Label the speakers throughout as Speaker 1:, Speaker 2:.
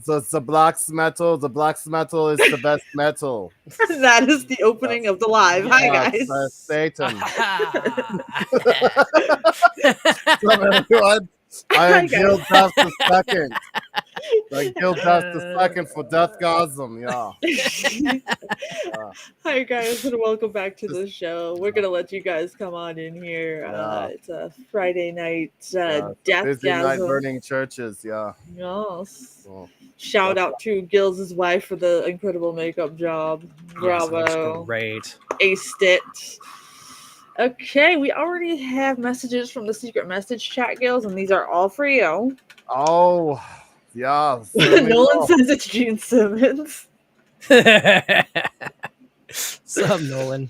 Speaker 1: the black metal. The black metal is the best metal.
Speaker 2: That is the opening of the live. Hi, guys.
Speaker 1: Satan. What's up, everyone? I
Speaker 2: Hi,
Speaker 1: am Gil
Speaker 2: guys.
Speaker 1: Duff the second. Gil Duff the second for Deathgasm.
Speaker 2: Hi, guys, and welcome back to
Speaker 1: Just,
Speaker 2: the show. We're gonna let you guys come on in here.
Speaker 1: yeah.
Speaker 2: It's a Friday night
Speaker 1: It's a busy night
Speaker 2: Deathgasm.
Speaker 1: burning churches. Yeah.
Speaker 2: Yes.
Speaker 1: Well,
Speaker 2: Shout
Speaker 1: that's
Speaker 2: out to Gills' wife for the incredible makeup job.
Speaker 3: Yes, it looks
Speaker 2: Bravo.
Speaker 3: great.
Speaker 2: Aced it. Okay, we already have messages from the secret message chat, Gills, and these are all for you.
Speaker 1: oh, yeah. Certainly
Speaker 2: Nolan
Speaker 1: will.
Speaker 2: says it's Gene Simmons.
Speaker 3: Sup, Nolan?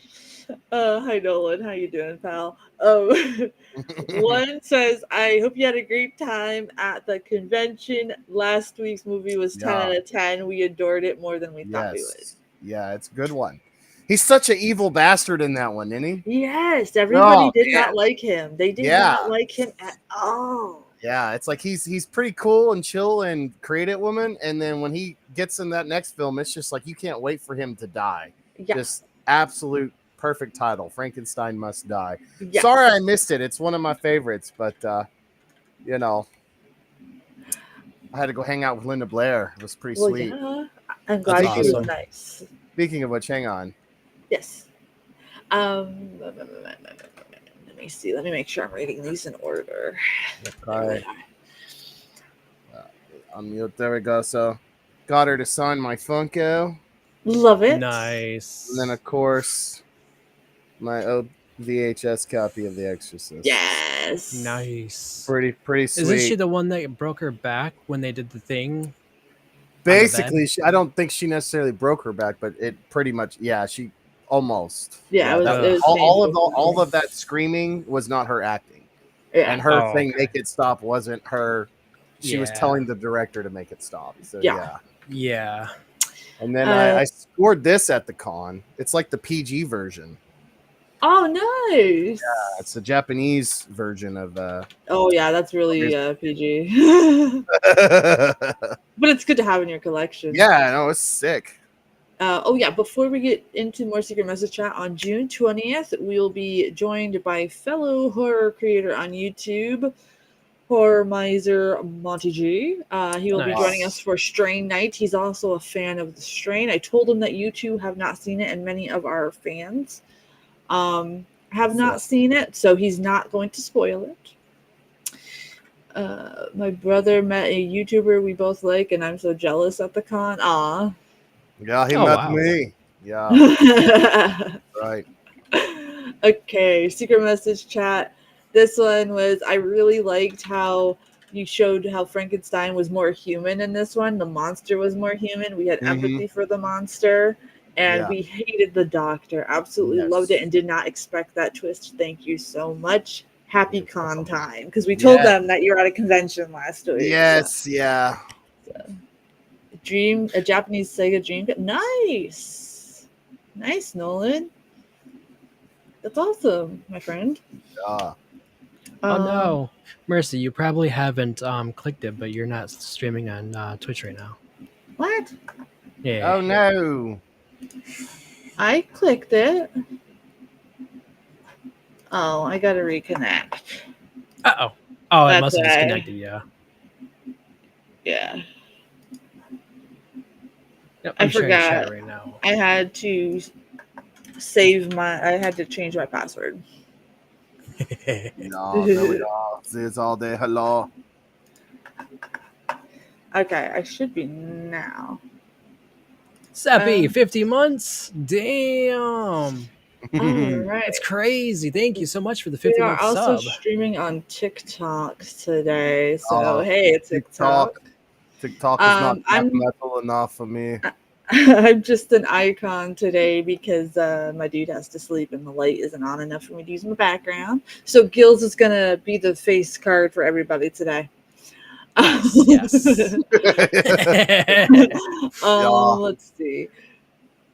Speaker 2: Hi Nolan, how you doing, pal? One says, I hope you had a great time at the convention. Last week's movie was 10
Speaker 1: Yeah.
Speaker 2: out of 10. We adored it more than we thought we would.
Speaker 1: Yes. Yeah, it's a good one. He's such an evil bastard in that one, isn't he?
Speaker 2: Yes, everybody
Speaker 1: Oh,
Speaker 2: did
Speaker 1: man.
Speaker 2: not like him. They did
Speaker 1: Yeah.
Speaker 2: not like him at all.
Speaker 1: Yeah, it's like he's pretty cool and chill and creative woman, and then when he gets in that next film, it's just like you can't wait for him to die.
Speaker 2: Yeah.
Speaker 1: Just absolute perfect title. Frankenstein Must Die.
Speaker 2: Yes.
Speaker 1: Sorry I missed it. It's one of my favorites, but you know, I had to go hang out with Linda Blair. It was pretty
Speaker 2: Well,
Speaker 1: sweet.
Speaker 2: yeah. I'm glad
Speaker 3: That's
Speaker 2: she was
Speaker 3: awesome.
Speaker 2: nice.
Speaker 1: Speaking of which, hang on.
Speaker 2: Yes. Let me see. Let me make sure I'm reading these in order.
Speaker 1: Okay. Unmute. There we go. So, got her to sign my Funko,
Speaker 2: Love it.
Speaker 3: Nice.
Speaker 1: and then of course, my old VHS copy of The Exorcist.
Speaker 2: Yes.
Speaker 3: Nice.
Speaker 1: Pretty sweet.
Speaker 3: Isn't she the one that broke her back when they did the thing?
Speaker 1: Basically, I don't think she necessarily broke her back, but it pretty much, yeah, she almost.
Speaker 2: Yeah, it was,
Speaker 1: that-
Speaker 2: it was
Speaker 1: all of that screaming was not her acting,
Speaker 2: Yeah.
Speaker 1: and her
Speaker 3: Oh,
Speaker 1: thing,
Speaker 3: okay.
Speaker 1: make it stop, wasn't her. She was
Speaker 3: Yeah.
Speaker 1: telling the director to make it stop. So
Speaker 2: Yeah.
Speaker 3: Yeah.
Speaker 1: And then
Speaker 2: Uh,
Speaker 1: I scored this at the con. It's like the PG version.
Speaker 2: Oh, nice.
Speaker 1: It's the Japanese version of.
Speaker 2: Oh, yeah, that's really PG. But it's good to have in your collection.
Speaker 1: Yeah, no, it's sick.
Speaker 2: Oh, yeah, before we get into more Secret Message Chat, on June 20th, we'll be joined by fellow horror creator on YouTube, Horror Miser Monty G. He will be
Speaker 3: Nice.
Speaker 2: joining us for Strain Night. He's also a fan of The Strain. I told him that you two have not seen it, and many of our fans have not seen it, so he's not going to spoil it. My brother met a YouTuber we both like, and I'm so jealous at the con. Aw.
Speaker 1: Yeah, he
Speaker 3: Oh,
Speaker 1: met
Speaker 3: wow.
Speaker 1: me. Yeah, right.
Speaker 2: Okay, Secret Message Chat. This one was, I really liked how you showed how Frankenstein was more human in this one. The monster was more human. We had
Speaker 1: Mhm.
Speaker 2: empathy for the monster, and
Speaker 1: Yeah.
Speaker 2: we hated the doctor. Absolutely
Speaker 1: Yes.
Speaker 2: loved it and did not expect that twist. Thank you so much. Happy
Speaker 1: You're
Speaker 2: con
Speaker 1: welcome.
Speaker 2: time. Because we told
Speaker 1: Yeah.
Speaker 2: them that you're at a convention last week.
Speaker 1: Yes, yeah.
Speaker 2: A Japanese Sega Dream. Nice. Nice, Nolan. That's awesome, my friend.
Speaker 1: Yeah.
Speaker 3: Oh no, Mercy, you probably haven't clicked it, but you're not streaming on Twitch right now.
Speaker 2: What?
Speaker 3: Yeah.
Speaker 1: Oh no.
Speaker 2: I clicked it. Oh, I gotta reconnect.
Speaker 3: Oh, it
Speaker 2: That's
Speaker 3: must have
Speaker 2: why.
Speaker 3: disconnected. Yeah.
Speaker 2: Yeah.
Speaker 3: Yep,
Speaker 2: I
Speaker 3: I'm sharing
Speaker 2: forgot.
Speaker 3: chat right now.
Speaker 2: I had to I had to change my password.
Speaker 1: No, there we are. See, it's all day. Hello.
Speaker 2: Okay, I should be now.
Speaker 3: Sappy, 50 months? Damn.
Speaker 2: All right.
Speaker 3: That's crazy. Thank you so much for the
Speaker 2: We
Speaker 3: 50
Speaker 2: are
Speaker 3: month
Speaker 2: also
Speaker 3: sub.
Speaker 2: streaming on TikTok today. So
Speaker 1: Oh,
Speaker 2: hey, TikTok.
Speaker 1: TikTok is not
Speaker 2: I'm-
Speaker 1: metal enough for me.
Speaker 2: I'm just an icon today because my dude has to sleep and the light isn't on enough for me to use my background. So Gills is gonna be the face card for everybody today.
Speaker 3: Yes.
Speaker 2: Let's see.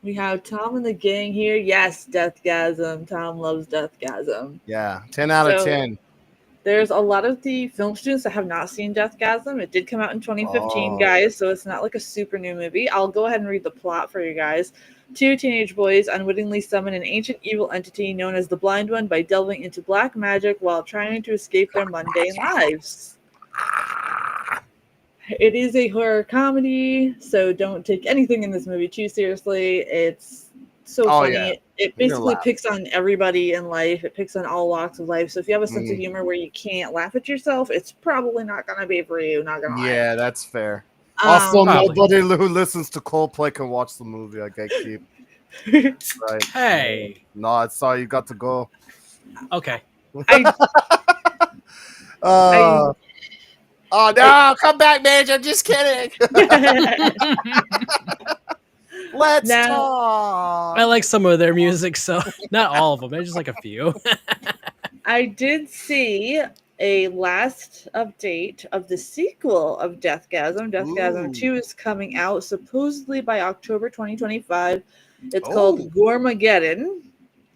Speaker 2: We have Tom and the gang here. Yes, Deathgasm. Tom loves Deathgasm.
Speaker 1: Yeah, 10 out of
Speaker 2: So-
Speaker 1: 10.
Speaker 2: There's a lot of the film students that have not seen Deathgasm. It did come out in 2015,
Speaker 1: Oh.
Speaker 2: guys, so it's not like a super new movie. I'll go ahead and read the plot for you guys. Two teenage boys unwittingly summon an ancient evil entity known as the Blind One by delving into black magic while trying to escape their mundane lives. It is a horror comedy, so don't take anything in this movie too seriously. It's so
Speaker 1: Oh,
Speaker 2: funny.
Speaker 1: yeah.
Speaker 2: It
Speaker 1: You're gonna
Speaker 2: basically
Speaker 1: laugh.
Speaker 2: picks on everybody in life. It picks on all walks of life. So if you have a sense of humor where you can't laugh at yourself, it's probably not going to be for you. Not going to lie.
Speaker 1: Yeah, that's fair. Also,
Speaker 3: Probably.
Speaker 1: nobody who listens to Coldplay can watch the movie. I gatekeep. Right.
Speaker 3: Hey.
Speaker 1: No, I saw you got to go.
Speaker 3: Okay.
Speaker 2: I
Speaker 1: Oh no! Come back, Major. Just kidding. Let's
Speaker 2: Now-
Speaker 1: talk.
Speaker 3: I like some of their music, so not all of them. There's just like a few.
Speaker 2: I did see a last update of the sequel of Deathgasm. Deathgasm
Speaker 1: Ooh.
Speaker 2: 2 is coming out supposedly by October 2025. It's
Speaker 1: Oh.
Speaker 2: called Gormageddon.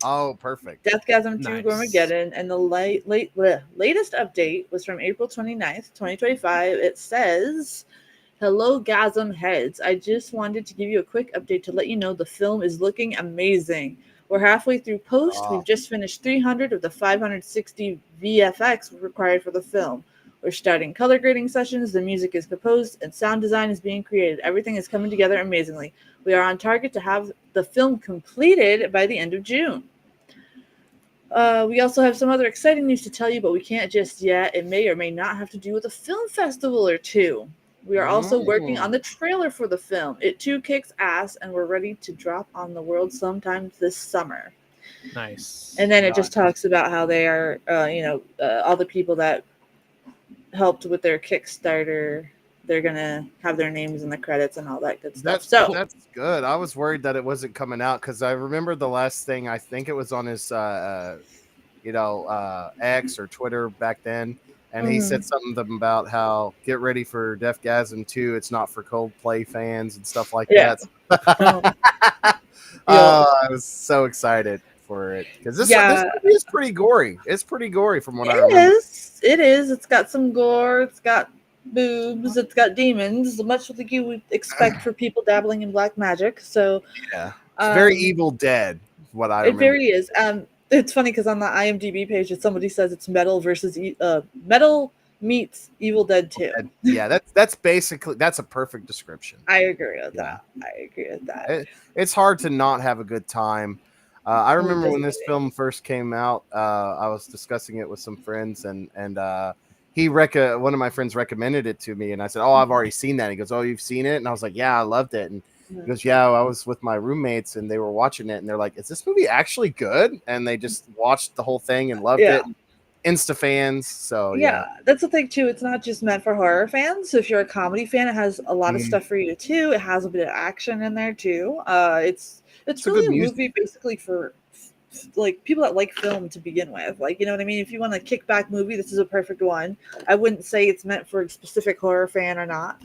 Speaker 1: Oh, perfect.
Speaker 2: Deathgasm 2
Speaker 3: Nice.
Speaker 2: Gormageddon. And the latest update was from April 29th, 2025. It says, "Hello, Gasm heads. I just wanted to give you a quick update to let you know the film is looking amazing. We're halfway through post.
Speaker 1: Oh.
Speaker 2: We've just finished 300 of the 560 VFX required for the film. We're starting color grading sessions. The music is composed and sound design is being created. Everything is coming together amazingly. We are on target to have the film completed by the end of June. We also have some other exciting news to tell you, but we can't just yet. It may or may not have to do with a film festival or two. We are also working on the trailer for the film. It too kicks ass, and we're ready to drop on the world sometime this summer."
Speaker 3: Nice.
Speaker 2: And then it just talks about how they are, all the people that helped with their Kickstarter, they're going to have their names in the credits and all that good stuff.
Speaker 1: That's good. I was worried that it wasn't coming out because I remember the last thing, I think it was on his, X or Twitter back then. And he said something about how get ready for Deathgasm 2. It's not for Coldplay fans and stuff like that. I was so excited for it because this movie is pretty gory. It's pretty gory from what I remember.
Speaker 2: It is. It's got some gore. It's got boobs. It's got demons, much like you would expect for people dabbling in black magic. So
Speaker 1: yeah, it's very Evil Dead. What I remember.
Speaker 2: It very is. It's funny because on the IMDb page, somebody says it's metal versus metal meets Evil Dead 2.
Speaker 1: Yeah, that's basically a perfect description.
Speaker 2: I agree with that.
Speaker 1: It's hard to not have a good time. I remember when this film first came out, I was discussing it with some friends, and one of my friends recommended it to me, and I said, "Oh, I've already seen that." He goes, "Oh, you've seen it?" And I was like, "Yeah, I loved it." And he goes, "Yeah, I was with my roommates, and they were watching it, and they're like, 'Is this movie actually good?' And they just watched the whole thing and loved it." Insta fans. So yeah,
Speaker 2: that's the thing too. It's not just meant for horror fans. So if you're a comedy fan, it has a lot of stuff for you too. It has a bit of action in there too. It's really a movie basically for like people that like film to begin with. Like, you know what I mean? If you want a kickback movie, this is a perfect one. I wouldn't say it's meant for a specific horror fan or not.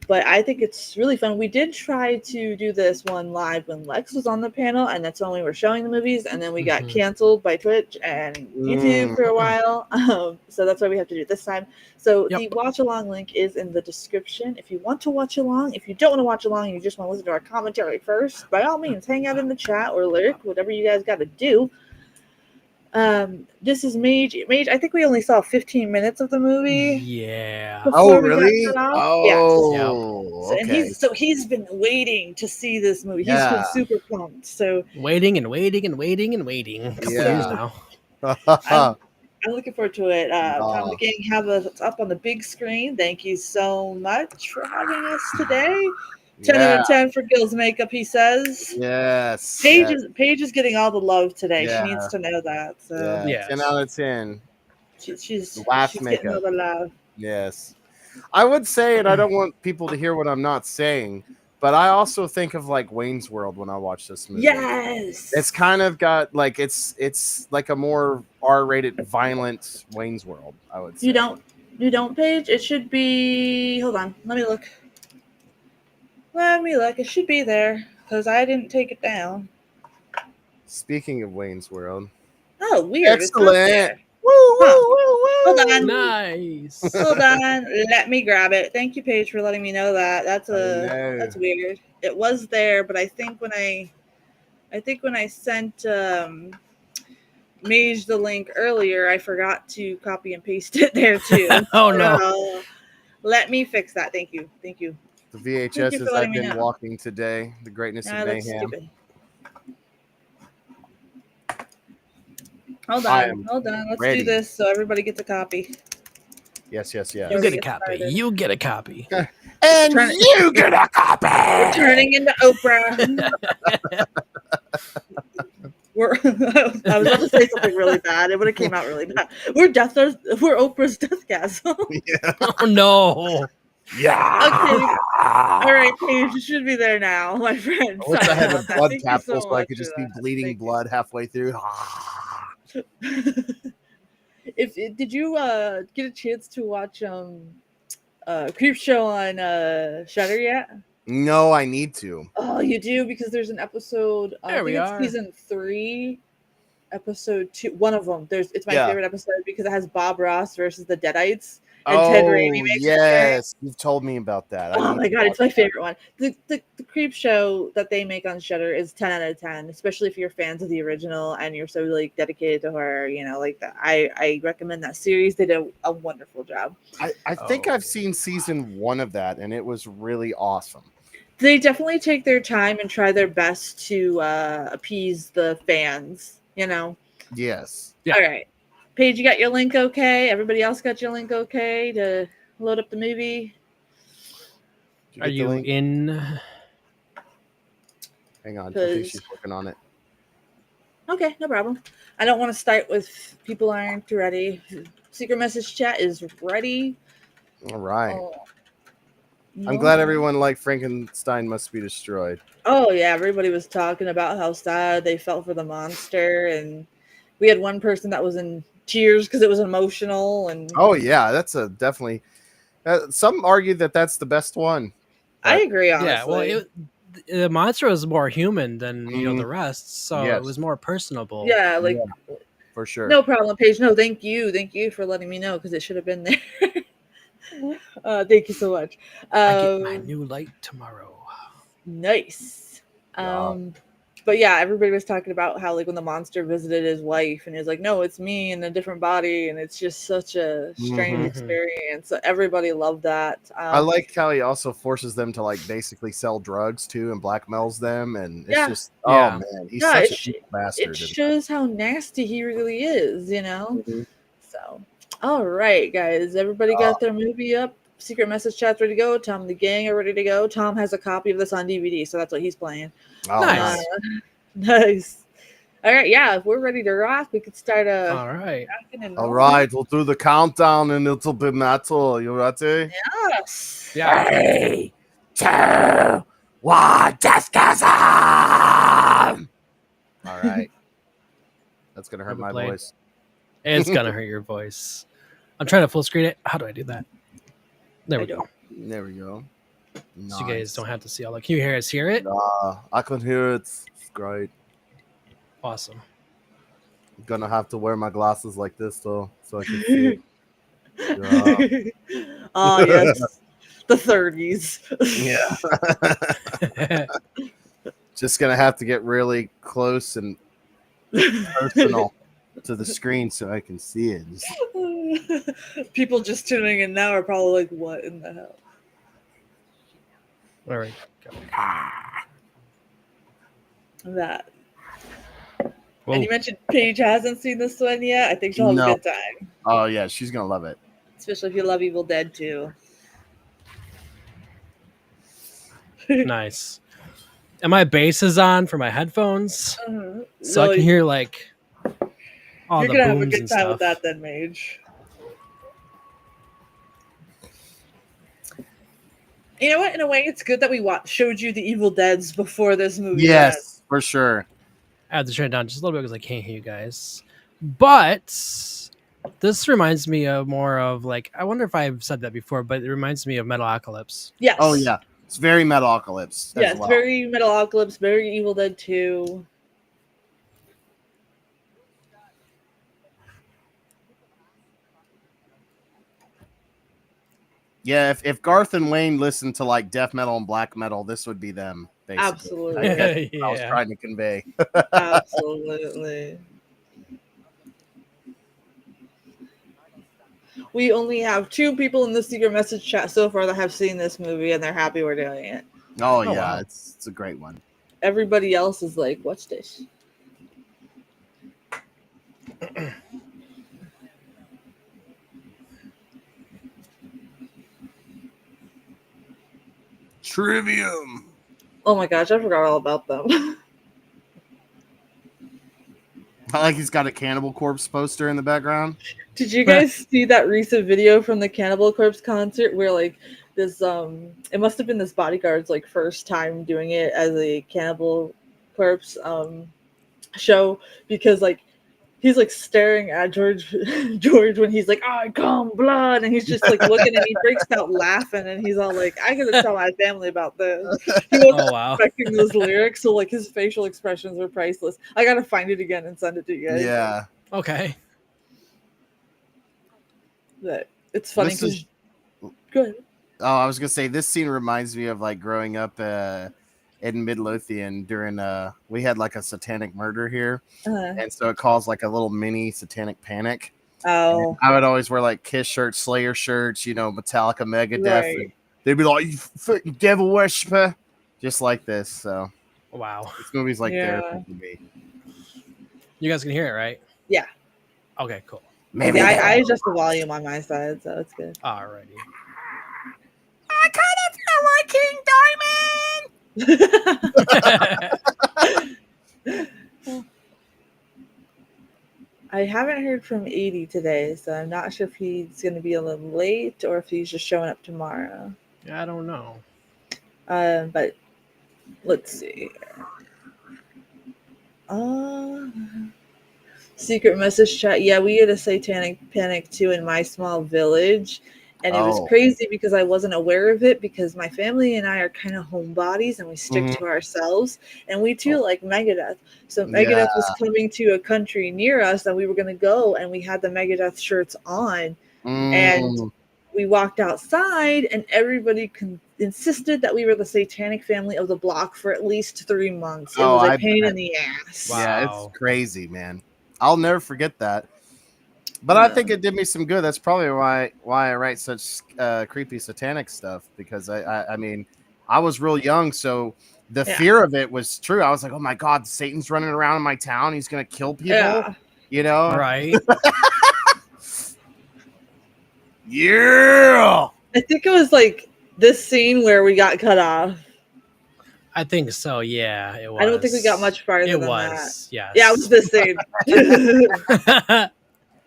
Speaker 2: But I think it's really fun. We did try to do this one live when Lex was on the panel, and that's when we were showing the movies, and then we got canceled by Twitch and YouTube for a while. So that's why we have to do it this time. So the watch along link is in the description. If you want to watch along, if you don't want to watch along, and you just want to listen to our commentary first, by all means, hang out in the chat or lurk, whatever you guys got to do. This is Mage. I think we only saw 15 minutes of the movie.
Speaker 3: Yeah.
Speaker 1: Oh, really?
Speaker 2: Oh, yes. And he's been waiting to see this movie. He's been super pumped. So
Speaker 3: waiting. A couple years now.
Speaker 2: I'm looking forward to it. Tom the Gang have us up on the big screen. Thank you so much for having us today. 10 out of 10 for Gill's makeup, he says.
Speaker 1: Yes.
Speaker 2: Paige is getting all the love today. She needs to know that. So
Speaker 1: 10 out of 10.
Speaker 2: She's
Speaker 1: makeup.
Speaker 2: getting all the love.
Speaker 1: Yes. I would say, and I don't want people to hear what I'm not saying, but I also think of like Wayne's World when I watch this movie.
Speaker 2: Yes.
Speaker 1: It's kind of got like it's like a more R-rated, violent Wayne's World, I would say.
Speaker 2: You don't, Paige? It should be. Hold on. Let me look. It should be there because I didn't take it down.
Speaker 1: Speaking of Wayne's World.
Speaker 2: Oh, weird.
Speaker 1: Excellent.
Speaker 2: Hold on.
Speaker 3: Nice.
Speaker 2: Hold on. Let me grab it. Thank you, Paige, for letting me know that. That's
Speaker 1: know.
Speaker 2: that's weird. It was there, but I think when I sent Mage the link earlier, I forgot to copy and paste it there too.
Speaker 3: Oh, no.
Speaker 2: So, let me fix that. Thank you. Thank you.
Speaker 1: The
Speaker 2: Thank you
Speaker 1: VHS
Speaker 2: for
Speaker 1: as
Speaker 2: letting
Speaker 1: I've
Speaker 2: me
Speaker 1: been
Speaker 2: know.
Speaker 1: walking today. The greatness
Speaker 2: Nah,
Speaker 1: of
Speaker 2: that's
Speaker 1: mayhem.
Speaker 2: stupid. Hold
Speaker 1: I
Speaker 2: on.
Speaker 1: am
Speaker 2: Hold on. Let's
Speaker 1: ready.
Speaker 2: do this so everybody gets a copy.
Speaker 1: Yes.
Speaker 3: You
Speaker 2: Before
Speaker 3: get
Speaker 2: we
Speaker 3: a copy.
Speaker 2: started.
Speaker 3: You get a copy.
Speaker 1: And
Speaker 2: Turn-
Speaker 1: you get a copy.
Speaker 2: We're turning into Oprah. I was about to say something really bad. It would have came out really bad. We're Oprah's Deathgasm.
Speaker 1: Yeah.
Speaker 3: Oh, no.
Speaker 1: Yeah.
Speaker 2: Okay. All right, Paige, you should be there now, my friend.
Speaker 1: I wish I
Speaker 2: Sorry
Speaker 1: had a
Speaker 2: about that.
Speaker 1: blood
Speaker 2: Thank you
Speaker 1: capsule
Speaker 2: so
Speaker 1: so I
Speaker 2: much
Speaker 1: could
Speaker 2: for
Speaker 1: just be
Speaker 2: that.
Speaker 1: bleeding
Speaker 2: Thank you.
Speaker 1: blood halfway through.
Speaker 2: Did you get a chance to watch Creep Show on Shudder yet?
Speaker 1: No, I need to.
Speaker 2: Oh, you do, because there's an episode. I
Speaker 3: There
Speaker 2: think
Speaker 3: we
Speaker 2: it's
Speaker 3: are.
Speaker 2: season 3, episode 2. One of them. It's my
Speaker 1: Yeah.
Speaker 2: favorite episode because it has Bob Ross versus the Deadites, and
Speaker 1: Oh,
Speaker 2: Ted Raimi makes an appearance.
Speaker 1: yes. You've told me about that. I
Speaker 2: Oh
Speaker 1: need
Speaker 2: my
Speaker 1: to
Speaker 2: god, it's
Speaker 1: watch
Speaker 2: my favorite one. The Creep Show that they make on Shudder is 10 out of 10, especially if you're fans of the original and you're so like dedicated to horror, like that. I recommend that series. They did a wonderful job.
Speaker 1: I think I've seen season 1 of that, and it was really awesome.
Speaker 2: They definitely take their time and try their best to appease the fans,
Speaker 1: Yes.
Speaker 3: Yeah.
Speaker 2: All right. Paige, you got your link okay? Everybody else got your link okay to load up the movie?
Speaker 1: Did
Speaker 3: Are
Speaker 1: get the
Speaker 3: you
Speaker 1: link?
Speaker 3: in?
Speaker 1: Hang on. I think she's working on it.
Speaker 2: Okay, no problem. I don't want to start with people aren't ready. Secret message chat is ready.
Speaker 1: All right.
Speaker 2: Oh,
Speaker 1: I'm glad everyone liked Frankenstein Must Be Destroyed.
Speaker 2: Oh yeah, everybody was talking about how sad they felt for the monster, and we had one person that was in tears because it was emotional. And
Speaker 1: Oh yeah, that's a definitely. Some argue that that's the best one.
Speaker 2: I agree, honestly.
Speaker 3: Yeah, well, the monster was more human than the rest, so
Speaker 1: Yes.
Speaker 3: it was more personable.
Speaker 2: Yeah, like
Speaker 1: for sure.
Speaker 2: No problem, Paige. No, thank you for letting me know because it should have been there. Thank you so much.
Speaker 3: I get my new light tomorrow.
Speaker 2: Nice.
Speaker 1: Wow.
Speaker 2: But yeah, everybody was talking about how like when the monster visited his wife and he was like, no, it's me in a different body, and it's just such a strange experience. So everybody loved that.
Speaker 1: I like how he also forces them to like basically sell drugs too and blackmails them, and it's just oh man, he's such a bastard.
Speaker 2: It shows how nasty he really is, So all right, guys, everybody got their movie up. Secret message chat's ready to go. Tom and the gang are ready to go. Tom has a copy of this on DVD, so that's what he's playing.
Speaker 1: Oh,
Speaker 3: nice.
Speaker 2: Nice. All right, yeah, if we're ready to rock, we could start
Speaker 3: all right.
Speaker 1: All right, we'll do the countdown and it'll be metal. You ready?
Speaker 2: Yes.
Speaker 3: Yeah.
Speaker 1: 3, 2, 1, Deathgasm! All right. That's gonna hurt my voice.
Speaker 3: It's gonna hurt your voice. I'm trying to full screen it. How do I do that? There we go.
Speaker 1: There we go.
Speaker 3: So you guys don't have to see all that. Can you hear it?
Speaker 1: I can hear it. It's great.
Speaker 3: Awesome.
Speaker 1: I'm gonna have to wear my glasses like this though, so I can see it.
Speaker 2: Oh yes, the 30s.
Speaker 1: Yeah. Just gonna have to get really close and personal to the screen so I can see it.
Speaker 2: People just tuning in now are probably like, "What in the hell?"
Speaker 3: All right. Go.
Speaker 2: That.
Speaker 3: Whoa.
Speaker 2: And you mentioned Paige hasn't seen this one yet. I think she'll have a good time.
Speaker 1: Oh yeah, she's gonna love it.
Speaker 2: Especially if you love Evil Dead too.
Speaker 3: Nice. And my bass is on for my headphones, so I can hear like all the booms and stuff. You're gonna have a good time with
Speaker 2: that then, Mage. You know what? In a way, it's good that we showed you the Evil Deads before this movie.
Speaker 1: Yes, for sure.
Speaker 3: I have to turn it down just a little bit because I can't hear you guys. But this reminds me of more of like, I wonder if I've said that before, but it reminds me of Metalocalypse.
Speaker 2: Yes.
Speaker 1: Oh yeah, it's very Metalocalypse.
Speaker 2: Yeah, it's very Metalocalypse, very Evil Dead 2.
Speaker 1: Yeah, if Garth and Wayne listened to like death metal and black metal, this would be them, basically. I guess
Speaker 2: Absolutely.
Speaker 1: what I was
Speaker 3: Yeah.
Speaker 1: trying to convey.
Speaker 2: Absolutely. We only have 2 people in the secret message chat so far that have seen this movie, and they're happy we're doing it.
Speaker 1: Oh,
Speaker 3: Oh,
Speaker 1: yeah,
Speaker 3: wow.
Speaker 1: it's a great one.
Speaker 2: Everybody else is like, "What's this?"
Speaker 1: Trivium.
Speaker 2: Oh my gosh, I forgot all about them.
Speaker 1: I like he's got a Cannibal Corpse poster in the background.
Speaker 2: Did you guys see that recent video from the Cannibal Corpse concert where like this it must have been this bodyguard's like first time doing it as a Cannibal Corpse show, because like he's like staring at George George when he's like, "I come blood," and he's just like looking, and he breaks out laughing, and he's all like, "I gotta tell my family about this." He wasn't
Speaker 3: Oh, wow.
Speaker 2: expecting those lyrics, so like his facial expressions were priceless. I gotta find it again and send it to you guys.
Speaker 1: Yeah.
Speaker 3: Okay.
Speaker 2: But it's funny
Speaker 1: This is
Speaker 2: because good.
Speaker 1: Oh, I was gonna say this scene reminds me of like growing up in Midlothian during we had like a satanic murder here, and so it caused like a little mini satanic panic. And
Speaker 2: Oh,
Speaker 1: I would always wear like Kiss shirts, Slayer shirts, Metallica, Megadeth.
Speaker 2: right.
Speaker 1: And they'd be like, "You fucking devil worshiper," just like this. So
Speaker 3: Wow.
Speaker 1: this movie's like
Speaker 2: Yeah.
Speaker 1: therapy for me.
Speaker 3: You guys can hear it, right?
Speaker 2: Yeah.
Speaker 3: Okay, cool.
Speaker 1: Maybe
Speaker 2: Yeah, I adjust the volume on my side, so it's good.
Speaker 3: Alrighty.
Speaker 1: I kind of feel like King Diamond.
Speaker 2: I haven't heard from 80 today, so I'm not sure if he's going to be a little late or if he's just showing up tomorrow.
Speaker 3: I don't know.
Speaker 2: But let's see. Secret message chat. Yeah, we had a satanic panic too in my small village. And it was
Speaker 1: Oh.
Speaker 2: crazy because I wasn't aware of it, because my family and I are kind of homebodies and we stick
Speaker 1: Mhm.
Speaker 2: to ourselves. And we too like Megadeth. So Megadeth was coming to a country near us and we were going to go, and we had the Megadeth shirts on. And we walked outside and everybody insisted that we were the satanic family of the block for at least 3 months. It
Speaker 1: Oh,
Speaker 2: was a
Speaker 1: I
Speaker 2: pain
Speaker 1: bet.
Speaker 2: in the ass.
Speaker 3: Wow.
Speaker 1: Yeah, it's crazy, man. I'll never forget that. But I think it did me some good. That's probably why I write such creepy satanic stuff, because I mean, I was real young, so the fear of it was true. I was like, oh my God, Satan's running around in my town. He's gonna kill people.
Speaker 2: Yeah.
Speaker 3: Right.
Speaker 1: Yeah.
Speaker 2: I think it was like this scene where we got cut off.
Speaker 3: I think so. Yeah, it was.
Speaker 2: I don't think we got much farther
Speaker 3: It
Speaker 2: than
Speaker 3: was.
Speaker 2: that.
Speaker 3: Yes.
Speaker 2: Yeah, it was this scene.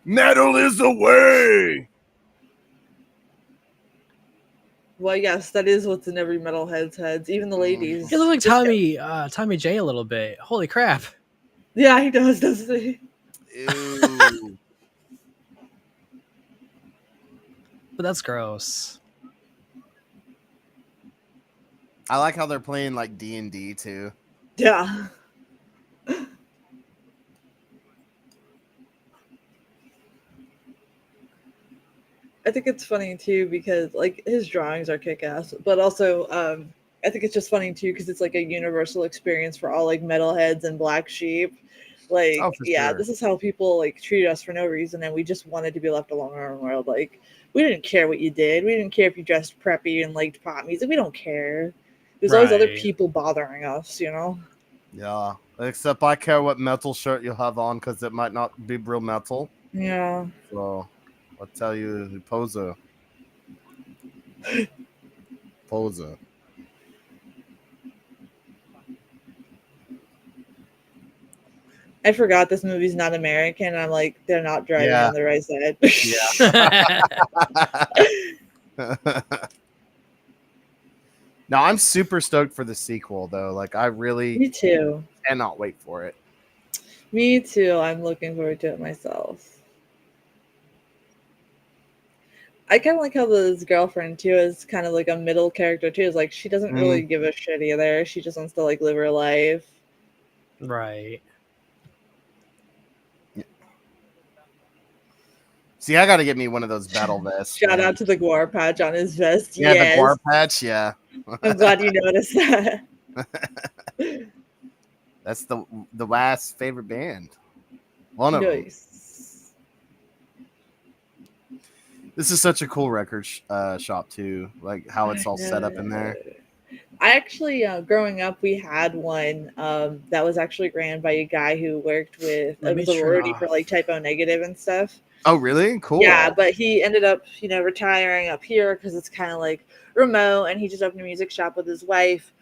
Speaker 1: Metal is the way.
Speaker 2: Well, yes, that is what's in every metalhead's heads, even the ladies.
Speaker 3: He looked like Tommy J a little bit. Holy crap!
Speaker 2: Yeah, he does, doesn't he?
Speaker 1: Ew.
Speaker 3: But that's gross.
Speaker 1: I like how they're playing like D&D too.
Speaker 2: Yeah. I think it's funny too because like his drawings are kick-ass, but also I think it's just funny too because it's like a universal experience for all like metalheads and black sheep. Like,
Speaker 1: Oh, for
Speaker 2: yeah,
Speaker 1: sure.
Speaker 2: this is how people like treat us for no reason, and we just wanted to be left alone in our own world. Like, we didn't care what you did. We didn't care if you dressed preppy and liked pop music. We don't care. There's always other
Speaker 3: Right.
Speaker 2: people bothering us, you know?
Speaker 1: Yeah. Except I care what metal shirt you have on, because it might not be real metal.
Speaker 2: Yeah.
Speaker 1: So I'll tell you, poser. Poser.
Speaker 2: I forgot this movie's not American. I'm like, they're not driving
Speaker 1: Yeah.
Speaker 2: on the right side.
Speaker 1: Yeah. No, I'm super stoked for the sequel, though. Like, I really
Speaker 2: Me too.
Speaker 1: cannot wait for it.
Speaker 2: Me too. I'm looking forward to it myself. I kind of like how his girlfriend too is kind of like a middle character too. Is like she doesn't really give a shit either. She just wants to like live her life.
Speaker 3: Right.
Speaker 1: See, I got to get me one of those battle vests.
Speaker 2: Shout
Speaker 1: man.
Speaker 2: out to the guar patch on his vest.
Speaker 1: Yeah,
Speaker 2: Yes.
Speaker 1: the guar patch. Yeah,
Speaker 2: I'm glad you noticed that.
Speaker 1: that's the last favorite band. One of them.
Speaker 2: Nice.
Speaker 1: This is such a cool record shop too. Like how it's all set up in there.
Speaker 2: I actually, growing up, we had one that was actually ran by a guy who worked with,
Speaker 3: Let
Speaker 2: it
Speaker 3: me
Speaker 2: was a
Speaker 3: turn
Speaker 2: roadie for
Speaker 3: off.
Speaker 2: like Typo Negative and stuff.
Speaker 1: Oh, really? Cool.
Speaker 2: Yeah, but he ended up, retiring up here because it's kind of like remote, and he just opened a music shop with his wife.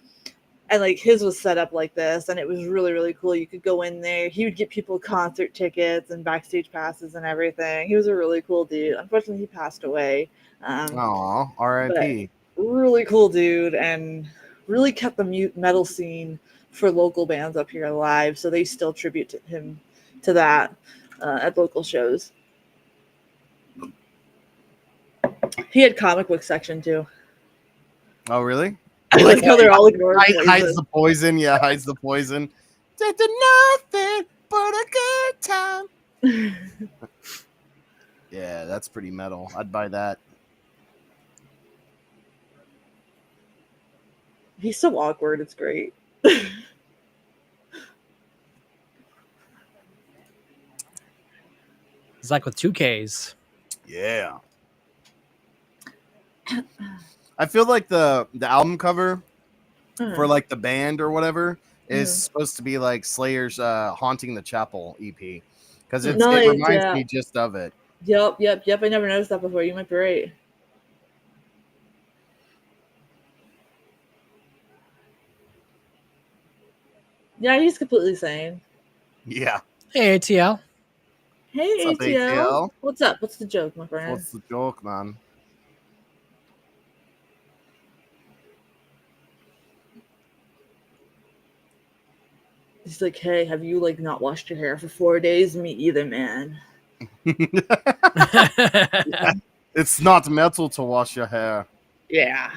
Speaker 2: And like his was set up like this, and it was really, really cool. You could go in there. He would get people concert tickets and backstage passes and everything. He was a really cool dude. Unfortunately, he passed away.
Speaker 1: Aw,
Speaker 2: But
Speaker 1: R.I.P.
Speaker 2: really cool dude, and really kept the metal scene for local bands up here alive. So they still tribute to him to that at local shows. He had comic book section too.
Speaker 1: Oh, really?
Speaker 2: I like how they're all ignoring
Speaker 1: Hides
Speaker 2: Poison.
Speaker 1: the poison. Yeah, hides the poison. Did nothing but a good time. Yeah, that's pretty metal. I'd buy that.
Speaker 2: He's so awkward. It's great.
Speaker 3: It's like with 2Ks.
Speaker 1: Yeah. I feel like the album cover for like the band or whatever is supposed to be like Slayer's Haunting the Chapel EP because it reminds me just of it.
Speaker 2: Yep. I never noticed that before. You might be right. Yeah, he's completely sane.
Speaker 1: Yeah.
Speaker 3: Hey, ATL.
Speaker 2: Hey,
Speaker 1: What's up, ATL?
Speaker 2: What's up? What's the joke, my friend?
Speaker 1: What's the joke, man?
Speaker 2: He's like, hey, have you like not washed your hair for 4 days? Me either, man.
Speaker 1: It's not metal to wash your hair.
Speaker 2: Yeah.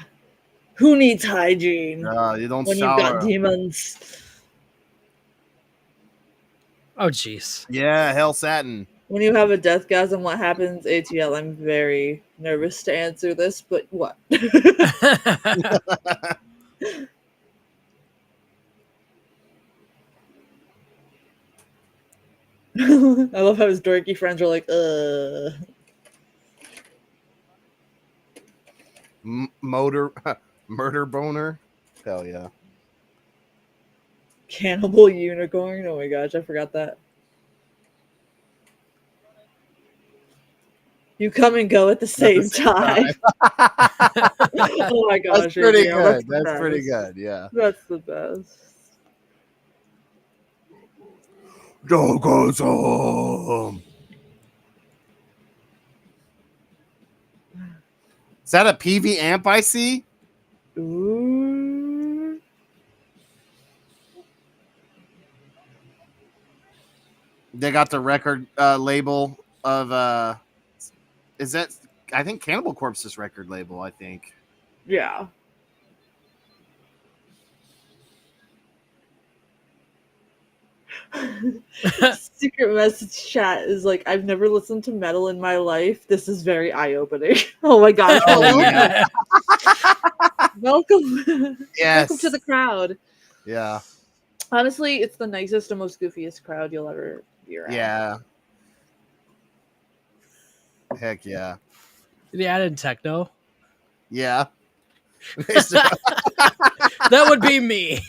Speaker 2: Who needs hygiene
Speaker 1: You don't
Speaker 2: when
Speaker 1: shower.
Speaker 2: you've got demons?
Speaker 3: Oh, jeez.
Speaker 1: Yeah, Hell Satin.
Speaker 2: When you have a deathgasm, what happens? ATL, I'm very nervous to answer this, but what? I love how his dorky friends are like,
Speaker 1: Murder boner. Hell yeah.
Speaker 2: Cannibal unicorn. Oh my gosh, I forgot that. You come and go at the same time. Oh my gosh,
Speaker 1: That's pretty
Speaker 2: ATL,
Speaker 1: good. That's pretty good. Yeah.
Speaker 2: That's the best.
Speaker 1: Deathgasm. Is that a PV amp I see?
Speaker 2: Ooh.
Speaker 1: They got the record label of is that I think Cannibal Corpse's record label, I think.
Speaker 2: Yeah. Secret message chat is like, I've never listened to metal in my life. This is very eye-opening. Oh my gosh.
Speaker 1: Oh, yeah.
Speaker 2: Welcome.
Speaker 1: Yes.
Speaker 2: Welcome to the crowd.
Speaker 1: Yeah.
Speaker 2: Honestly, it's the nicest and most goofiest crowd you'll ever be around.
Speaker 1: Yeah. Heck yeah.
Speaker 3: Did he add in techno?
Speaker 1: Yeah.
Speaker 3: That would be me.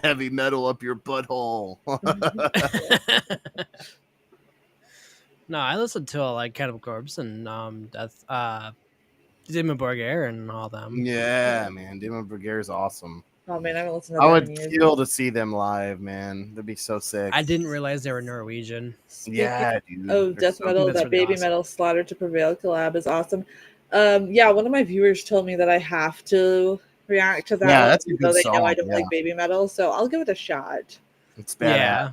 Speaker 1: Heavy metal up your butthole.
Speaker 3: No, I listened to like Cannibal Corpse and Death Demon Borgare and all them.
Speaker 1: Yeah, man. Demon Brigade is awesome.
Speaker 2: Oh man, I haven't listened to
Speaker 1: I
Speaker 2: that
Speaker 1: would
Speaker 2: in years.
Speaker 1: kill to see them live, man. That'd be so sick.
Speaker 3: I didn't realize they were Norwegian.
Speaker 1: Yeah, dude.
Speaker 2: Oh,
Speaker 1: They're
Speaker 2: death
Speaker 1: so
Speaker 2: metal,
Speaker 3: That's
Speaker 2: that
Speaker 3: really
Speaker 2: baby
Speaker 3: awesome.
Speaker 2: metal Slaughter to Prevail collab is awesome. Yeah, one of my viewers told me that I have to react to that.
Speaker 1: Yeah,
Speaker 2: one,
Speaker 1: that's a
Speaker 2: even
Speaker 1: good
Speaker 2: though they know I
Speaker 1: song,
Speaker 2: don't
Speaker 1: yeah.
Speaker 2: like baby metal, so I'll give it a shot.
Speaker 1: It's badass.
Speaker 3: Yeah.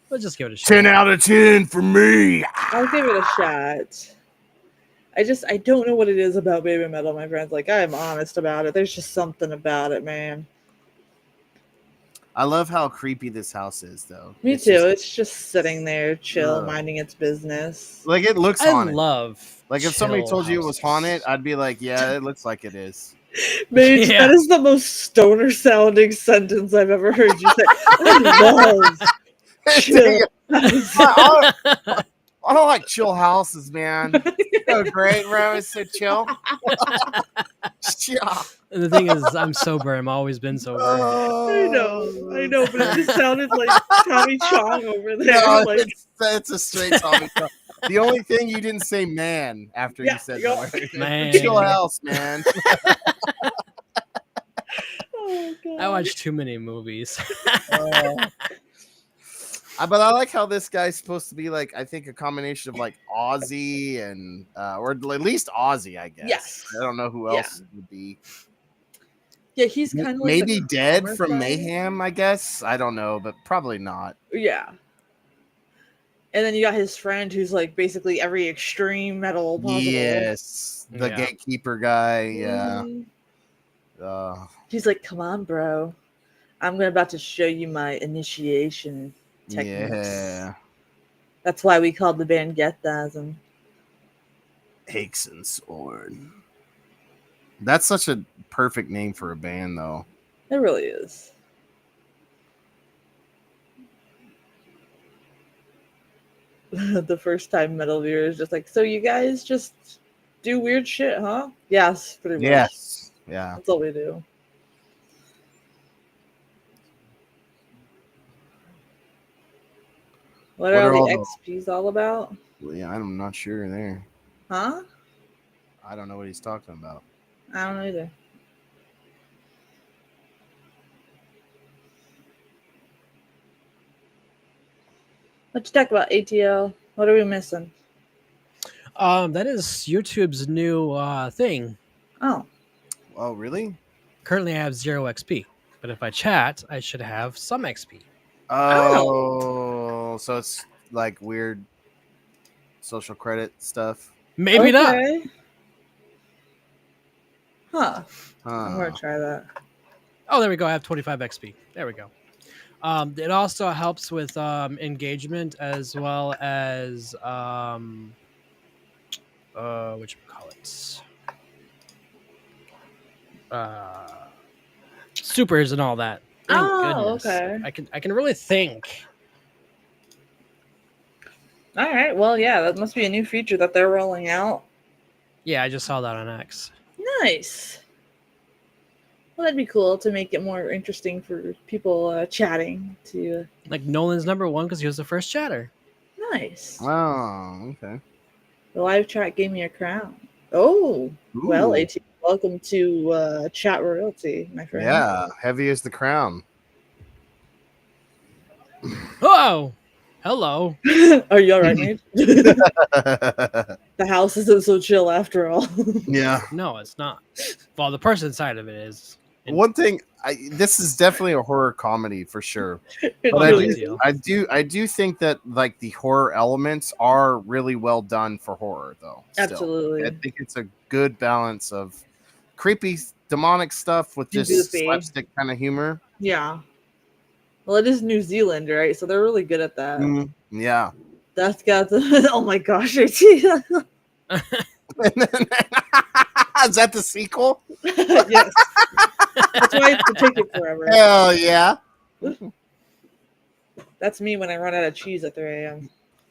Speaker 3: Let's just give it a shot.
Speaker 1: 10 out of 10 for me.
Speaker 2: I'll give it a shot. I don't know what it is about baby metal, my friends. Like, I'm honest about it. There's just something about it, man.
Speaker 1: I love how creepy this house is, though.
Speaker 2: Me
Speaker 1: It's
Speaker 2: too.
Speaker 1: just,
Speaker 2: It's just sitting there, chill,
Speaker 1: ugh.
Speaker 2: minding its business.
Speaker 1: Like it looks
Speaker 3: I
Speaker 1: haunted.
Speaker 3: love
Speaker 1: Like if somebody
Speaker 3: chill
Speaker 1: told you it was haunted,
Speaker 3: houses.
Speaker 1: I'd be like, yeah, it looks like it is.
Speaker 2: Mage,
Speaker 3: Yeah.
Speaker 2: that is the most stoner sounding sentence I've ever heard you say. I love chill.
Speaker 1: I don't like chill houses, man. So great, bro. It's so chill. Yeah.
Speaker 3: The thing is, I'm sober. I've always been sober.
Speaker 2: I know, but it just sounded like Tommy Chong over there.
Speaker 1: No,
Speaker 2: like,
Speaker 1: it's a straight Tommy. The only thing you didn't say, man, after
Speaker 2: Yeah,
Speaker 1: you said
Speaker 2: yo.
Speaker 1: the word.
Speaker 3: Man.
Speaker 1: Chill house, man.
Speaker 2: oh god.
Speaker 3: I watch too many movies.
Speaker 1: But I like how this guy's supposed to be like, I think a combination of like Aussie and or at least Aussie, I guess.
Speaker 2: Yes.
Speaker 1: I don't know who else it would be.
Speaker 2: Yeah, he's kind of like
Speaker 1: Maybe
Speaker 2: the
Speaker 1: Dead
Speaker 2: calmer
Speaker 1: from
Speaker 2: side.
Speaker 1: Mayhem, I guess. I don't know, but probably not.
Speaker 2: Yeah. And then you got his friend who's like basically every extreme metal possible.
Speaker 1: Yes, the
Speaker 3: Yeah.
Speaker 1: gatekeeper guy. Yeah.
Speaker 2: Mhm. He's like, "Come on, bro. I'm about to show you my initiation techniques."
Speaker 1: Yeah.
Speaker 2: That's why we called the band Deathgasm.
Speaker 1: Aches and Sword. That's such a perfect name for a band, though.
Speaker 2: It really is. The first time metal viewer is just like, so you guys just do weird shit, huh? Yes, pretty much.
Speaker 1: Yes. Yeah.
Speaker 2: That's all we do. What are all the XPs all about?
Speaker 1: Yeah, I'm not sure there.
Speaker 2: Huh?
Speaker 1: I don't know what he's talking about.
Speaker 2: I don't know either. Let's talk about ATL. What are we missing?
Speaker 3: That is YouTube's new thing.
Speaker 2: Oh.
Speaker 1: Oh, really?
Speaker 3: Currently, I have 0 XP, but if I chat, I should have some XP.
Speaker 1: Oh, so it's like weird social credit stuff.
Speaker 3: Maybe not.
Speaker 2: Huh. I'm gonna try that.
Speaker 3: Oh, there we go. I have 25 XP. There we go. It also helps with engagement as well as what you call it, supers and all that. Thank goodness.
Speaker 2: Okay.
Speaker 3: I can really think.
Speaker 2: All right. Well, yeah, that must be a new feature that they're rolling out.
Speaker 3: Yeah, I just saw that on X.
Speaker 2: Nice. Well, that'd be cool to make it more interesting for people chatting. To
Speaker 3: like Nolan's #1 because he was the first chatter.
Speaker 2: Nice.
Speaker 1: Oh, okay.
Speaker 2: The live chat gave me a crown. Oh,
Speaker 1: Ooh.
Speaker 2: Well, AT, welcome to chat royalty, my friend.
Speaker 1: Yeah, heavy as the crown.
Speaker 3: Oh, hello.
Speaker 2: Are you all right, mate? The house isn't so chill after all.
Speaker 1: Yeah.
Speaker 3: No, it's not. Well, the person inside of it is.
Speaker 1: One thing, this is definitely a horror comedy for sure. But I do think that like the horror elements are really well done for horror, though. Still.
Speaker 2: Absolutely.
Speaker 1: I think it's a good balance of creepy, demonic stuff with just
Speaker 2: goofy
Speaker 1: slapstick kind of humor.
Speaker 2: Yeah. Well, it is New Zealand, right? So they're really good at that.
Speaker 1: Yeah.
Speaker 2: That's got the. Oh my gosh! AT.
Speaker 1: Is that the sequel?
Speaker 2: Yes. That's why it's take it forever.
Speaker 1: Hell yeah.
Speaker 2: That's me when I run out of cheese at 3 a.m.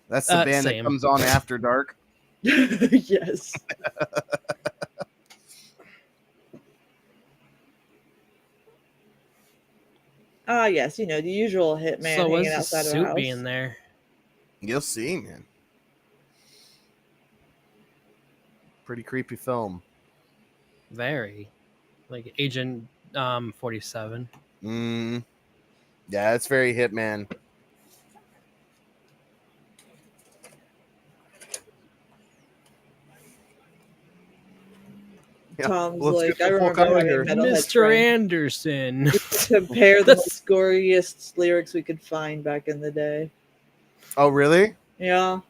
Speaker 1: That's the band that comes on after dark.
Speaker 2: Yes. Yes, you know, the usual hitman
Speaker 3: So
Speaker 2: hanging
Speaker 3: what's
Speaker 2: outside
Speaker 3: the
Speaker 2: of the
Speaker 3: suit
Speaker 2: house.
Speaker 3: being there?
Speaker 1: You'll see, man. Pretty creepy film.
Speaker 3: Very. Like Agent 47.
Speaker 1: Yeah, it's very Hitman.
Speaker 2: Tom's like, I remember having a metalhead
Speaker 3: Mr.
Speaker 2: friend.
Speaker 3: Anderson.
Speaker 2: Compare the most goriest lyrics we could find back in the day.
Speaker 1: Oh, really?
Speaker 2: Yeah.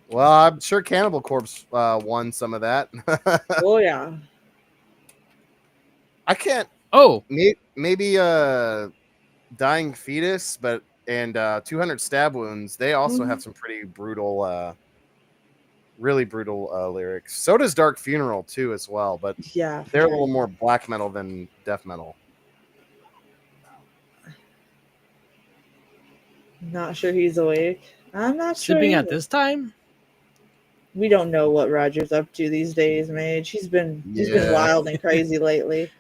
Speaker 1: Well, I'm sure Cannibal Corpse won some of that.
Speaker 2: Oh, yeah.
Speaker 1: I can't.
Speaker 3: Oh,
Speaker 1: Maybe Dying Fetus, and 200 Stab Wounds. They also have
Speaker 2: Mhm.
Speaker 1: some pretty brutal, really brutal lyrics. So does Dark Funeral too, as well. But
Speaker 2: Yeah,
Speaker 1: they're a
Speaker 2: very.
Speaker 1: little more black metal than death metal.
Speaker 2: Not sure he's awake. I'm not sure
Speaker 3: Sleeping at
Speaker 2: either.
Speaker 3: this time?
Speaker 2: We don't know what Roger's up to these days, Mage. He's been
Speaker 1: Yeah,
Speaker 2: wild and crazy lately.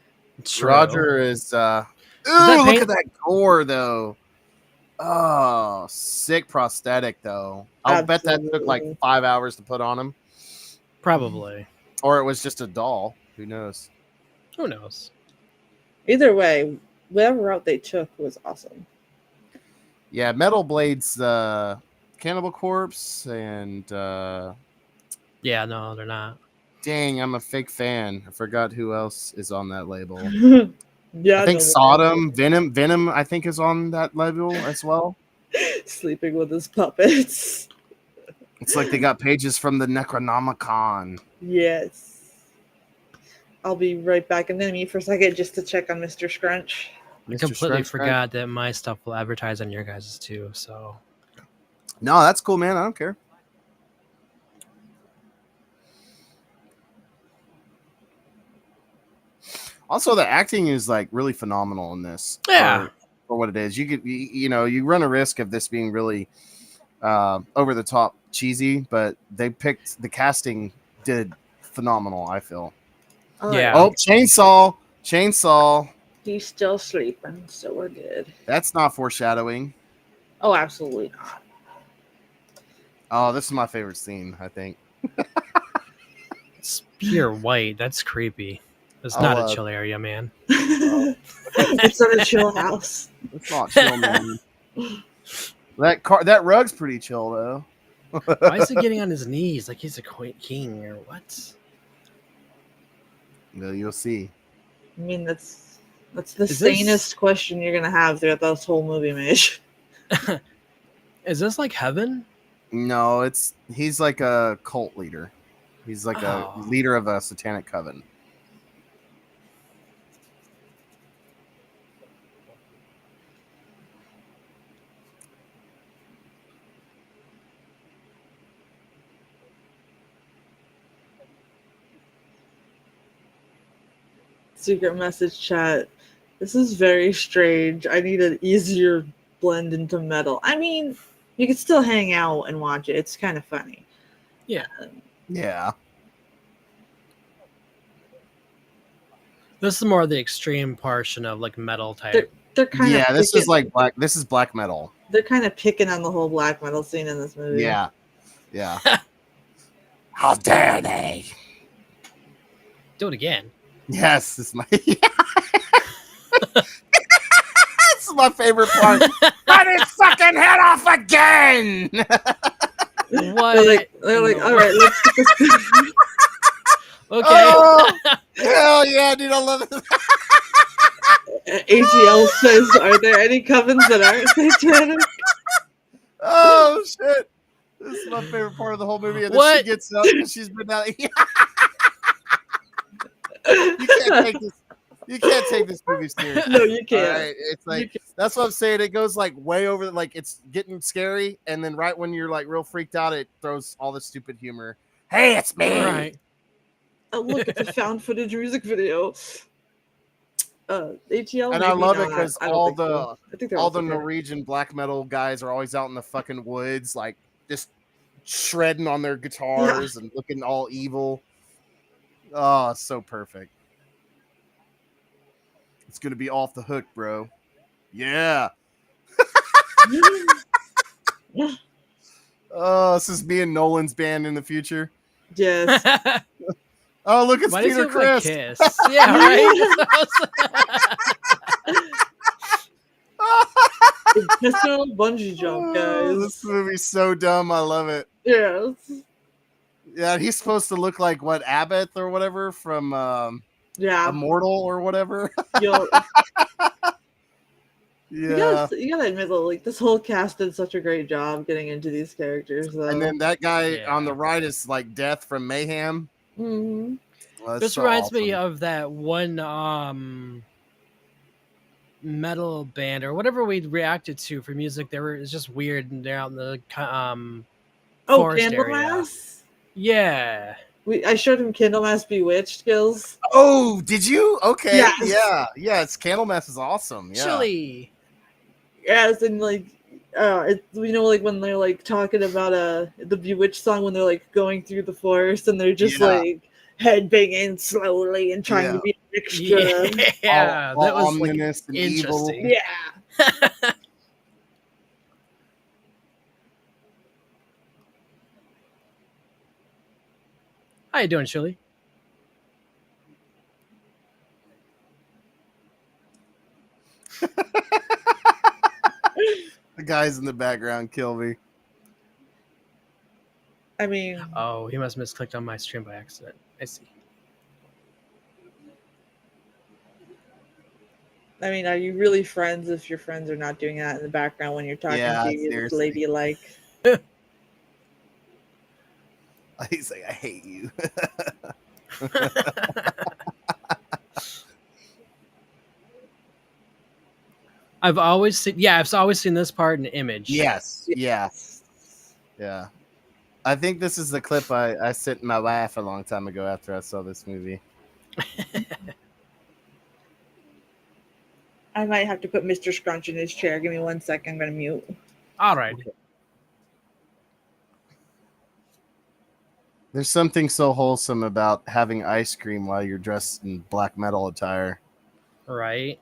Speaker 3: True.
Speaker 1: Roger is.
Speaker 3: that
Speaker 1: Ooh, look
Speaker 3: paint-
Speaker 1: at that gore though. Oh, sick prosthetic though. I'll bet that took like
Speaker 2: Absolutely.
Speaker 1: 5 hours to put on him,
Speaker 3: Probably.
Speaker 1: or it was just a doll. Who knows?
Speaker 3: Who knows?
Speaker 2: Either way, whatever route they took was awesome.
Speaker 1: Yeah, Metal Blades, Cannibal Corpse, and
Speaker 3: Yeah, no, they're not.
Speaker 1: dang, I'm a fake fan. I forgot who else is on that label.
Speaker 2: Yeah,
Speaker 1: I think
Speaker 2: no,
Speaker 1: Sodom, Venom, I think is on that label as well.
Speaker 2: sleeping with his puppets.
Speaker 1: It's like they got pages from the Necronomicon.
Speaker 2: Yes. I'll be right back in the meet for a second just to check on Mr. Scrunch.
Speaker 3: I
Speaker 1: Mr.
Speaker 3: completely
Speaker 1: Scrunch.
Speaker 3: forgot that my stuff will advertise on your guys' too. So
Speaker 1: No, that's cool, man. I don't care. Also, the acting is like really phenomenal in this.
Speaker 3: Yeah.
Speaker 1: For what it is, you run a risk of this being really over the top cheesy, but the casting did phenomenal. I feel.
Speaker 3: Yeah.
Speaker 1: Oh, chainsaw.
Speaker 2: He's still sleeping, so we're good.
Speaker 1: That's not foreshadowing.
Speaker 2: Oh, absolutely not.
Speaker 1: Oh, this is my favorite scene. I think.
Speaker 3: It's pure white. That's creepy. It's not a chill area, man.
Speaker 2: It's not a chill house.
Speaker 1: It's not chill, man. That rug's pretty chill though.
Speaker 3: Why is he getting on his knees like he's a king or what?
Speaker 1: No, you'll see.
Speaker 2: I mean, that's the
Speaker 3: Is this-
Speaker 2: sanest question you're gonna have throughout this whole movie, Mitch.
Speaker 3: Is this like heaven?
Speaker 1: No, he's like a cult leader. He's like
Speaker 3: Oh.
Speaker 1: a leader of a satanic coven.
Speaker 2: Secret message chat. This is very strange. I need an easier blend into metal. I mean, you can still hang out and watch it. It's kind of funny.
Speaker 3: Yeah.
Speaker 1: Yeah.
Speaker 3: This is more the extreme portion of like metal type.
Speaker 2: They're kind of
Speaker 1: Yeah, this is like black. This is black metal.
Speaker 2: they're kind of picking on the whole black metal scene in this movie.
Speaker 1: Yeah. Yeah. How dare they?
Speaker 3: Do it again.
Speaker 1: Yes, this is my. This is my favorite part. Cut his fucking head off again.
Speaker 3: What?
Speaker 2: They're like, all right, let's get this.
Speaker 3: Okay.
Speaker 1: Oh, hell yeah, dude! I love it.
Speaker 2: ATL says, "Are there any covens that aren't satanic?"
Speaker 1: Oh shit! This is my favorite part of the whole movie. And then
Speaker 3: What?
Speaker 1: she gets up and she's been out. You can't take this. You can't take this movie seriously.
Speaker 2: No, you can't.
Speaker 1: All right? It's
Speaker 2: You
Speaker 1: like
Speaker 2: can't.
Speaker 1: that's what I'm saying. It goes like way over. Like it's getting scary, and then right when you're like real freaked out, it throws all this stupid humor. Hey, it's me.
Speaker 3: Right.
Speaker 2: Oh, look, it's a found footage music video. ATL,
Speaker 1: And I
Speaker 2: maybe
Speaker 1: love it
Speaker 2: not.
Speaker 1: because
Speaker 2: I don't
Speaker 1: all
Speaker 2: think so. I think they're
Speaker 1: all the
Speaker 2: also good.
Speaker 1: Norwegian black metal guys are always out in the fucking woods, like just shredding on their guitars and looking all evil. Oh, it's so perfect. It's gonna be off the hook, bro. Yeah. Oh, this is me and Nolan's band in the future.
Speaker 2: Yes.
Speaker 1: Oh, look, it's
Speaker 3: Why does he
Speaker 1: Peter
Speaker 3: look like
Speaker 1: Chris.
Speaker 3: Kiss? Yeah, right.
Speaker 2: Intentional bungee jump,
Speaker 1: Oh,
Speaker 2: guys.
Speaker 1: this movie's so dumb. I love it.
Speaker 2: Yes.
Speaker 1: Yeah, he's supposed to look like what Abbott or whatever from
Speaker 2: Yeah.
Speaker 1: Immortal or whatever.
Speaker 2: Yo,
Speaker 1: Yeah.
Speaker 2: you gotta admit, though, like this whole cast did such a great job getting into these characters. Though.
Speaker 1: And then that guy
Speaker 3: Yeah.
Speaker 1: on the right is like Death from Mayhem.
Speaker 2: Mhm.
Speaker 1: Well, that's
Speaker 3: This
Speaker 1: so
Speaker 3: reminds me
Speaker 1: awesome.
Speaker 3: of that one metal band or whatever we reacted to for music. It's just weird and they're out in the
Speaker 2: Oh,
Speaker 3: forest area.
Speaker 2: Candlemass.
Speaker 3: Yeah.
Speaker 2: I showed him Candlemass Bewitched, Gills.
Speaker 1: Oh, did you? Okay,
Speaker 2: Yes.
Speaker 1: yeah. It's Candlemass is awesome. Yeah,
Speaker 3: Chili.
Speaker 2: Yes, and like, like when they're like talking about the Bewitched song when they're like going through the forest and they're just like headbanging slowly and trying to be extra.
Speaker 3: Yeah,
Speaker 1: all
Speaker 3: that was like
Speaker 1: ominous and evil.
Speaker 3: interesting.
Speaker 2: Yeah.
Speaker 3: How you doing, Chili?
Speaker 1: The guys in the background kill me.
Speaker 2: I mean,
Speaker 3: Oh, he must have misclicked on my stream by accident. I see.
Speaker 2: are you really friends if your friends are not doing that in the background when you're talking
Speaker 1: Yeah,
Speaker 2: to you,
Speaker 1: seriously.
Speaker 2: ladylike?
Speaker 1: He's like, I hate you.
Speaker 3: I've always seen this part in Image.
Speaker 1: Yes. Yeah. I think this is the clip I sent my wife a long time ago after I saw this movie.
Speaker 2: I might have to put Mr. Scrunch in his chair. Give me 1 second. I'm going to mute.
Speaker 3: All right.
Speaker 1: There's something so wholesome about having ice cream while you're dressed in black metal attire.
Speaker 3: Right.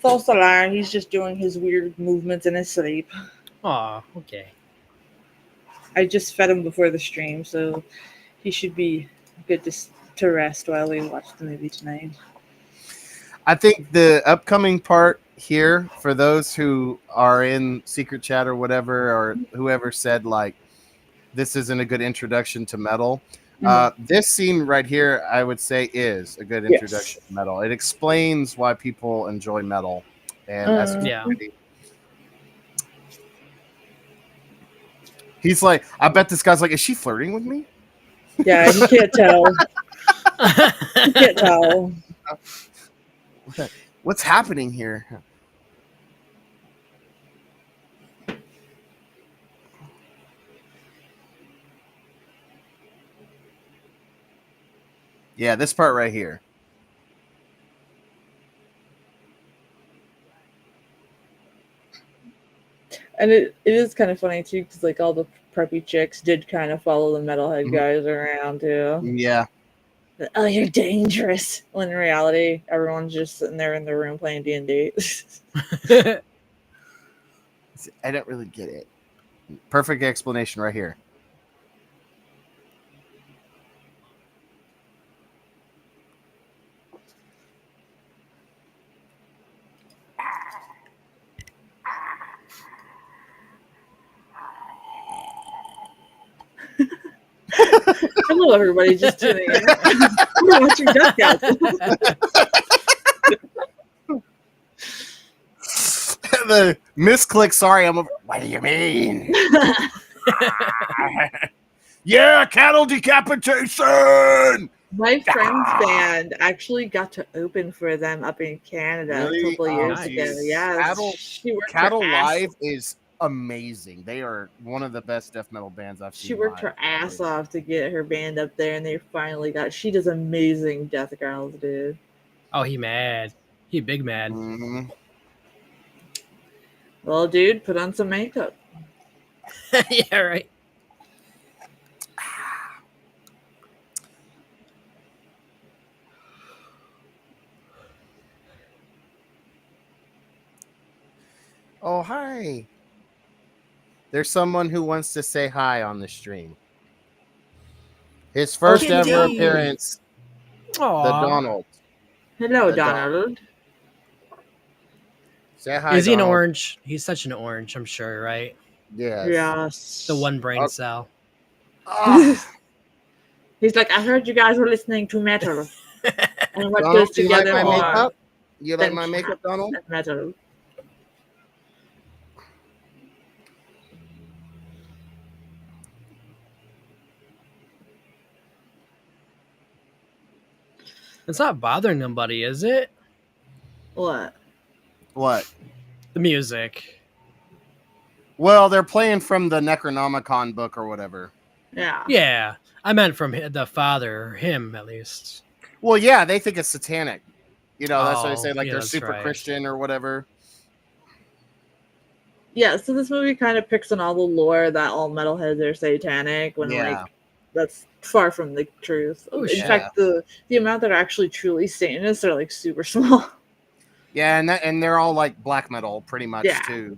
Speaker 2: False alarm. He's just doing his weird movements in his sleep.
Speaker 3: Aw, okay.
Speaker 2: I just fed him before the stream, so he should be good to rest while we watch the movie tonight.
Speaker 1: I think the upcoming part here, for those who are in Secret Chat or whatever, or whoever said like this isn't a good introduction to metal, this scene right here, I would say, is a good introduction to metal. It explains why people enjoy metal, and as a community. He's like, I bet this guy's like, is she flirting with me?
Speaker 2: Yeah, he can't tell. He can't tell.
Speaker 1: What's happening here? Yeah, this part right here.
Speaker 2: And it is kind of funny too, because like all the preppy chicks did kind of follow the metalhead guys around too.
Speaker 1: Yeah.
Speaker 2: Oh, you're dangerous. When in reality, everyone's just sitting there in their room playing D&D.
Speaker 1: I don't really get it. Perfect explanation right here.
Speaker 2: Hello, everybody. Just tuning in. We're watching Deathgasm.
Speaker 1: The misclick. Sorry, I'm over. What do you mean? Yeah, cattle decapitation.
Speaker 2: My friend's band actually got to open for them up in Canada a couple of years ago. Yeah,
Speaker 1: Cattle Live is amazing. They are one of the best death metal bands I've seen.
Speaker 2: She worked her ass off to get her band up there, and they finally got. She does amazing death growls, dude.
Speaker 3: Oh, he mad. He big mad.
Speaker 1: Mm-hmm.
Speaker 2: Well, dude, put on some makeup.
Speaker 3: Yeah, right.
Speaker 1: Oh, hi. There's someone who wants to say hi on the stream. His first ever appearance.
Speaker 3: Aww.
Speaker 1: The Donald.
Speaker 2: Hello, Donald.
Speaker 1: Say hi.
Speaker 3: Is he
Speaker 1: Donald.
Speaker 3: an orange? He's such an orange, I'm sure, right?
Speaker 1: Yes.
Speaker 2: Yes.
Speaker 3: The one brain cell.
Speaker 2: He's like, I heard you guys were listening to metal. And what
Speaker 1: Donald,
Speaker 2: goes
Speaker 1: do you
Speaker 2: together
Speaker 1: like my
Speaker 2: more
Speaker 1: makeup? You like
Speaker 2: than
Speaker 1: my makeup, Donald?
Speaker 2: metal.
Speaker 3: It's not bothering nobody, is it?
Speaker 2: What?
Speaker 1: What?
Speaker 3: The music.
Speaker 1: Well, they're playing from the Necronomicon book or whatever.
Speaker 2: Yeah.
Speaker 3: Yeah, I meant from the father, him at least.
Speaker 1: Well, yeah, they think it's satanic. You know, that's why they say
Speaker 3: Oh,
Speaker 1: like
Speaker 3: yeah,
Speaker 1: they're
Speaker 3: that's
Speaker 1: super
Speaker 3: right.
Speaker 1: Christian or whatever.
Speaker 2: Yeah, so this movie kind of picks on all the lore that all metalheads are satanic when
Speaker 1: Yeah.
Speaker 2: like that's far from the truth.
Speaker 3: Oh,
Speaker 2: In
Speaker 3: shit.
Speaker 2: fact, the amount that are actually truly Satanists are like super small.
Speaker 1: Yeah, and they're all like black metal pretty much
Speaker 2: Yeah.
Speaker 1: too.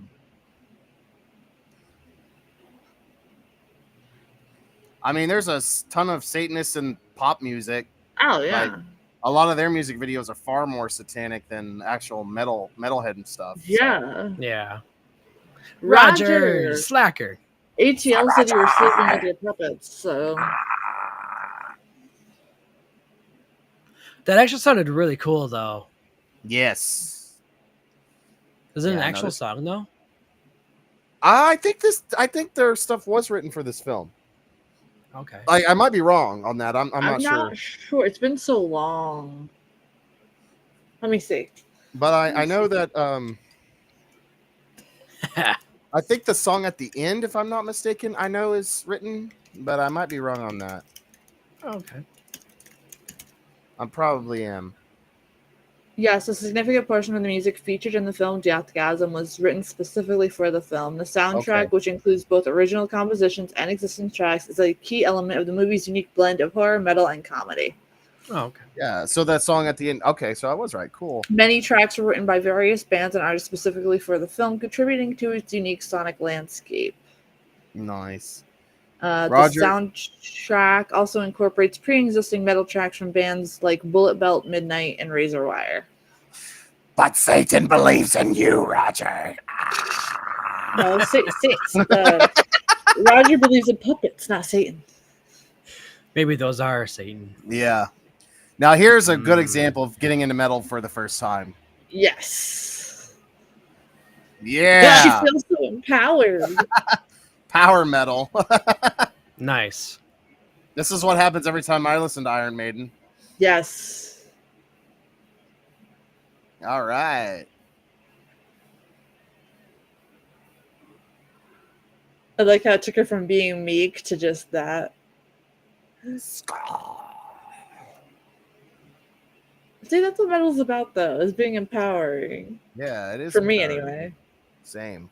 Speaker 1: I mean, there's a ton of Satanists in pop music.
Speaker 2: Oh
Speaker 1: Like
Speaker 2: yeah.
Speaker 1: a lot of their music videos are far more satanic than actual metalhead and stuff. So.
Speaker 2: Yeah.
Speaker 3: Yeah. Roger,
Speaker 2: Roger.
Speaker 3: slacker.
Speaker 2: ATL said you were sleeping with your puppets, so
Speaker 3: That actually sounded really cool, though.
Speaker 1: Yes.
Speaker 3: Is it an
Speaker 1: Yeah, no,
Speaker 3: actual song, though?
Speaker 1: I think their stuff was written for this film.
Speaker 3: Okay.
Speaker 1: I might be wrong on that. I'm not sure.
Speaker 2: sure. It's been so long. Let me see.
Speaker 1: But I know that I think the song at the end, if I'm not mistaken, I know is written, but I might be wrong on that.
Speaker 3: Okay.
Speaker 1: I probably am.
Speaker 2: Yes, a significant portion of the music featured in the film Deathgasm was written specifically for the film. The soundtrack,
Speaker 1: Okay.
Speaker 2: which includes both original compositions and existing tracks, is a key element of the movie's unique blend of horror, metal, and comedy.
Speaker 3: Oh, okay.
Speaker 1: Yeah, so that song at the end. Okay, so I was right. Cool.
Speaker 2: Many tracks were written by various bands and artists specifically for the film, contributing to its unique sonic landscape.
Speaker 1: Nice.
Speaker 2: The
Speaker 1: Roger.
Speaker 2: soundtrack also incorporates pre-existing metal tracks from bands like Bullet Belt, Midnight, and Razor Wire.
Speaker 1: But Satan believes in you, Roger.
Speaker 2: No, Roger believes in puppets, not Satan.
Speaker 3: Maybe those are Satan.
Speaker 1: Yeah. Now here's a good example of getting into metal for the first time.
Speaker 2: Yes.
Speaker 1: Yeah.
Speaker 2: She feels so empowered.
Speaker 1: Power metal.
Speaker 3: Nice.
Speaker 1: This is what happens every time I listen to Iron Maiden.
Speaker 2: Yes.
Speaker 1: All right.
Speaker 2: I like how it took her from being meek to just that. See, that's what metal's about, though, is being empowering.
Speaker 1: Yeah, it is.
Speaker 2: For me,
Speaker 1: empowering.
Speaker 2: anyway.
Speaker 1: Same.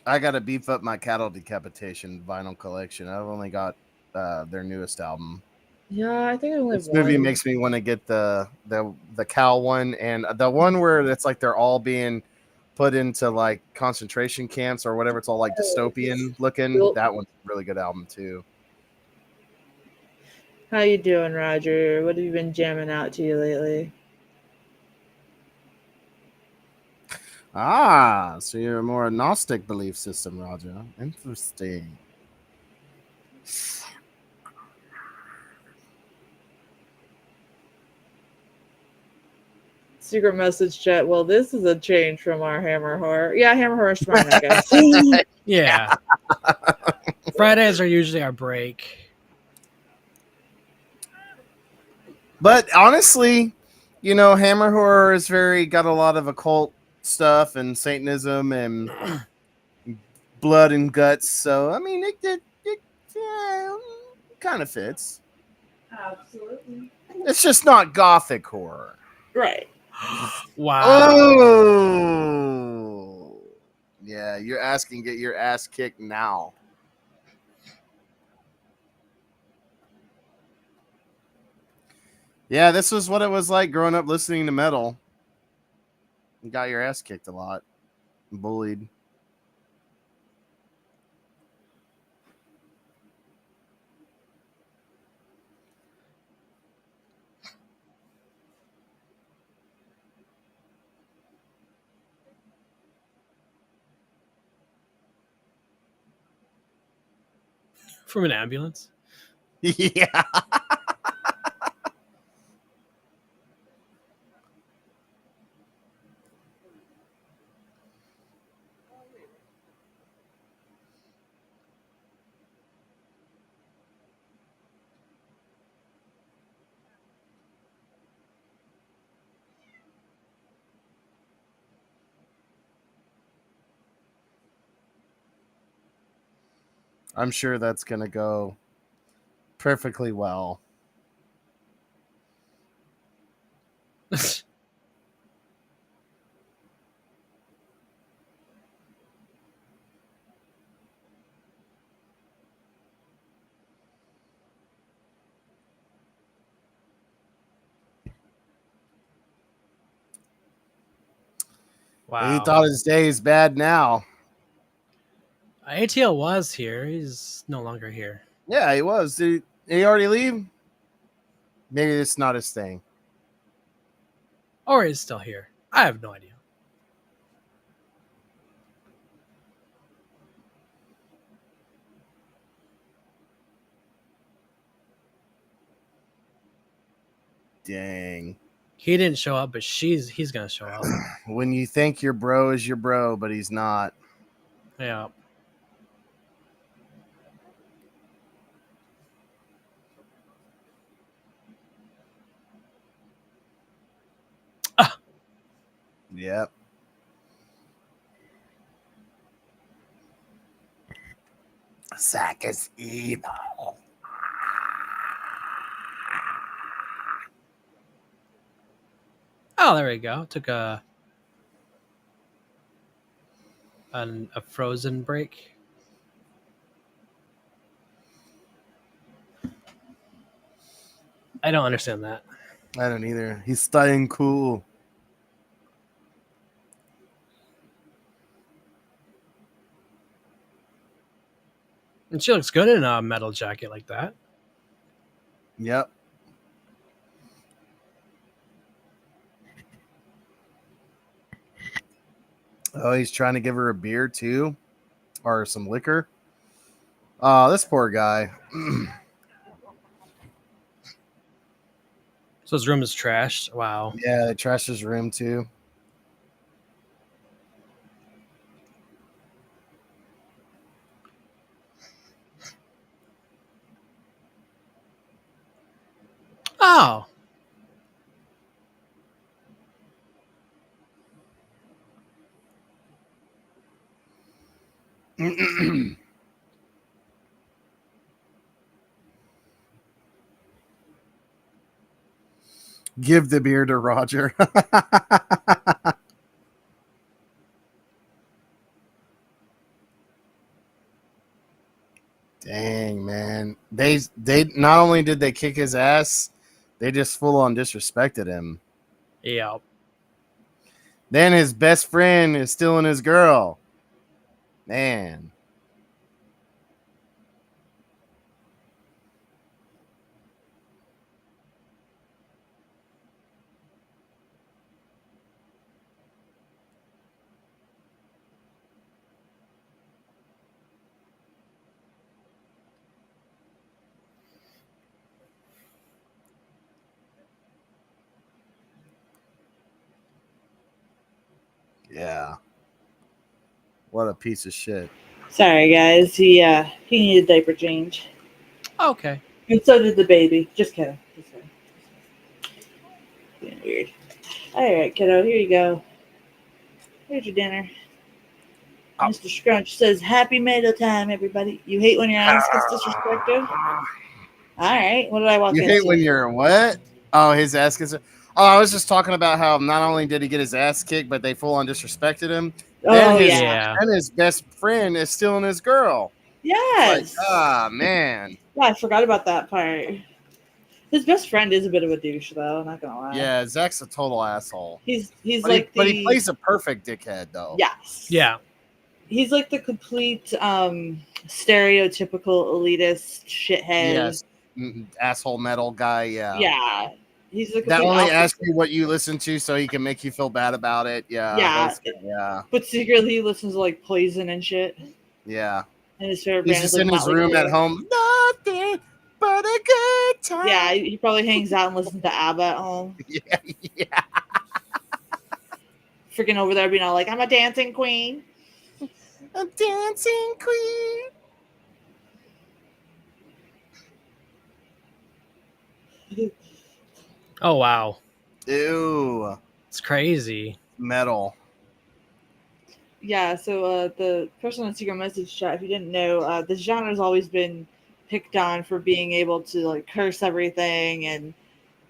Speaker 1: I got to beef up my Cattle Decapitation vinyl collection. I've only got their newest album.
Speaker 2: Yeah, I think I only have
Speaker 1: This movie
Speaker 2: one.
Speaker 1: makes me want to get the cow one and the one where it's like they're all being put into like concentration camps or whatever. It's all like dystopian looking.
Speaker 2: Cool.
Speaker 1: That one's a really good album too.
Speaker 2: How you doing, Roger? What have you been jamming out to you lately?
Speaker 1: Ah, so you're a more Gnostic belief system, Roger. Interesting.
Speaker 2: Secret message chat. Well, this is a change from our Hammer Horror. Yeah, Hammer Horror's fine, I guess.
Speaker 3: Yeah. Fridays are usually our break.
Speaker 1: But honestly, you know, Hammer Horror is got a lot of occult stuff and Satanism and blood and guts. So I mean, it kind of fits.
Speaker 2: Absolutely.
Speaker 1: It's just not gothic horror.
Speaker 2: Right.
Speaker 3: Wow.
Speaker 1: Oh, yeah. You're asking, get your ass kicked now. Yeah, this was what it was like growing up listening to metal. You got your ass kicked a lot, bullied.
Speaker 3: From an ambulance.
Speaker 1: Yeah. I'm sure that's gonna go perfectly well.
Speaker 3: Wow.
Speaker 1: He thought his day is bad now.
Speaker 3: ATL was here. He's no longer here.
Speaker 1: Yeah, he was. Did he already leave? Maybe it's not his thing.
Speaker 3: Or he's still here. I have no idea.
Speaker 1: Dang.
Speaker 3: He didn't show up, but he's gonna show up.
Speaker 1: When you think your bro is your bro, but he's not.
Speaker 3: Yeah.
Speaker 1: Yep. Zack is evil.
Speaker 3: Oh, there we go. Took a frozen break. I don't understand that.
Speaker 1: I don't either. He's staying cool.
Speaker 3: And she looks good in a metal jacket like that.
Speaker 1: Yep. Oh, he's trying to give her a beer too, or some liquor. Oh, this poor guy.
Speaker 3: So his room is trashed. Wow.
Speaker 1: Yeah, they trashed his room too.
Speaker 3: Oh.
Speaker 1: Give the beer to Roger. Dang, man. They not only did they kick his ass, they just full on disrespected him.
Speaker 3: Yeah.
Speaker 1: Then his best friend is stealing his girl. Man. Yeah. What a piece of shit.
Speaker 2: Sorry, guys. He needed diaper change,
Speaker 3: Okay.
Speaker 2: and so did the baby. Just kidding. Just kidding. Being weird. All right, kiddo. Here you go. Here's your dinner.
Speaker 1: Oh.
Speaker 2: Mr. Scrunch says, "Happy Metal time, everybody." You hate when your ass gets disrespected. All right. What did I walk
Speaker 1: You
Speaker 2: into?
Speaker 1: hate when you're what? Oh, his ass gets. Oh, I was just talking about how not only did he get his ass kicked, but they full on disrespected him.
Speaker 2: Oh
Speaker 3: Yeah.
Speaker 1: And his best friend is stealing his girl.
Speaker 2: Yes.
Speaker 1: It's like, man.
Speaker 2: Yeah, I forgot about that part. His best friend is a bit of a douche, though. Not gonna lie.
Speaker 1: Yeah, Zach's a total asshole.
Speaker 2: He's
Speaker 1: But he plays a perfect dickhead though.
Speaker 2: Yes.
Speaker 3: Yeah.
Speaker 2: He's like the complete stereotypical elitist shithead.
Speaker 1: Yes. Asshole metal guy. Yeah.
Speaker 2: Yeah. He's the
Speaker 1: That
Speaker 2: complete
Speaker 1: only
Speaker 2: opposite.
Speaker 1: asks you what you listen to so he can make you feel bad about it. Yeah.
Speaker 2: Yeah.
Speaker 1: Yeah.
Speaker 2: But secretly he listens to like Poison and shit.
Speaker 1: Yeah.
Speaker 2: And his favorite
Speaker 1: He's
Speaker 2: band
Speaker 1: just
Speaker 2: is like
Speaker 1: in his
Speaker 2: Motley
Speaker 1: room
Speaker 2: Crue.
Speaker 1: at home. Nothing but a good time.
Speaker 2: Yeah, he probably hangs out and listens to ABBA at home.
Speaker 1: Yeah. Yeah.
Speaker 2: Freaking over there being all like, "I'm a dancing queen."
Speaker 1: A dancing queen.
Speaker 3: Oh wow.
Speaker 1: Ew.
Speaker 3: It's crazy.
Speaker 1: Metal.
Speaker 2: Yeah, so the person on secret message chat, if you didn't know, this genre's always been picked on for being able to like curse everything, and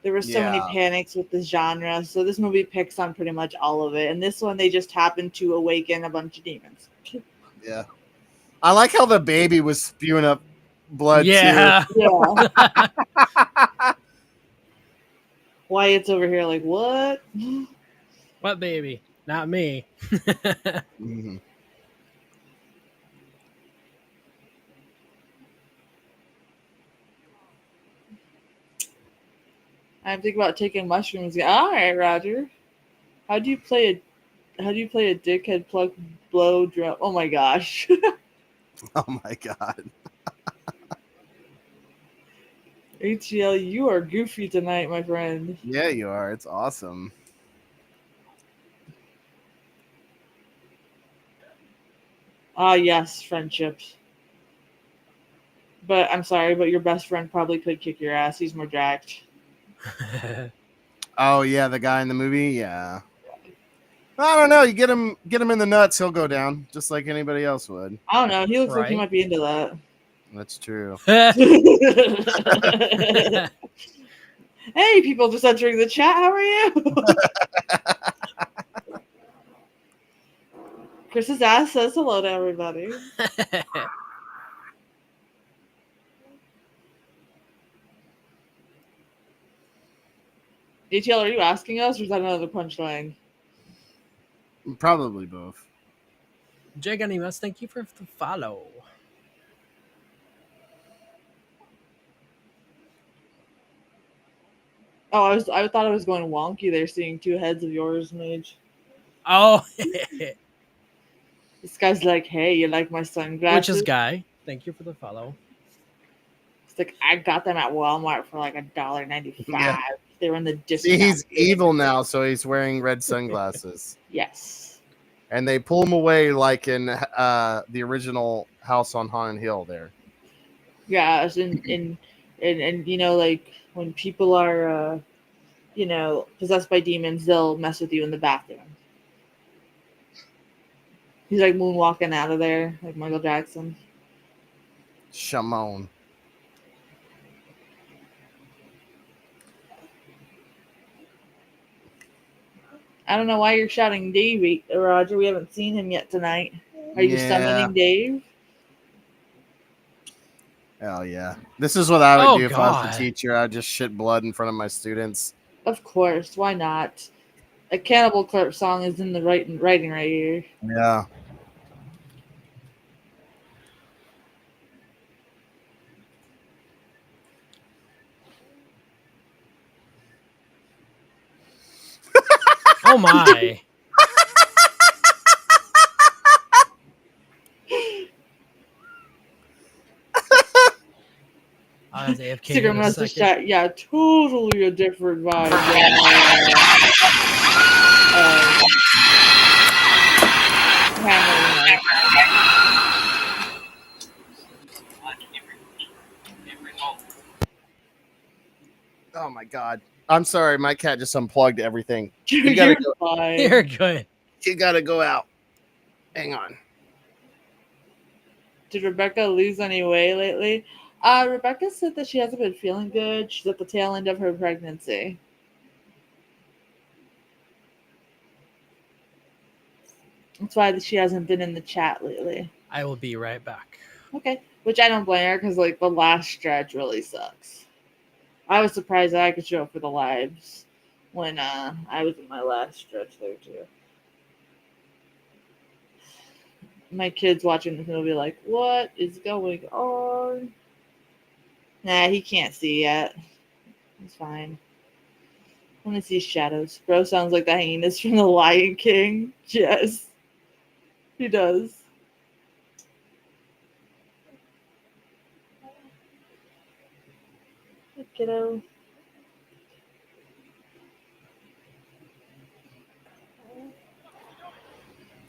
Speaker 2: there were so many
Speaker 1: Yeah,
Speaker 2: panics with this genre. So this movie picks on pretty much all of it, and this one they just happened to awaken a bunch of demons.
Speaker 1: yeah. I like how the baby was spewing up blood too.
Speaker 3: Yeah.
Speaker 2: Yeah, Wyatt's over here like, what?
Speaker 3: What baby? Not me.
Speaker 1: Mhm.
Speaker 2: I'm thinking about taking mushrooms. All right, Roger. How do you play a dickhead plug blow drum? Oh my gosh.
Speaker 1: Oh my god.
Speaker 2: ATL, you are goofy tonight, my friend.
Speaker 1: Yeah, you are. It's awesome.
Speaker 2: Ah, yes, friendships. But I'm sorry, but your best friend probably could kick your ass. He's more jacked.
Speaker 1: Oh yeah, the guy in the movie. Yeah. I don't know. You get him in the nuts, he'll go down just like anybody else would.
Speaker 2: I don't know. He looks like he
Speaker 3: Right.
Speaker 2: might be into that.
Speaker 1: That's true.
Speaker 2: Hey, people just entering the chat. How are you? Chris's ass says hello to everybody. ATL, are you asking us, or is that another punchline?
Speaker 1: Probably both.
Speaker 3: Jaganimus, thank you for the follow.
Speaker 2: Oh, I thought I was going wonky there, seeing two heads of yours, Mage.
Speaker 3: Oh,
Speaker 2: This guy's like, hey, you like my
Speaker 3: which
Speaker 2: sunglasses?
Speaker 3: is Guy. Thank you for the follow.
Speaker 2: It's like, I got them at Walmart for like $1.95.
Speaker 1: Yeah.
Speaker 2: They were in the
Speaker 1: See,
Speaker 2: discount.
Speaker 1: he's
Speaker 2: bin.
Speaker 1: evil now, so he's wearing red sunglasses.
Speaker 2: Yes.
Speaker 1: And they pull him away like in the original House on Haunted Hill there.
Speaker 2: Yeah, as in you know, like when people are you know, possessed by demons, they'll mess with you in the bathroom. He's like moonwalking out of there, like Michael Jackson.
Speaker 1: Shamon.
Speaker 2: I don't know why you're shouting Dave, Roger. We haven't seen him yet tonight. Are you
Speaker 1: Yeah.
Speaker 2: summoning Dave?
Speaker 1: Hell yeah. This is what I would
Speaker 3: Oh,
Speaker 1: do if I was the
Speaker 3: God.
Speaker 1: teacher. I'd just shit blood in front of my students.
Speaker 2: Of course. Why not? A Cannibal Corpse song is in the writing right here.
Speaker 1: Yeah.
Speaker 3: Oh, my. I was AFK
Speaker 2: Secret
Speaker 3: in a
Speaker 2: message
Speaker 3: second.
Speaker 2: chat. Yeah, totally a different vibe. Hammer,
Speaker 1: Oh my god. I'm sorry, my cat just unplugged everything.
Speaker 2: you
Speaker 1: You gotta
Speaker 2: are
Speaker 1: go.
Speaker 2: fine.
Speaker 3: You're good.
Speaker 1: You gotta go out. Hang on.
Speaker 2: Did Rebecca lose any weight lately? Rebecca said that she hasn't been feeling good. She's at the tail end of her pregnancy. That's why she hasn't been in the chat lately.
Speaker 3: I will be right back.
Speaker 2: Okay. Which I don't blame her because, like, the last stretch really sucks. I was surprised that I could show up for the lives when I was in my last stretch there, too. My kids watching this movie like, what is going on? Nah, he can't see yet. He's fine. I want to see shadows. Bro sounds like the hyenas from the Lion King. Yes, he does. Hey, kiddo.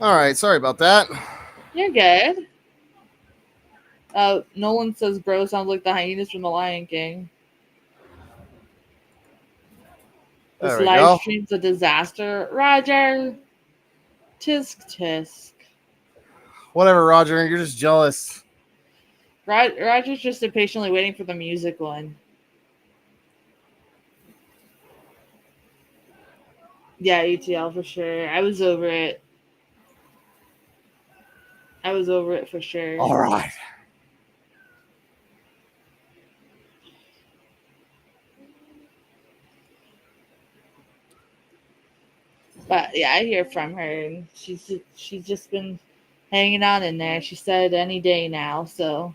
Speaker 1: All right, sorry about that.
Speaker 2: You're good. Nolan says bro sounds like the hyenas from the Lion King. This
Speaker 1: There we
Speaker 2: live
Speaker 1: go.
Speaker 2: stream's a disaster. Roger. Tisk tisk.
Speaker 1: Whatever, Roger. You're just jealous.
Speaker 2: Roger's just impatiently waiting for the music one. Yeah, ETL for sure. I was over it. I was over it for sure.
Speaker 1: All right.
Speaker 2: But yeah, I hear from her, and she's just been hanging on in there. She said any day now. So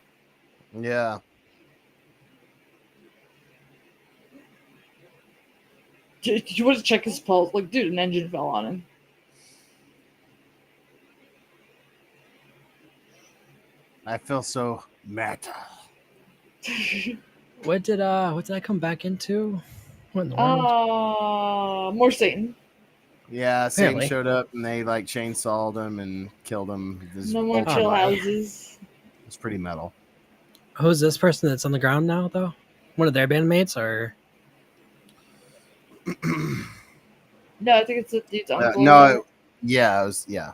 Speaker 1: Yeah.
Speaker 2: did you want to check his pulse? Like, dude, an engine fell on him.
Speaker 1: I feel so meta.
Speaker 3: What did I come back into? What in the world?
Speaker 2: More Satan.
Speaker 1: Yeah, Satan
Speaker 3: Apparently.
Speaker 1: showed up and they like chainsawed him and killed him.
Speaker 2: No more
Speaker 3: Oh,
Speaker 2: chill
Speaker 3: my.
Speaker 2: houses.
Speaker 1: It's pretty metal.
Speaker 3: Who's this person that's on the ground now, though? One of their bandmates, or
Speaker 2: No, I think it's the dude's uncle.
Speaker 1: No, yeah, it was, yeah.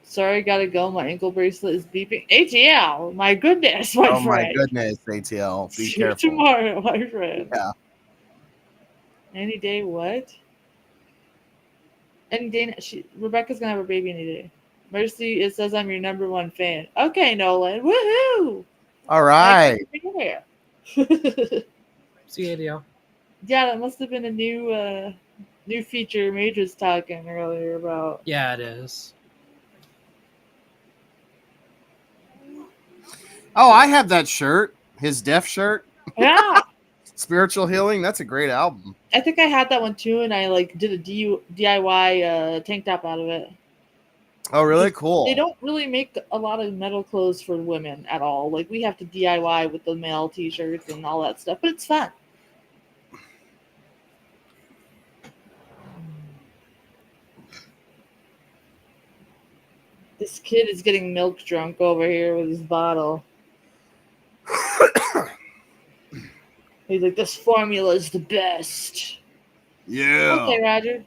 Speaker 2: Sorry, gotta go. My ankle bracelet is beeping. ATL, my goodness, my
Speaker 1: Oh my
Speaker 2: friend.
Speaker 1: goodness, ATL, be
Speaker 2: See you
Speaker 1: careful.
Speaker 2: tomorrow, my friend.
Speaker 1: Yeah.
Speaker 2: Any day, what? Any day. Rebecca's gonna have a baby any day. Mercy, it says I'm your number one fan. Okay, Nolan. Woohoo!
Speaker 1: All right.
Speaker 2: Yeah,
Speaker 3: CADL?
Speaker 2: that must have been a new feature Mage was talking earlier about.
Speaker 3: Yeah, it is.
Speaker 1: Oh, I have that shirt. His deaf shirt.
Speaker 2: Yeah.
Speaker 1: Spiritual Healing. That's a great album.
Speaker 2: I think I had that one too, and I like did a DIY tank top out of it.
Speaker 1: Oh, really? Cool.
Speaker 2: They don't really make a lot of metal clothes for women at all. Like we have to DIY with the male t-shirts and all that stuff, but it's fun. This kid is getting milk drunk over here with his bottle. He's like, this formula is the best.
Speaker 1: Yeah.
Speaker 2: Okay, Roger.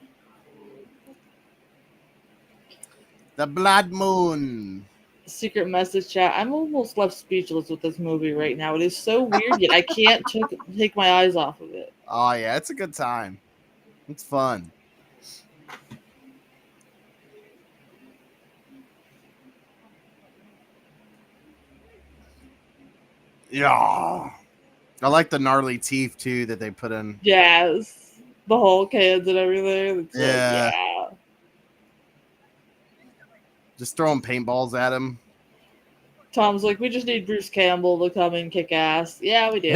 Speaker 1: The Blood Moon.
Speaker 2: Secret message chat. I'm almost left speechless with this movie right now. It is so weird, yet I can't take my eyes off of it.
Speaker 1: Oh yeah, it's a good time. It's fun. Yeah. I like the gnarly teeth too that they put in.
Speaker 2: Yes. The whole cans and everything. It's
Speaker 1: Yeah.
Speaker 2: like, yeah.
Speaker 1: Just throwing paintballs at him.
Speaker 2: Tom's like, we just need Bruce Campbell to come and kick ass. Yeah, we do.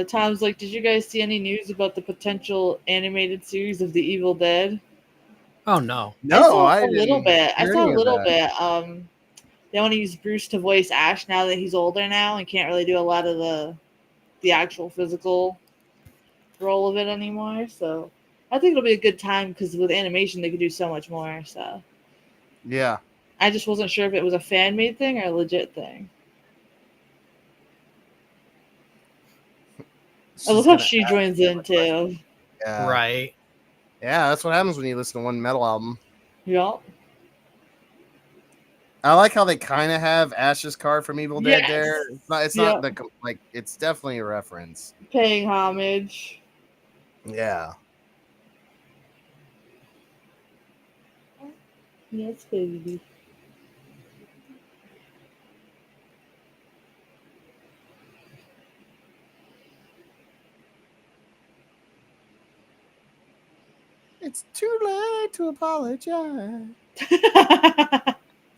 Speaker 2: Tom's like, did you guys see any news about the potential animated series of The Evil Dead?
Speaker 3: Oh no.
Speaker 1: No,
Speaker 2: I saw a
Speaker 1: didn't
Speaker 2: little bit. I
Speaker 1: hear
Speaker 2: saw
Speaker 1: any
Speaker 2: a
Speaker 1: of
Speaker 2: little
Speaker 1: that.
Speaker 2: bit. They want to use Bruce to voice Ash now that he's older now and can't really do a lot of the actual physical role of it anymore. So I think it'll be a good time because with animation they could do so much more. So
Speaker 1: Yeah.
Speaker 2: I just wasn't sure if it was a fan made thing or a legit thing. I love how she joins in too.
Speaker 1: Yeah.
Speaker 3: Right.
Speaker 1: Yeah, that's what happens when you listen to one metal album.
Speaker 2: Yup.
Speaker 1: I like how they kind of have Ash's card from Evil Dead
Speaker 2: Yes.
Speaker 1: there. It's not the like. It's definitely a reference.
Speaker 2: Paying homage.
Speaker 1: Yeah.
Speaker 2: Yes, baby.
Speaker 1: It's too late to apologize.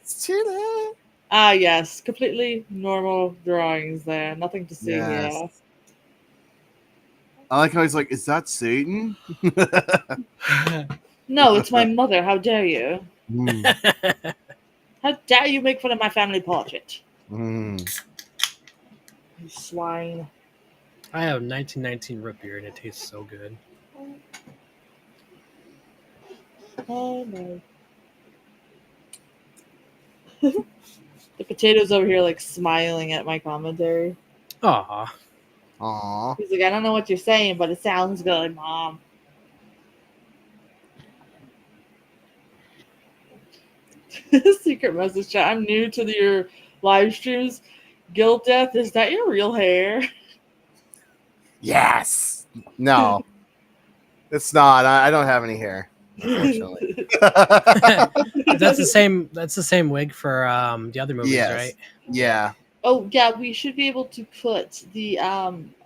Speaker 1: It's too late.
Speaker 2: Ah, yes. Completely normal drawings there. Nothing to see here.
Speaker 1: I like how he's like, is that Satan?
Speaker 2: No, it's my mother. How dare you?
Speaker 1: Mm.
Speaker 2: How dare you make fun of my family portrait?
Speaker 1: Mm.
Speaker 2: You swine.
Speaker 3: I have 1919 root beer and it tastes so good.
Speaker 2: Oh no. The potato's over here like smiling at my commentary.
Speaker 3: Aw.
Speaker 1: Aw.
Speaker 2: He's like, I don't know what you're saying, but it sounds good, Mom. Secret message chat. I'm new to your live streams. Guild Death, is that your real hair?
Speaker 1: Yes. No, it's not. I don't have any hair, unfortunately.
Speaker 3: That's the same. That's the same wig for the other movies,
Speaker 1: Yes.
Speaker 3: right?
Speaker 1: Yeah.
Speaker 2: Oh yeah, we should be able to put the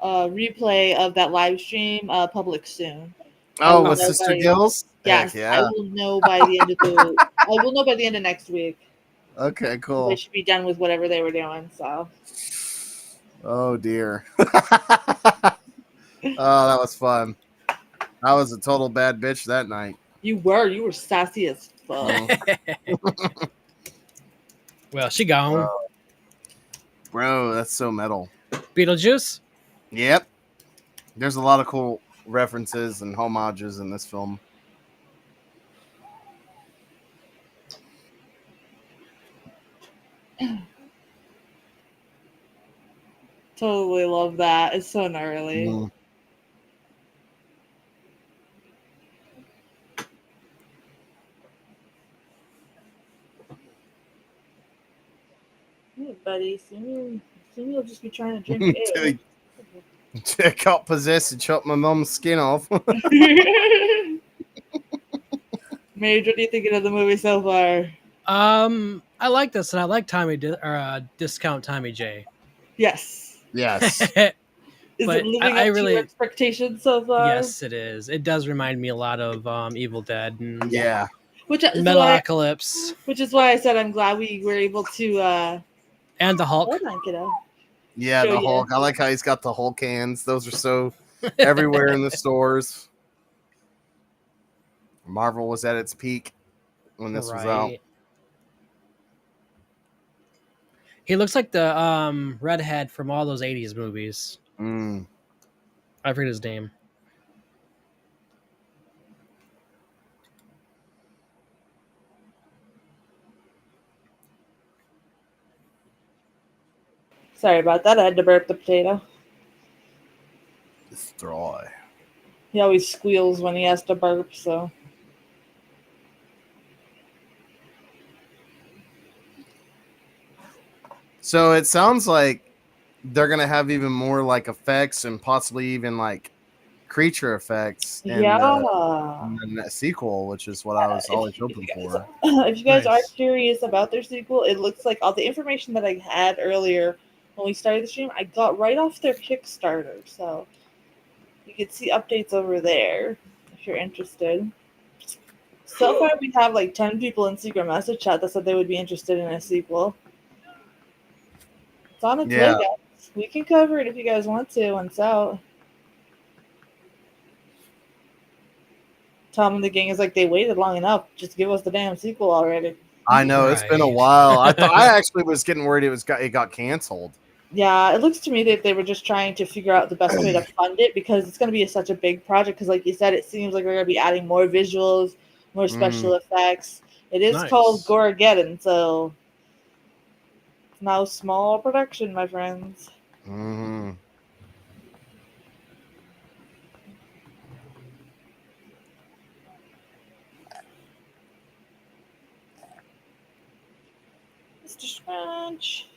Speaker 2: replay of that live stream public soon. I
Speaker 1: Oh,
Speaker 2: will
Speaker 1: with
Speaker 2: know
Speaker 1: Sister
Speaker 2: by
Speaker 1: Gills? Heck
Speaker 2: yes, I
Speaker 1: yeah.
Speaker 2: will know by the end of the I will know by the end of next week.
Speaker 1: Okay,
Speaker 2: They
Speaker 1: cool.
Speaker 2: should be done with whatever they were doing. So
Speaker 1: Oh dear. Oh, that was fun. I was a total bad bitch that night.
Speaker 2: you were sassy as fuck.
Speaker 1: Mm.
Speaker 3: Well, she gone.
Speaker 1: Bro, that's so metal.
Speaker 3: Beetlejuice.
Speaker 1: Yep. There's a lot of cool references and homages in this film.
Speaker 2: Totally love that. It's so gnarly.
Speaker 1: Mm.
Speaker 2: Hey, buddy, soon you'll just be trying to drink air.
Speaker 1: Check out possessed and chop my mom's skin off.
Speaker 2: Mage, what are you thinking of the movie so far?
Speaker 3: I like this, and I like Discount Tommy J.
Speaker 2: Yes.
Speaker 1: Yes.
Speaker 2: Is
Speaker 3: But
Speaker 2: it living
Speaker 3: I
Speaker 2: up to your
Speaker 3: really,
Speaker 2: expectations so far?
Speaker 3: yes, it is. It does remind me a lot of Evil Dead and
Speaker 1: Yeah.
Speaker 2: Which is why,
Speaker 3: Metalocalypse
Speaker 2: I said I'm glad we were able to.
Speaker 3: and the Hulk.
Speaker 2: Hold on, kiddo.
Speaker 1: Yeah,
Speaker 2: Show
Speaker 1: the
Speaker 2: ya.
Speaker 1: Hulk. I like how he's got the Hulk hands. Those are so everywhere in the stores. Marvel was at its peak when this was out.
Speaker 3: He looks like the redhead from all those '80s movies.
Speaker 1: Mm.
Speaker 3: I forget his name.
Speaker 2: Sorry about that. I had to burp the potato.
Speaker 1: Destroy.
Speaker 2: He always squeals when he has to burp, so.
Speaker 1: So it sounds like they're gonna have even more like effects and possibly even like creature effects in the sequel, which is what I was always hoping for.
Speaker 2: If you guys are
Speaker 3: Nice.
Speaker 2: curious about their sequel, it looks like all the information that I had earlier when we started the stream, I got right off their Kickstarter. So you can see updates over there if you're interested. So far, we have like 10 people in secret message chat that said they would be interested in a sequel. It's on its way, guys. We can cover it if you guys want to when it's out. Tom and the gang is like, they waited long enough. Just give us the damn sequel already.
Speaker 1: I know it's been a
Speaker 3: Right.
Speaker 1: while. I actually was getting worried it got canceled.
Speaker 2: Yeah, it looks to me that they were just trying to figure out the best way to fund it because it's going to be such a big project. Because, like you said, it seems like we're going to be adding more visuals, more special effects. It is
Speaker 3: Nice.
Speaker 2: called Gorageddon, so it's no small production, my friends.
Speaker 1: Mm-hmm.
Speaker 2: Mr. Scrunch.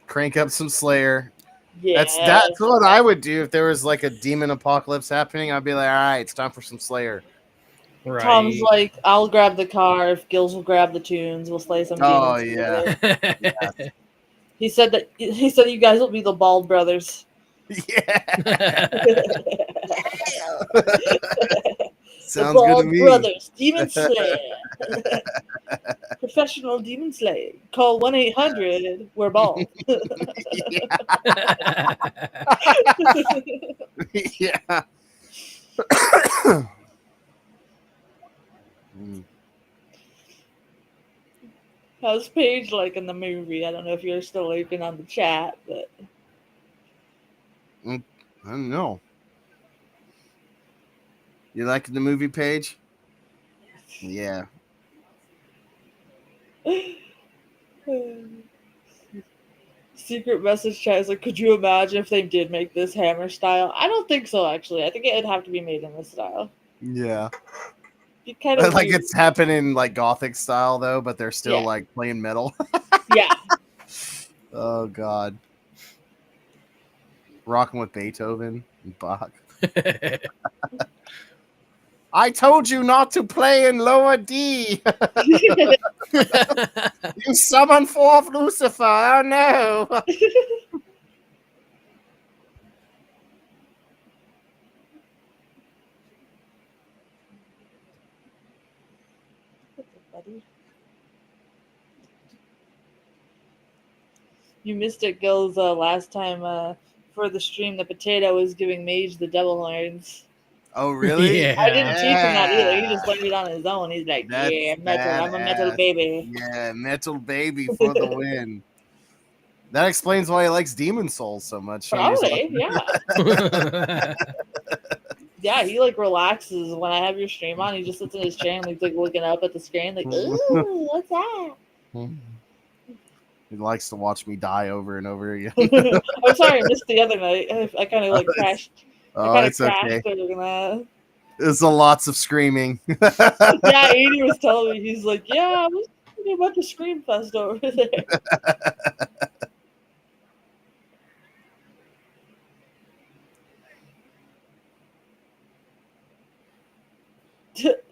Speaker 1: Crank up some Slayer.
Speaker 2: Yeah.
Speaker 1: That's what I would do if there was like a demon apocalypse happening. I'd be like, all right, it's time for some Slayer.
Speaker 3: Right.
Speaker 2: Tom's like, I'll grab the car if Gills will grab the tunes. We'll slay some
Speaker 1: Oh
Speaker 2: demons.
Speaker 1: yeah.
Speaker 2: Together. He said you guys will be the Bald Brothers.
Speaker 1: Yeah. Sounds
Speaker 2: the
Speaker 1: good to
Speaker 2: Bald
Speaker 1: me.
Speaker 2: Brothers, Demon Slayer. Professional demon slaying. Call 1-800. We're bald.
Speaker 1: Yeah. Mm.
Speaker 2: How's Paige like in the movie? I don't know if you're still lurking on the chat, but
Speaker 1: I don't know. You like the movie page? Yeah.
Speaker 2: Secret message chat is like, could you imagine if they did make this Hammer style? I don't think so, actually. I think it'd have to be made in this style.
Speaker 1: Yeah.
Speaker 2: Be kind of
Speaker 1: Like
Speaker 2: weird.
Speaker 1: it's happening like gothic style though, but they're still
Speaker 2: Yeah.
Speaker 1: like playing metal.
Speaker 2: Yeah.
Speaker 1: Oh god. Rocking with Beethoven and Bach. I told you not to play in lower D. You summon forth Lucifer. Oh no.
Speaker 2: Buddy. You missed it, Gills, last time for the stream. The potato was giving Mage the devil horns.
Speaker 1: Oh really?
Speaker 3: Yeah.
Speaker 2: I didn't teach him that either. He just learned it on his own. He's like,
Speaker 1: That's
Speaker 2: yeah, metal. I'm a metal
Speaker 1: badass.
Speaker 2: baby.
Speaker 1: Yeah, metal baby for the win. That explains why he likes Demon Souls so much.
Speaker 2: Probably, yeah. Yeah, he like relaxes when I have your stream on. He just sits in his chair and he's like looking up at the screen, like, ooh, what's that?
Speaker 1: He likes to watch me die over and over again.
Speaker 2: I'm sorry, I missed the other night. I kind of like crashed.
Speaker 1: Oh,
Speaker 2: I kind of
Speaker 1: it's
Speaker 2: crashed
Speaker 1: okay.
Speaker 2: during that.
Speaker 1: There's a lots of screaming.
Speaker 2: Yeah, Adi was telling me, he's like, yeah, I was thinking about the Scream Fest over there.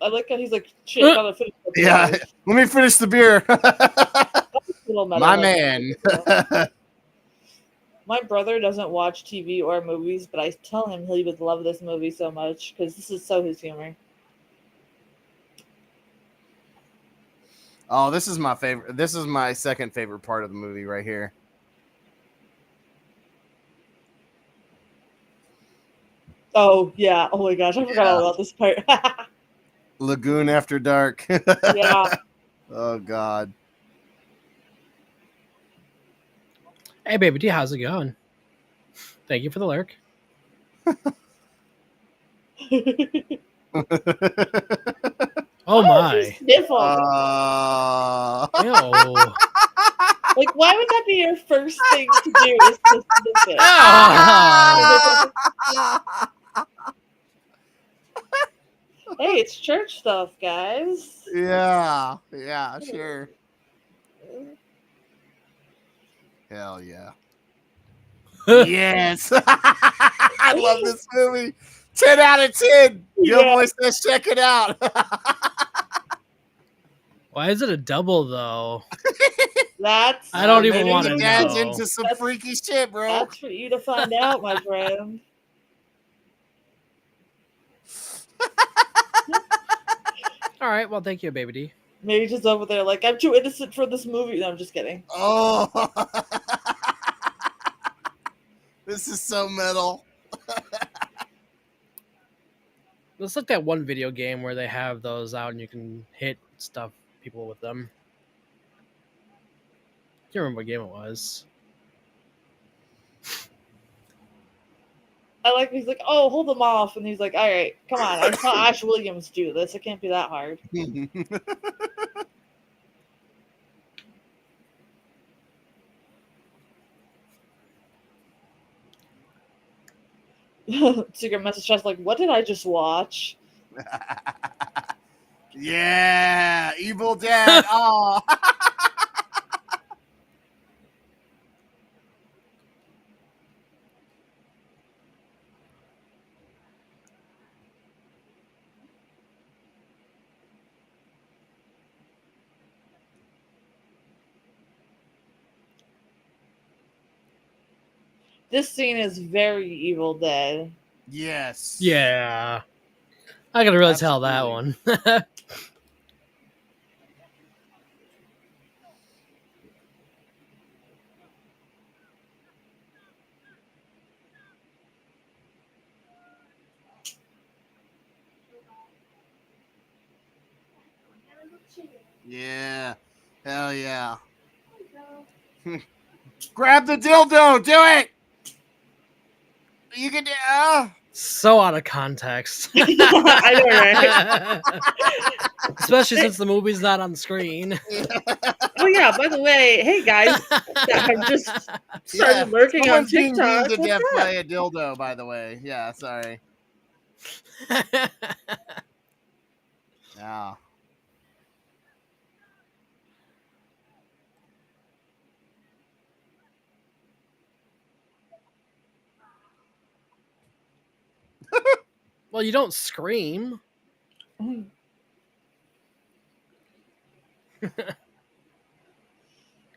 Speaker 2: I like how he's like, shit, gotta finish the beer.
Speaker 1: Yeah, let me finish the beer. My man.
Speaker 2: My brother doesn't watch TV or movies, but I tell him he would love this movie so much because this is so his humor.
Speaker 1: Oh, this is my favorite. This is my second favorite part of the movie right here.
Speaker 2: Oh, yeah. Oh my gosh, I forgot all about this part.
Speaker 1: Lagoon After Dark.
Speaker 2: Yeah.
Speaker 1: Oh god.
Speaker 3: Hey, baby D, how's it going? Thank you for the lurk. Oh my.
Speaker 2: Sniffle.
Speaker 3: Ew.
Speaker 2: Like, why would that be your first thing to do? Is to sniff it?
Speaker 3: Oh.
Speaker 2: Hey, it's church stuff, guys.
Speaker 1: Yeah, sure. Hell yeah. Yes. I love this movie. 10 out of 10. Gill-boy says check it out.
Speaker 3: Why is it a double though?
Speaker 2: That's
Speaker 3: I don't even
Speaker 1: Maybe
Speaker 3: want
Speaker 1: your
Speaker 3: to
Speaker 1: dad's
Speaker 3: know.
Speaker 1: into some freaky shit, bro.
Speaker 2: That's for you to find out, my friend.
Speaker 3: All right, well, thank you, baby D.
Speaker 2: Maybe just over there, like, I'm too innocent for this movie. No, I'm just kidding.
Speaker 1: Oh. This is so metal.
Speaker 3: Let's look at one video game where they have those out and you can hit stuff people with them. I can't remember what game it was.
Speaker 2: I like, he's like, oh, hold them off. And he's like, all right, come on. I saw Ash Williams do this. It can't be that hard. Secret message chat's like, what did I just watch?
Speaker 1: Yeah, Evil Dead. Oh.
Speaker 2: This scene is very Evil Dead.
Speaker 1: Yes.
Speaker 3: Yeah. I gotta really tell that
Speaker 1: Absolutely.
Speaker 3: one.
Speaker 1: Yeah. Hell yeah. Grab the dildo. Do it. You can do.
Speaker 3: So out of context.
Speaker 2: I know, right?
Speaker 3: Especially since the movie's not on screen.
Speaker 2: Oh yeah, by the way, hey guys that have just started lurking on
Speaker 1: someone's being
Speaker 2: TikTok.
Speaker 1: beamed to
Speaker 2: What's
Speaker 1: death
Speaker 2: up?
Speaker 1: by a dildo, by the way. Yeah, sorry. Yeah.
Speaker 3: Well, you don't scream.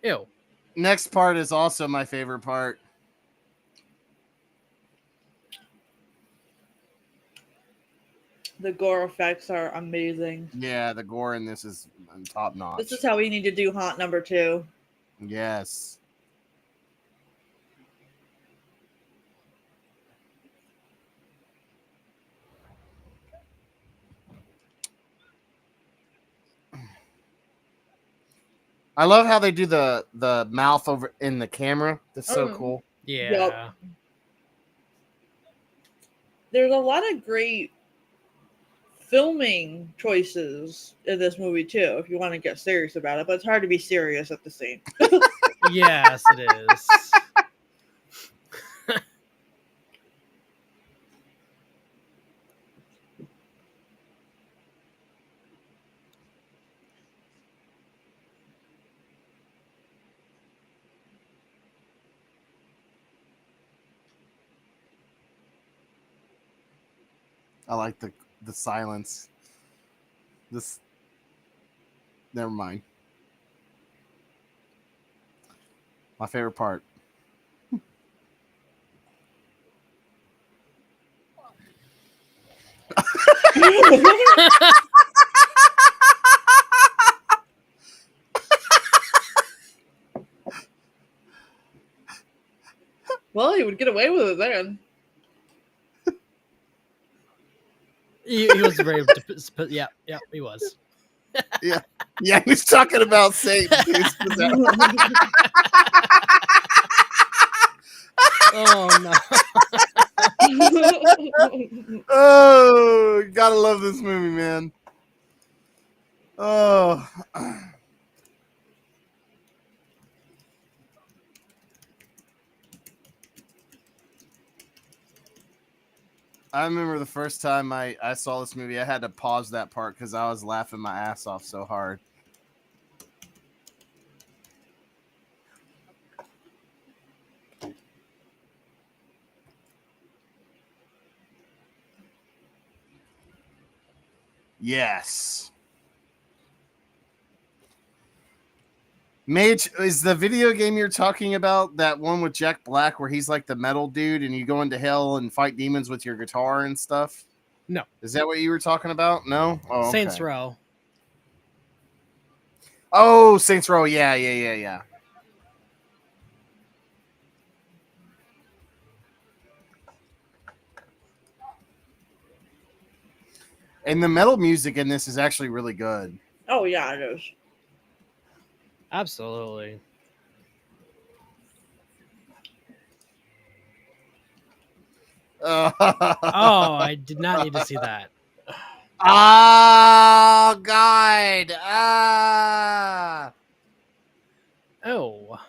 Speaker 3: Ew.
Speaker 1: Next part is also my favorite part.
Speaker 2: The gore effects are amazing.
Speaker 1: Yeah, the gore in this is top notch.
Speaker 2: This is how we need to do Haunt number 2.
Speaker 1: Yes. I love how they do the mouth over in the camera. That's so cool.
Speaker 3: Yeah.
Speaker 2: Yep. There's a lot of great filming choices in this movie too, if you want to get serious about it, but it's hard to be serious at the same.
Speaker 3: Yes, it is.
Speaker 1: I like the silence. This. Never mind. My favorite part.
Speaker 2: Well, he would get away with it then.
Speaker 3: He was very. Yeah, he was.
Speaker 1: Yeah. Yeah, he's talking about Satan.
Speaker 3: Oh no.
Speaker 1: Oh, gotta love this movie, man. Oh. I remember the first time I saw this movie, I had to pause that part because I was laughing my ass off so hard. Yes. Mage, is the video game you're talking about that one with Jack Black where he's like the metal dude and you go into hell and fight demons with your guitar and stuff?
Speaker 3: No.
Speaker 1: Is that what you were talking about? No? Oh, okay.
Speaker 3: Saints Row.
Speaker 1: Oh, Saints Row. Yeah. And the metal music in this is actually really good.
Speaker 2: Oh yeah, it is.
Speaker 3: Absolutely.
Speaker 1: Oh,
Speaker 3: I did not need to see that.
Speaker 1: Oh, God. Ah.
Speaker 3: Oh.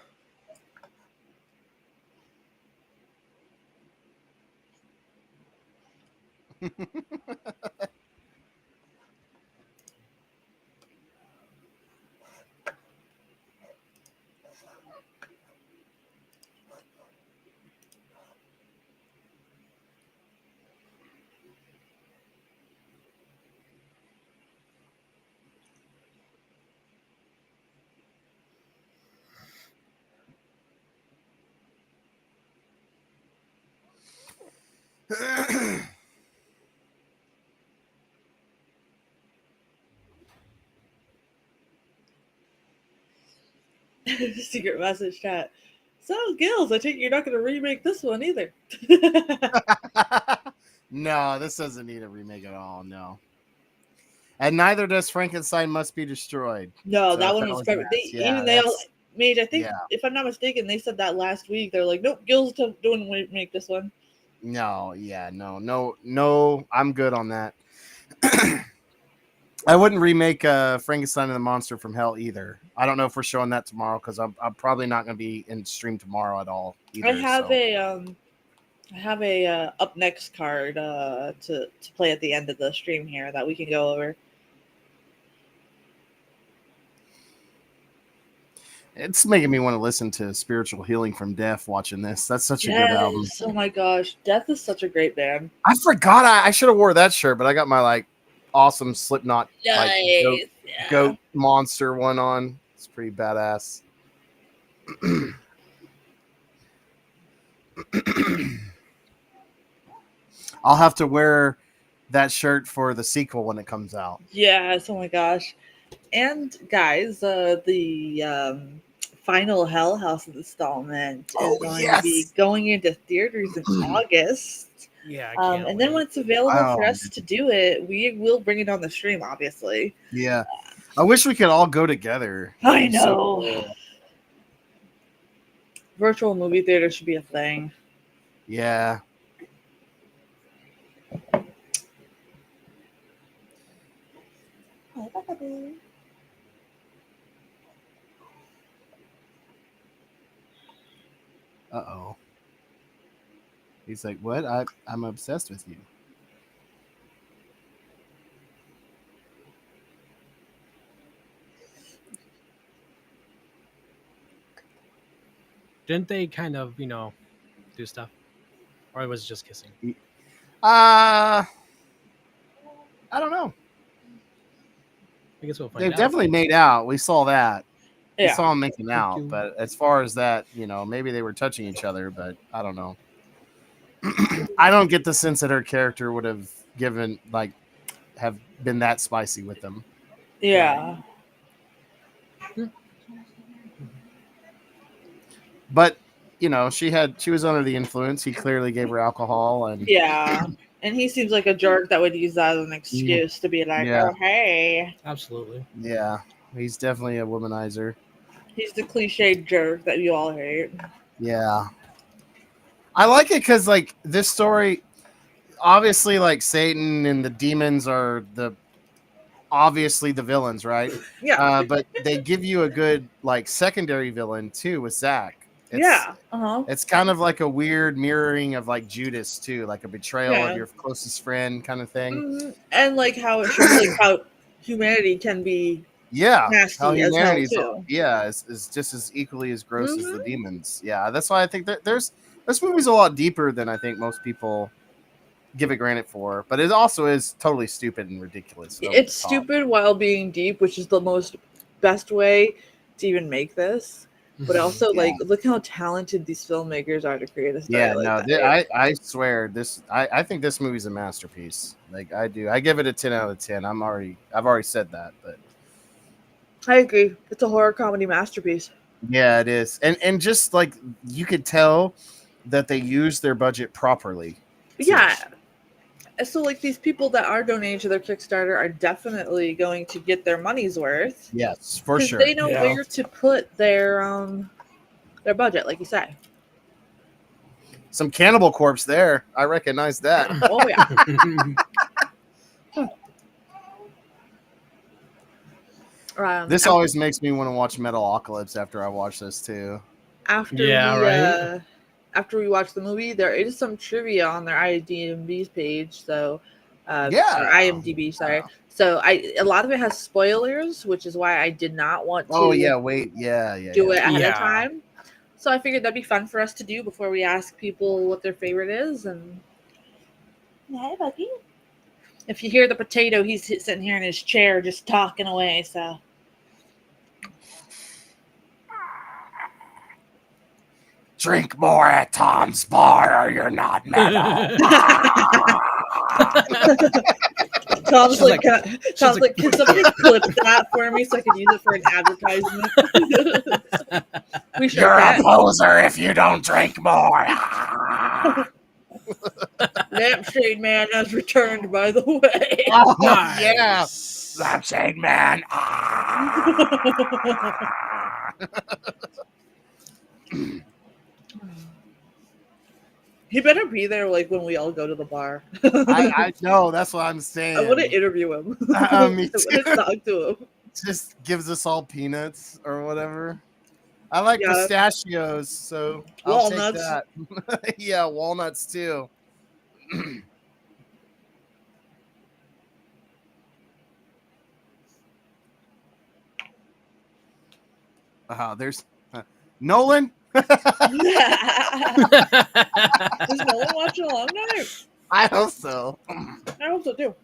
Speaker 2: Secret message chat. So, Gills, I think you're not going to remake this one either.
Speaker 1: No, this doesn't need a remake at all. No. And neither does Frankenstein Must Be Destroyed.
Speaker 2: No,
Speaker 1: So
Speaker 2: that
Speaker 1: if
Speaker 2: one
Speaker 1: that
Speaker 2: was
Speaker 1: was
Speaker 2: perfect.
Speaker 1: next,
Speaker 2: They all made. I think,
Speaker 1: yeah.
Speaker 2: if I'm not mistaken, they said that last week. They're like, nope, Gills doing remake this one.
Speaker 1: No, yeah, no. I'm good on that. I wouldn't remake Frankenstein and the Monster from Hell either. I don't know if we're showing that tomorrow because I'm probably not going to be in stream tomorrow at all
Speaker 2: I
Speaker 1: either.
Speaker 2: have
Speaker 1: So
Speaker 2: a up next card to play at the end of the stream here that we can go over.
Speaker 1: it's making me want to listen to Spiritual Healing from Death watching this. That's such a good album.
Speaker 2: Yes. Oh my gosh, Death is such a great band.
Speaker 1: I forgot I should have wore that shirt, but I got my like awesome Slipknot like
Speaker 2: Nice. Yeah.
Speaker 1: goat monster one on. It's pretty badass. I'll have to wear that shirt for the sequel when it comes out.
Speaker 2: Yes. Oh my gosh. And guys, the final Hell House installment is going to be going into theaters in August.
Speaker 3: Yeah, I can't
Speaker 2: And then when
Speaker 3: wait.
Speaker 2: it's available
Speaker 1: Wow.
Speaker 2: for us to do it, we will bring it on the stream, obviously.
Speaker 1: Yeah. I wish we could all go together.
Speaker 2: I
Speaker 1: It'd be so
Speaker 2: know.
Speaker 1: cool.
Speaker 2: Virtual movie theater should be a thing.
Speaker 1: Yeah. Uh-oh. He's like, what? I'm obsessed with you.
Speaker 3: Didn't they kind of, do stuff? Or was it just kissing?
Speaker 1: I don't know.
Speaker 3: I guess we'll find
Speaker 1: They've
Speaker 3: out.
Speaker 1: definitely made out. We saw that. We
Speaker 2: Yeah.
Speaker 1: saw them making out.
Speaker 3: you.
Speaker 1: But as far as that, maybe they were touching each other, but I don't know. I don't get the sense that her character would have have been that spicy with them.
Speaker 2: Yeah.
Speaker 1: But she was under the influence. He clearly gave her alcohol, and
Speaker 2: Yeah. And he seems like a jerk that would use that as an excuse to be like,
Speaker 1: Yeah.
Speaker 2: oh, hey.
Speaker 3: Absolutely.
Speaker 1: yeah, he's definitely a womanizer.
Speaker 2: He's the cliched jerk that you all hate.
Speaker 1: Yeah, I like it because like this story, obviously, like Satan and the demons are obviously the villains, right?
Speaker 2: Yeah.
Speaker 1: But they give you a good like secondary villain too with Zach.
Speaker 2: Yeah. Uh-huh.
Speaker 1: It's kind of like a weird mirroring of like Judas too, like a betrayal
Speaker 2: Yeah.
Speaker 1: of your closest friend kind of thing.
Speaker 2: Mhm. And like how it shows like how humanity can be
Speaker 1: Yeah,
Speaker 2: nasty
Speaker 1: how
Speaker 2: as hell
Speaker 1: humanity's
Speaker 2: too.
Speaker 1: is just as equally as gross as the
Speaker 2: Mhm.
Speaker 1: demons. Yeah, that's why I think that this movie's a lot deeper than I think most people give it granted for. But it also is totally stupid and ridiculous. and over
Speaker 2: It's
Speaker 1: the top.
Speaker 2: stupid while being deep, which is the best way to even make this. But also,
Speaker 1: Yeah.
Speaker 2: like, look how talented these filmmakers are to create a story
Speaker 1: Yeah,
Speaker 2: like
Speaker 1: no,
Speaker 2: that.
Speaker 1: I swear this. I think this movie's a masterpiece. Like I do. I give it a 10 out of 10. I've already said that, but
Speaker 2: I agree. It's a horror comedy masterpiece.
Speaker 1: yeah, it is. And just like you could tell that they used their budget properly.
Speaker 2: Yeah. So, like, these people that are donating to their Kickstarter are definitely going to get their money's worth.
Speaker 1: Yes, for
Speaker 2: Because
Speaker 1: sure.
Speaker 2: they know
Speaker 3: Yeah.
Speaker 2: where to put their budget, like you say.
Speaker 1: Some Cannibal Corpse there. I recognize that.
Speaker 2: Oh yeah.
Speaker 1: This always makes me want to watch Metalocalypse after I watch this too.
Speaker 2: After we watch the movie, there is some trivia on their IMDb page. So,
Speaker 1: Yeah.
Speaker 2: or IMDb, sorry.
Speaker 1: Yeah.
Speaker 2: So a lot of it has spoilers, which is why I did not want to.
Speaker 1: Oh yeah, wait, yeah.
Speaker 2: Do it ahead
Speaker 3: Yeah.
Speaker 2: of time. So I figured that'd be fun for us to do before we ask people what their favorite is. And hey, Bucky. If you hear the potato, he's sitting here in his chair just talking away. So.
Speaker 1: Drink more at Tom's bar, or you're not metal.
Speaker 2: Tom's
Speaker 3: She's
Speaker 2: like,
Speaker 3: like-
Speaker 2: can somebody clip that for me so I can use it for an advertisement? We sure
Speaker 1: You're a
Speaker 2: can.
Speaker 1: poser if you don't drink more.
Speaker 2: Lampshade Man has returned, by the way.
Speaker 1: Oh,
Speaker 3: Nice.
Speaker 1: yeah. Lampshade Man.
Speaker 2: He better be there like when we all go to the bar.
Speaker 1: I know, that's what I'm
Speaker 2: I want to
Speaker 1: saying.
Speaker 2: interview him.
Speaker 1: Me
Speaker 2: I want
Speaker 1: too.
Speaker 2: to talk to him.
Speaker 1: Just gives us all peanuts or whatever. I like
Speaker 2: Yeah.
Speaker 1: pistachios, so I'll take
Speaker 2: Walnuts.
Speaker 1: that. Yeah, walnuts too. There's Nolan.
Speaker 2: Is no one watching along night?
Speaker 1: I hope so.
Speaker 2: I hope so too.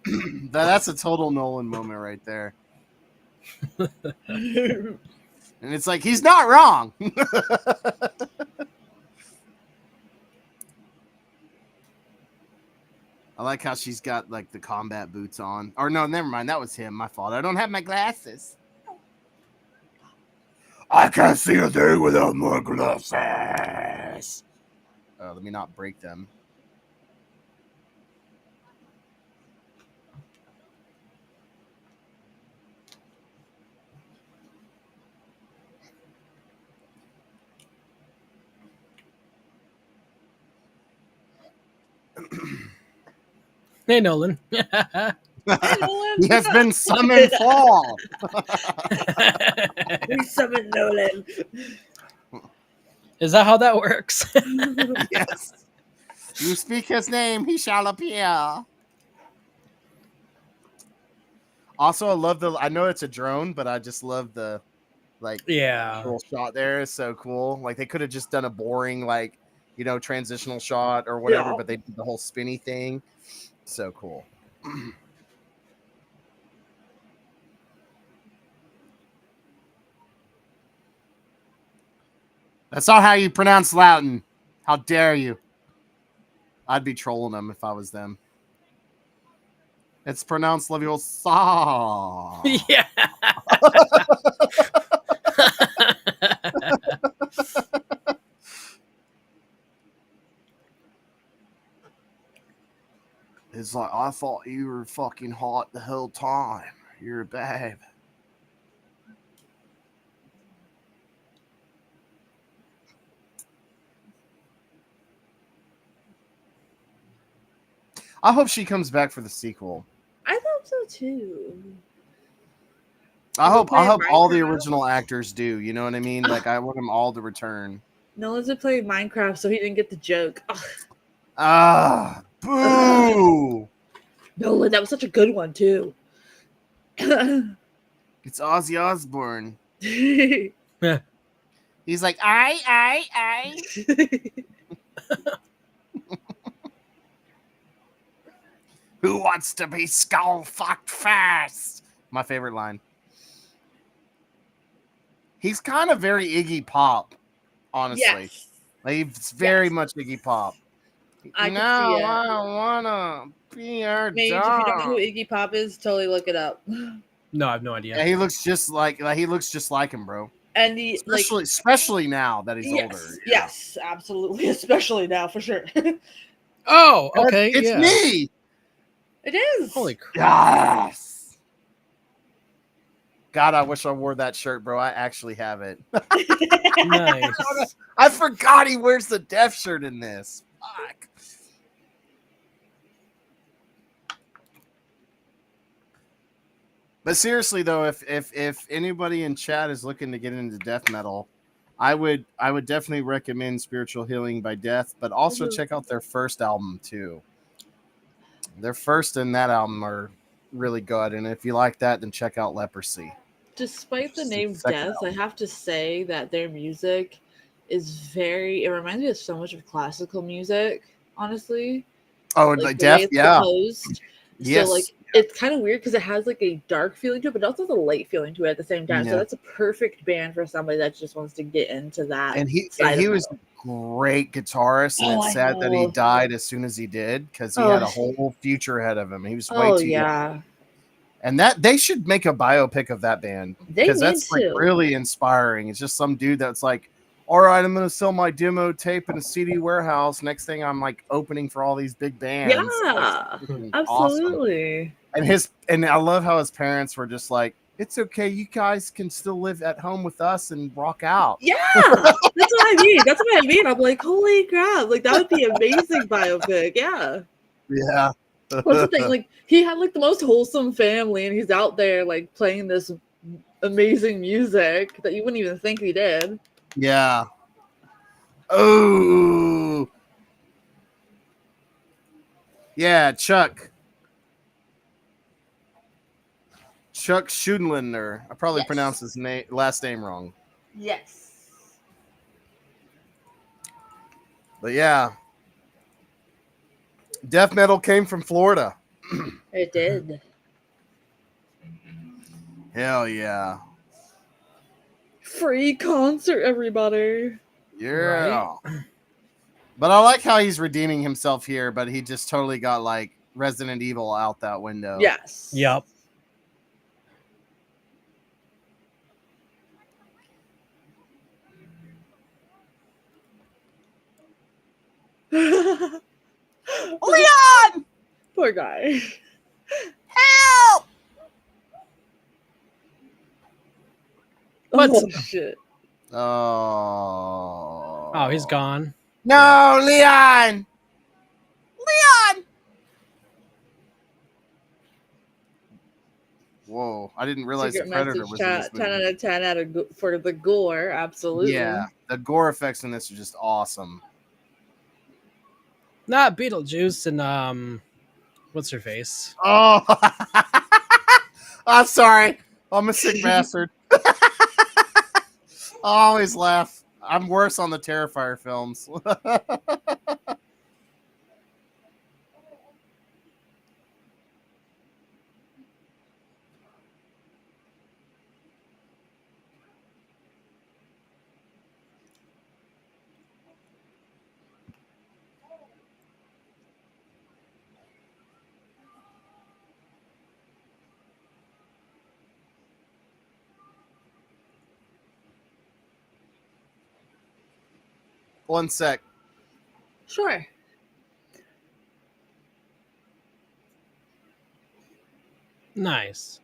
Speaker 1: That's a total Nolan moment right there. And it's like, he's not wrong. I like how she's got like the combat boots on. Or no, never mind. That was him. My fault. I don't have my glasses. I can't see a thing without my glasses. Oh, let me not break them.
Speaker 3: Hey, Nolan.
Speaker 1: He has been summoned fall.
Speaker 2: We summon Nolan.
Speaker 3: Is that how that works?
Speaker 1: Yes. You speak his name, he shall appear. Also, I love I know it's a drone, but I just love the
Speaker 3: Yeah.
Speaker 1: cool shot there. It's so cool. Like, they could have just done a boring, like, transitional shot or whatever,
Speaker 2: Yeah.
Speaker 1: but they did the whole spinny thing. So cool. That's not how you pronounce Latin. How dare you? I'd be trolling them if I was them. It's pronounced Leviosa.
Speaker 3: Yeah.
Speaker 1: It's like, I thought you were fucking hot the whole time. You're a babe. I hope she comes back for the sequel.
Speaker 2: I thought so too.
Speaker 1: I hope
Speaker 2: play
Speaker 1: all the
Speaker 2: Minecraft?
Speaker 1: original actors do. You know what I mean? Like, I want them all to return.
Speaker 2: Nolan's been playing Minecraft, so he didn't get the joke. Ugh.
Speaker 1: Ah, boo!
Speaker 2: Nolan, that was such a good one too.
Speaker 1: It's Ozzy Osbourne.
Speaker 2: He
Speaker 1: He's like, I. Who wants to be skull fucked fast? My favorite line. He's kind of very Iggy Pop, honestly.
Speaker 2: Yes.
Speaker 1: Like, he's very
Speaker 2: Yes.
Speaker 1: much Iggy Pop.
Speaker 2: I can
Speaker 1: no,
Speaker 2: see it.
Speaker 1: I wanna be your
Speaker 2: Mage, if you
Speaker 1: dog.
Speaker 2: don't know who Iggy Pop is, totally look it up.
Speaker 3: No, I have no idea.
Speaker 1: Yeah, he looks just like him, bro.
Speaker 2: And the
Speaker 1: Especially now that he's
Speaker 2: yes,
Speaker 1: older.
Speaker 2: yes, absolutely, especially now for sure.
Speaker 3: Oh, okay.
Speaker 1: It's
Speaker 3: yeah.
Speaker 1: me.
Speaker 2: It is.
Speaker 3: Holy crap.
Speaker 1: Yes. God, I wish I wore that shirt, bro. I actually have it.
Speaker 3: Nice.
Speaker 1: I forgot he wears the death shirt in this. Fuck. But seriously though, if anybody in chat is looking to get into death metal, I would definitely recommend Spiritual Healing by Death, but also check out their first album too. Their first and that album are really good, and if you like that, then check out Leprosy.
Speaker 2: Despite the name
Speaker 1: Second
Speaker 2: Death, I have to say that their music is it reminds me of so much of classical music, honestly.
Speaker 1: Oh,
Speaker 2: Like
Speaker 1: like
Speaker 2: the way
Speaker 1: Death,
Speaker 2: it's
Speaker 1: yeah.
Speaker 2: composed.
Speaker 1: Yes.
Speaker 2: So like it's kind of weird because it has like a dark feeling to it, but also the light feeling to it at the same time.
Speaker 1: Yeah.
Speaker 2: So that's a perfect band for somebody that just wants to get into that.
Speaker 1: And he
Speaker 2: side of
Speaker 1: was
Speaker 2: metal.
Speaker 1: a great guitarist, and
Speaker 2: Oh,
Speaker 1: it's
Speaker 2: I
Speaker 1: sad that he
Speaker 2: know.
Speaker 1: died as soon as he did, because he had a whole future ahead of him. He was way
Speaker 2: Oh
Speaker 1: too young.
Speaker 2: yeah.
Speaker 1: And that they should make a biopic of that band,
Speaker 2: They
Speaker 1: because
Speaker 2: need
Speaker 1: that's like
Speaker 2: to.
Speaker 1: really inspiring. It's just some dude that's like, all right, I'm gonna sell my demo tape in a CD warehouse. Next thing, I'm like opening for all these big bands.
Speaker 2: Yeah,
Speaker 1: It's freaking awesome.
Speaker 2: absolutely.
Speaker 1: And I love how his parents were just like, it's okay. You guys can still live at home with us and rock out.
Speaker 2: Yeah, that's what I mean. That's what I mean. I'm like, holy crap! Like that would be amazing biopic. Yeah.
Speaker 1: Yeah.
Speaker 2: What's the thing? Like he had like the most wholesome family, and he's out there like playing this amazing music that you wouldn't even think he did.
Speaker 1: Yeah. Oh. Yeah, Chuck. Chuck Schudliner. I probably pronounced his last name wrong.
Speaker 2: Yes.
Speaker 1: But yeah. Death metal came from Florida.
Speaker 2: It did.
Speaker 1: Hell yeah.
Speaker 2: Free concert, everybody.
Speaker 1: Yeah. Right? But I like how he's redeeming himself here, but he just totally got like Resident Evil out that window.
Speaker 2: Yes.
Speaker 3: Yep.
Speaker 1: Leon!
Speaker 2: Poor guy.
Speaker 1: Help!
Speaker 3: What?
Speaker 2: Oh shit.
Speaker 1: Oh.
Speaker 3: Oh, he's gone.
Speaker 1: No, Leon! Leon! Whoa, I didn't realize
Speaker 2: Secret
Speaker 1: the Predator
Speaker 2: message
Speaker 1: was
Speaker 2: chat,
Speaker 1: in this
Speaker 2: 10
Speaker 1: movie.
Speaker 2: out of 10 for the gore, absolutely.
Speaker 1: Yeah, the gore effects in this are just awesome.
Speaker 3: Not Beetlejuice and what's her face?
Speaker 1: Oh, I'm sorry. I'm a sick bastard. I always laugh. I'm worse on the Terrifier films. One sec.
Speaker 2: Sure.
Speaker 3: Nice.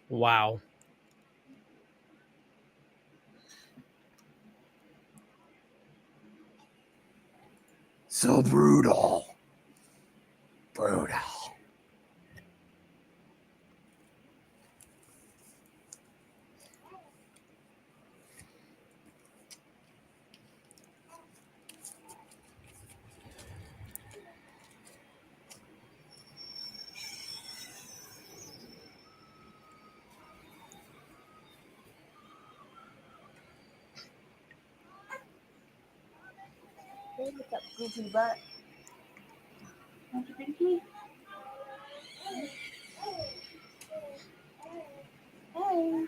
Speaker 3: Wow.
Speaker 1: So brutal. Brutal.
Speaker 4: Hey, what's up, goofy butt? Want your pinky? Hey.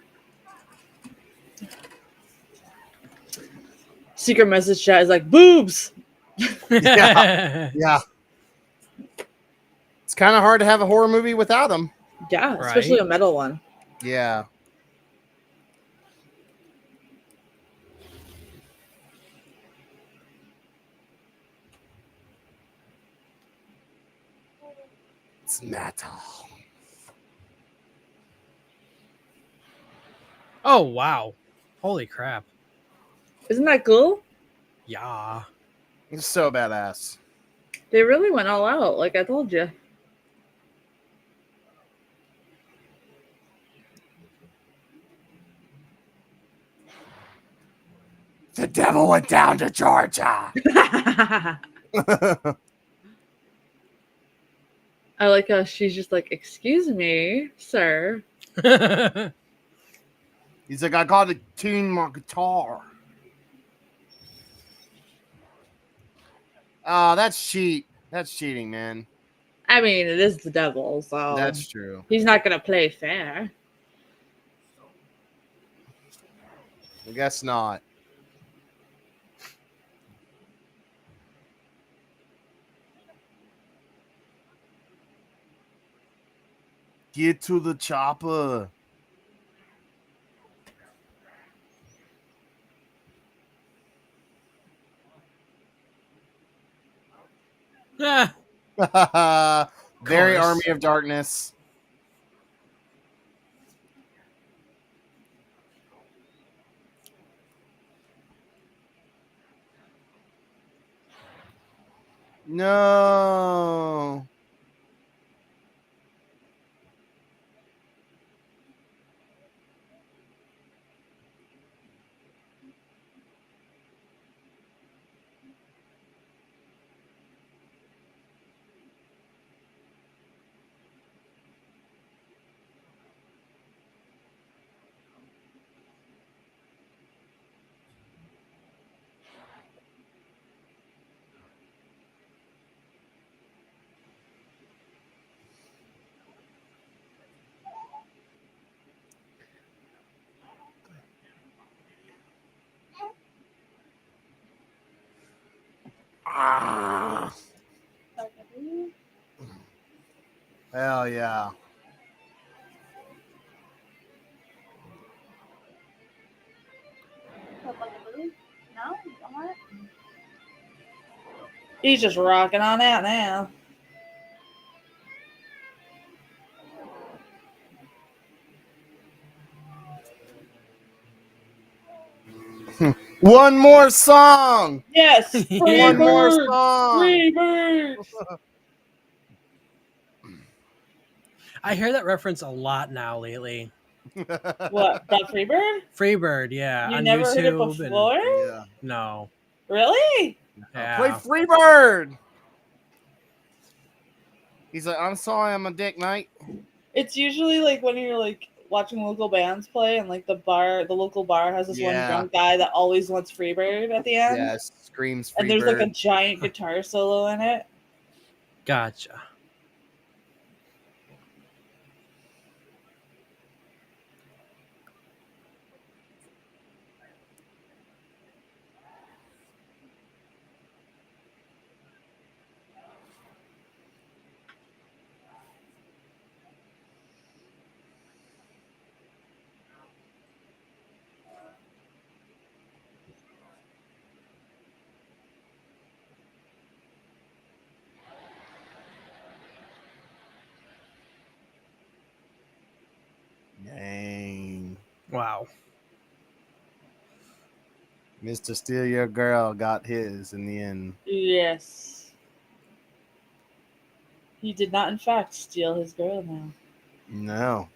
Speaker 2: Secret message chat is like boobs.
Speaker 1: Yeah. Yeah. It's kind of hard to have a horror movie without them.
Speaker 2: Yeah, especially
Speaker 3: Right.
Speaker 2: a metal one.
Speaker 1: Yeah. It's metal.
Speaker 3: Oh wow. Holy crap.
Speaker 2: Isn't that cool?
Speaker 3: Yeah.
Speaker 1: It's so badass.
Speaker 2: They really went all out, like I told you.
Speaker 1: The devil went down to Georgia.
Speaker 2: I like how she's just like, "Excuse me, sir."
Speaker 1: He's like, I gotta tune my guitar. Oh, that's cheat. That's cheating, man.
Speaker 2: I mean, it is the devil, so
Speaker 1: That's true.
Speaker 2: he's not gonna play fair.
Speaker 1: I guess not. Get to the chopper.
Speaker 3: Ah,
Speaker 1: Very
Speaker 3: course.
Speaker 1: Army of Darkness. No. Ah. Hell yeah.
Speaker 4: No, you don't want it?
Speaker 2: He's just rocking on out now.
Speaker 1: One more song.
Speaker 2: Yes, free
Speaker 1: One more
Speaker 2: bird,
Speaker 1: song.
Speaker 2: free bird.
Speaker 3: I hear that reference a lot now lately.
Speaker 2: What, the free bird?
Speaker 3: Freebird, yeah,
Speaker 2: You
Speaker 3: on
Speaker 2: never heard it
Speaker 3: YouTube and
Speaker 2: before?
Speaker 1: Yeah.
Speaker 3: no,
Speaker 2: Really?
Speaker 1: Play
Speaker 3: yeah.
Speaker 1: Freebird. He's like, I'm sorry, I'm a dick, mate.
Speaker 2: It's usually like when you're like watching local bands play, and like the local bar has this one
Speaker 1: Yeah.
Speaker 2: drunk guy that always wants Freebird at the end.
Speaker 1: Yeah, screams
Speaker 2: And there's like a
Speaker 1: Freebird.
Speaker 2: giant guitar solo in it.
Speaker 3: Gotcha.
Speaker 1: Dang.
Speaker 3: Wow.
Speaker 1: Mr. Steal Your Girl got his in the end.
Speaker 2: Yes. He did not, in fact, steal his girl now.
Speaker 1: No.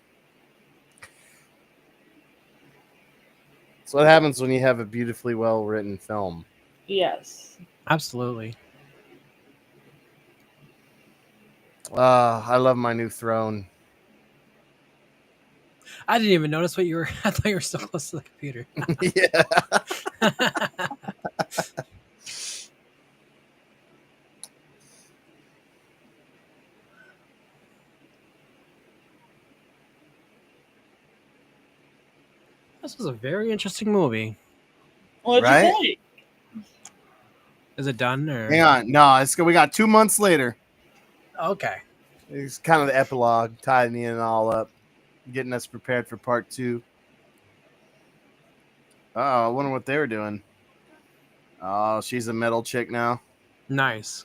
Speaker 1: That's what happens when you have a beautifully well written film.
Speaker 2: Yes.
Speaker 3: Absolutely.
Speaker 1: I love my new throne.
Speaker 3: I didn't even notice what you were. I thought you were so close to the computer.
Speaker 1: Yeah.
Speaker 3: This was a very interesting movie.
Speaker 2: What'd
Speaker 1: Right?
Speaker 2: you think?
Speaker 3: Is it done or?
Speaker 1: Hang on. No, it's we got 2 months later.
Speaker 3: Okay.
Speaker 1: It's kind of the epilogue, tying it all up, getting us prepared for part 2. Oh, I wonder what they were doing. Oh, she's a metal chick now.
Speaker 3: Nice.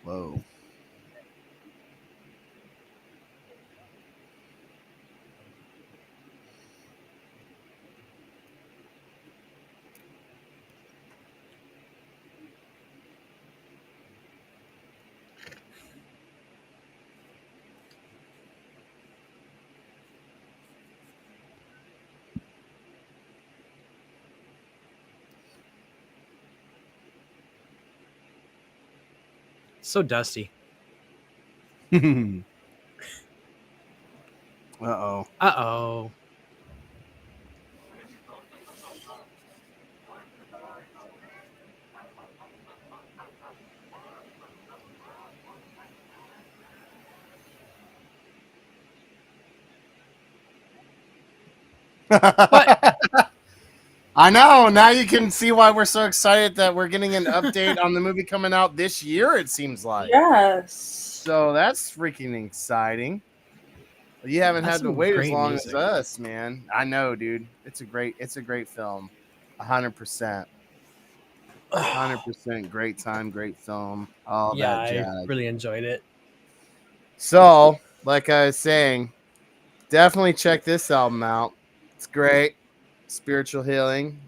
Speaker 1: Whoa.
Speaker 3: So dusty.
Speaker 1: Uh-oh.
Speaker 3: Uh-oh.
Speaker 1: I know. Now you can see why we're so excited that we're getting an update on the movie coming out this year, it seems like.
Speaker 2: Yes.
Speaker 1: So that's freaking exciting. You haven't
Speaker 3: That's
Speaker 1: had to
Speaker 3: some
Speaker 1: wait as
Speaker 3: great
Speaker 1: long
Speaker 3: music.
Speaker 1: as us, man. I know, dude. It's a great film. 100%. 100% great time, great film. All
Speaker 3: Yeah,
Speaker 1: that
Speaker 3: I
Speaker 1: jazz.
Speaker 3: really enjoyed it.
Speaker 1: So, like I was saying, definitely check this album out. It's great. Spiritual healing.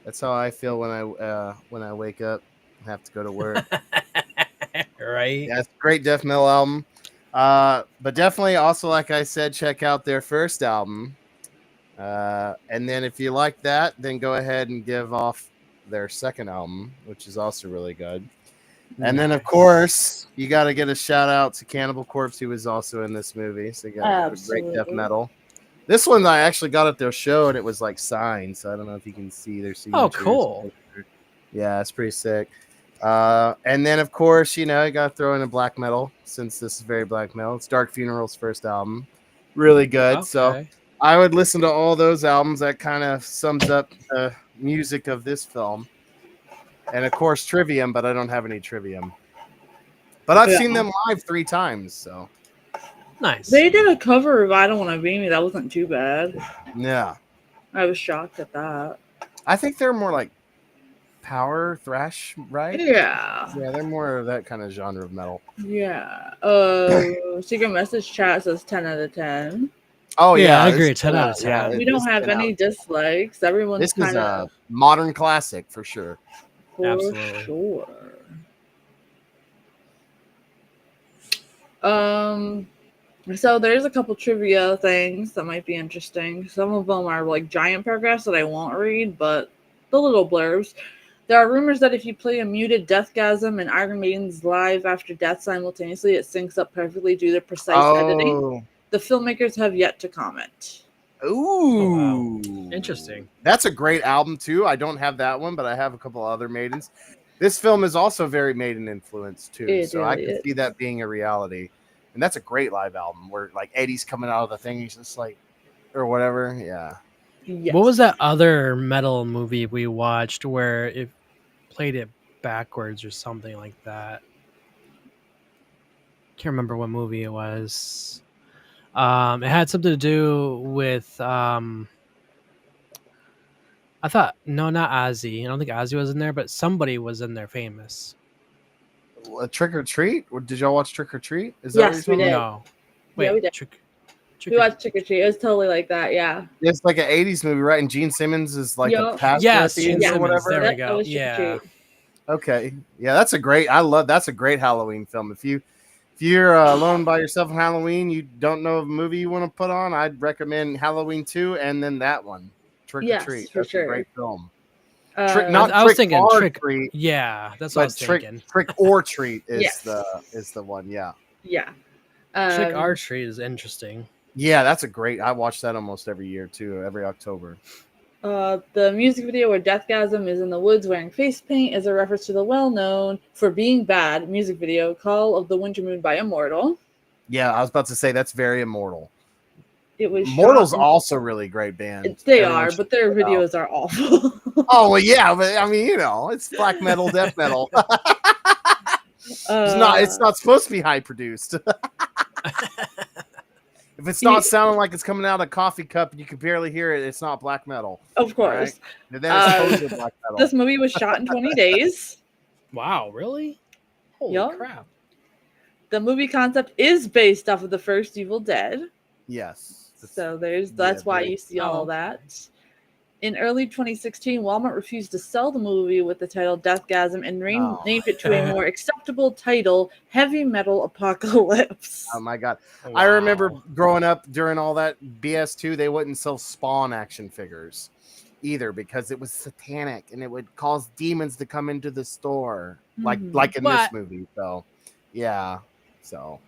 Speaker 1: That's how I feel when I wake up and have to go to work.
Speaker 3: Right?
Speaker 1: Yeah, it's a great death metal album. But definitely also, like I said, check out their first album. And then if you like that, then go ahead and give off their second album, which is also really good. And then, of
Speaker 3: Nice.
Speaker 1: course, you got to get a shout out to Cannibal Corpse, who was also in this movie. So you got great death
Speaker 2: Absolutely.
Speaker 1: metal. This one I actually got at their show, and it was like signed. So I don't know if you can see their signatures.
Speaker 3: cool.
Speaker 1: Yeah, it's pretty sick. And then, of course, you got to throw in a black metal, since this is very black metal. It's Dark Funeral's first album. Really good. So
Speaker 3: Okay.
Speaker 1: I would listen to all those albums. That kind of sums up the music of this film. And of course, Trivium, but I don't have any Trivium. But I've seen them live 3 times, so
Speaker 3: Nice.
Speaker 2: They did a cover of I Don't Want to Be Me. That wasn't too bad.
Speaker 1: yeah.
Speaker 2: I was shocked at that.
Speaker 1: I think they're more like power thrash, right?
Speaker 2: Yeah.
Speaker 1: Yeah, they're more of that kind of genre of metal.
Speaker 2: Yeah. Secret message chat says 10 out of 10.
Speaker 1: Oh
Speaker 3: Yeah, I
Speaker 1: this
Speaker 3: agree.
Speaker 1: is
Speaker 3: 10 out of 10.
Speaker 1: yeah,
Speaker 2: We
Speaker 1: this
Speaker 2: don't have
Speaker 1: 10 out.
Speaker 2: any dislikes. Everyone's
Speaker 1: This is
Speaker 2: kind
Speaker 1: a
Speaker 2: of
Speaker 1: modern classic for sure.
Speaker 2: for
Speaker 3: Absolutely.
Speaker 2: sure. So there's a couple trivia things that might be interesting. Some of them are like giant paragraphs that I won't read, but the little blurbs. There are rumors that if you play a muted Deathgasm and Iron Maiden's live after death simultaneously, it syncs up perfectly due to precise editing. The filmmakers have yet to comment.
Speaker 1: Ooh.
Speaker 3: wow. Interesting.
Speaker 1: That's a great album too. I don't have that one, but I have a couple other Maidens. This film is also very Maiden influenced too.
Speaker 2: It
Speaker 1: So I
Speaker 2: really
Speaker 1: can see
Speaker 2: is.
Speaker 1: that being a reality. And that's a great live album where like Eddie's coming out of the thing, he's just like or whatever. Yeah.
Speaker 2: Yes.
Speaker 3: What was that other metal movie we watched where it played it backwards or something like that? Can't remember what movie it was. It had something to do with I thought no, not Ozzy. I don't think Ozzy was in there, but somebody was in there famous.
Speaker 1: Trick or Treat? Did y'all watch Trick or Treat? Is that
Speaker 2: Yes,
Speaker 1: what
Speaker 2: we
Speaker 1: you're talking
Speaker 2: did.
Speaker 1: about?
Speaker 3: No, wait,
Speaker 2: Yeah, we did.
Speaker 3: Trick
Speaker 2: We watched Trick or Treat. It was totally like that. Yeah.
Speaker 1: It's like an 80s movie, right? And Gene Simmons is like a
Speaker 2: Yup.
Speaker 1: pastor
Speaker 3: Yes,
Speaker 1: at the
Speaker 3: Gene
Speaker 1: end or
Speaker 3: Simmons.
Speaker 1: whatever.
Speaker 3: There we
Speaker 2: That
Speaker 3: go.
Speaker 2: was Trick or
Speaker 3: Yeah.
Speaker 2: Treat.
Speaker 1: Okay. Yeah, that's a great Halloween film. If you're alone by yourself on Halloween, you don't know of a movie you want to put on, I'd recommend Halloween 2 and then that one, Trick
Speaker 2: Yes,
Speaker 1: or Treat.
Speaker 2: for
Speaker 1: That's
Speaker 2: sure.
Speaker 1: a great film.
Speaker 2: Not
Speaker 3: I was
Speaker 1: Trick
Speaker 3: thinking
Speaker 1: or
Speaker 3: Trick.
Speaker 1: Treat,
Speaker 3: Yeah, that's what I
Speaker 1: but
Speaker 3: was thinking.
Speaker 1: Trick or Treat is
Speaker 2: Yes.
Speaker 1: the one. Yeah.
Speaker 2: Yeah.
Speaker 3: Trick or Treat is interesting.
Speaker 1: Yeah, that's a great. I watch that almost every year too, every October.
Speaker 2: The music video where Deathgasm is in the woods wearing face paint is a reference to the well-known For Being Bad music video Call of the Winter Moon by Immortal.
Speaker 1: Yeah, I was about to say that's very Immortal.
Speaker 2: It was
Speaker 1: Immortal's
Speaker 2: shot in-
Speaker 1: also a really great band.
Speaker 2: They
Speaker 1: Everyone
Speaker 2: are,
Speaker 1: should
Speaker 2: but their
Speaker 1: check it out.
Speaker 2: videos are awful.
Speaker 1: Oh well, yeah, but I mean, it's black metal, death metal. It's not supposed to be high produced. If it's not sounding like it's coming out of a coffee cup and you can barely hear it, it's not black metal.
Speaker 2: Of course.
Speaker 1: Right? And then it's totally black metal.
Speaker 2: This movie was shot in 20 days.
Speaker 3: Wow, really? Holy
Speaker 2: Yup.
Speaker 3: crap!
Speaker 2: The movie concept is based off of the first Evil Dead.
Speaker 1: Yes.
Speaker 2: So that's why you see all that. In early 2016, Walmart refused to sell the movie with the title Deathgasm and named it to a more acceptable title, Heavy Metal Apocalypse.
Speaker 1: Oh my god.
Speaker 3: Wow.
Speaker 1: I remember growing up during all that BS2, they wouldn't sell Spawn action figures. either because it was satanic and it would cause demons to come into the store,
Speaker 2: Mhm.
Speaker 1: like in
Speaker 3: But-
Speaker 1: this movie. So, yeah. So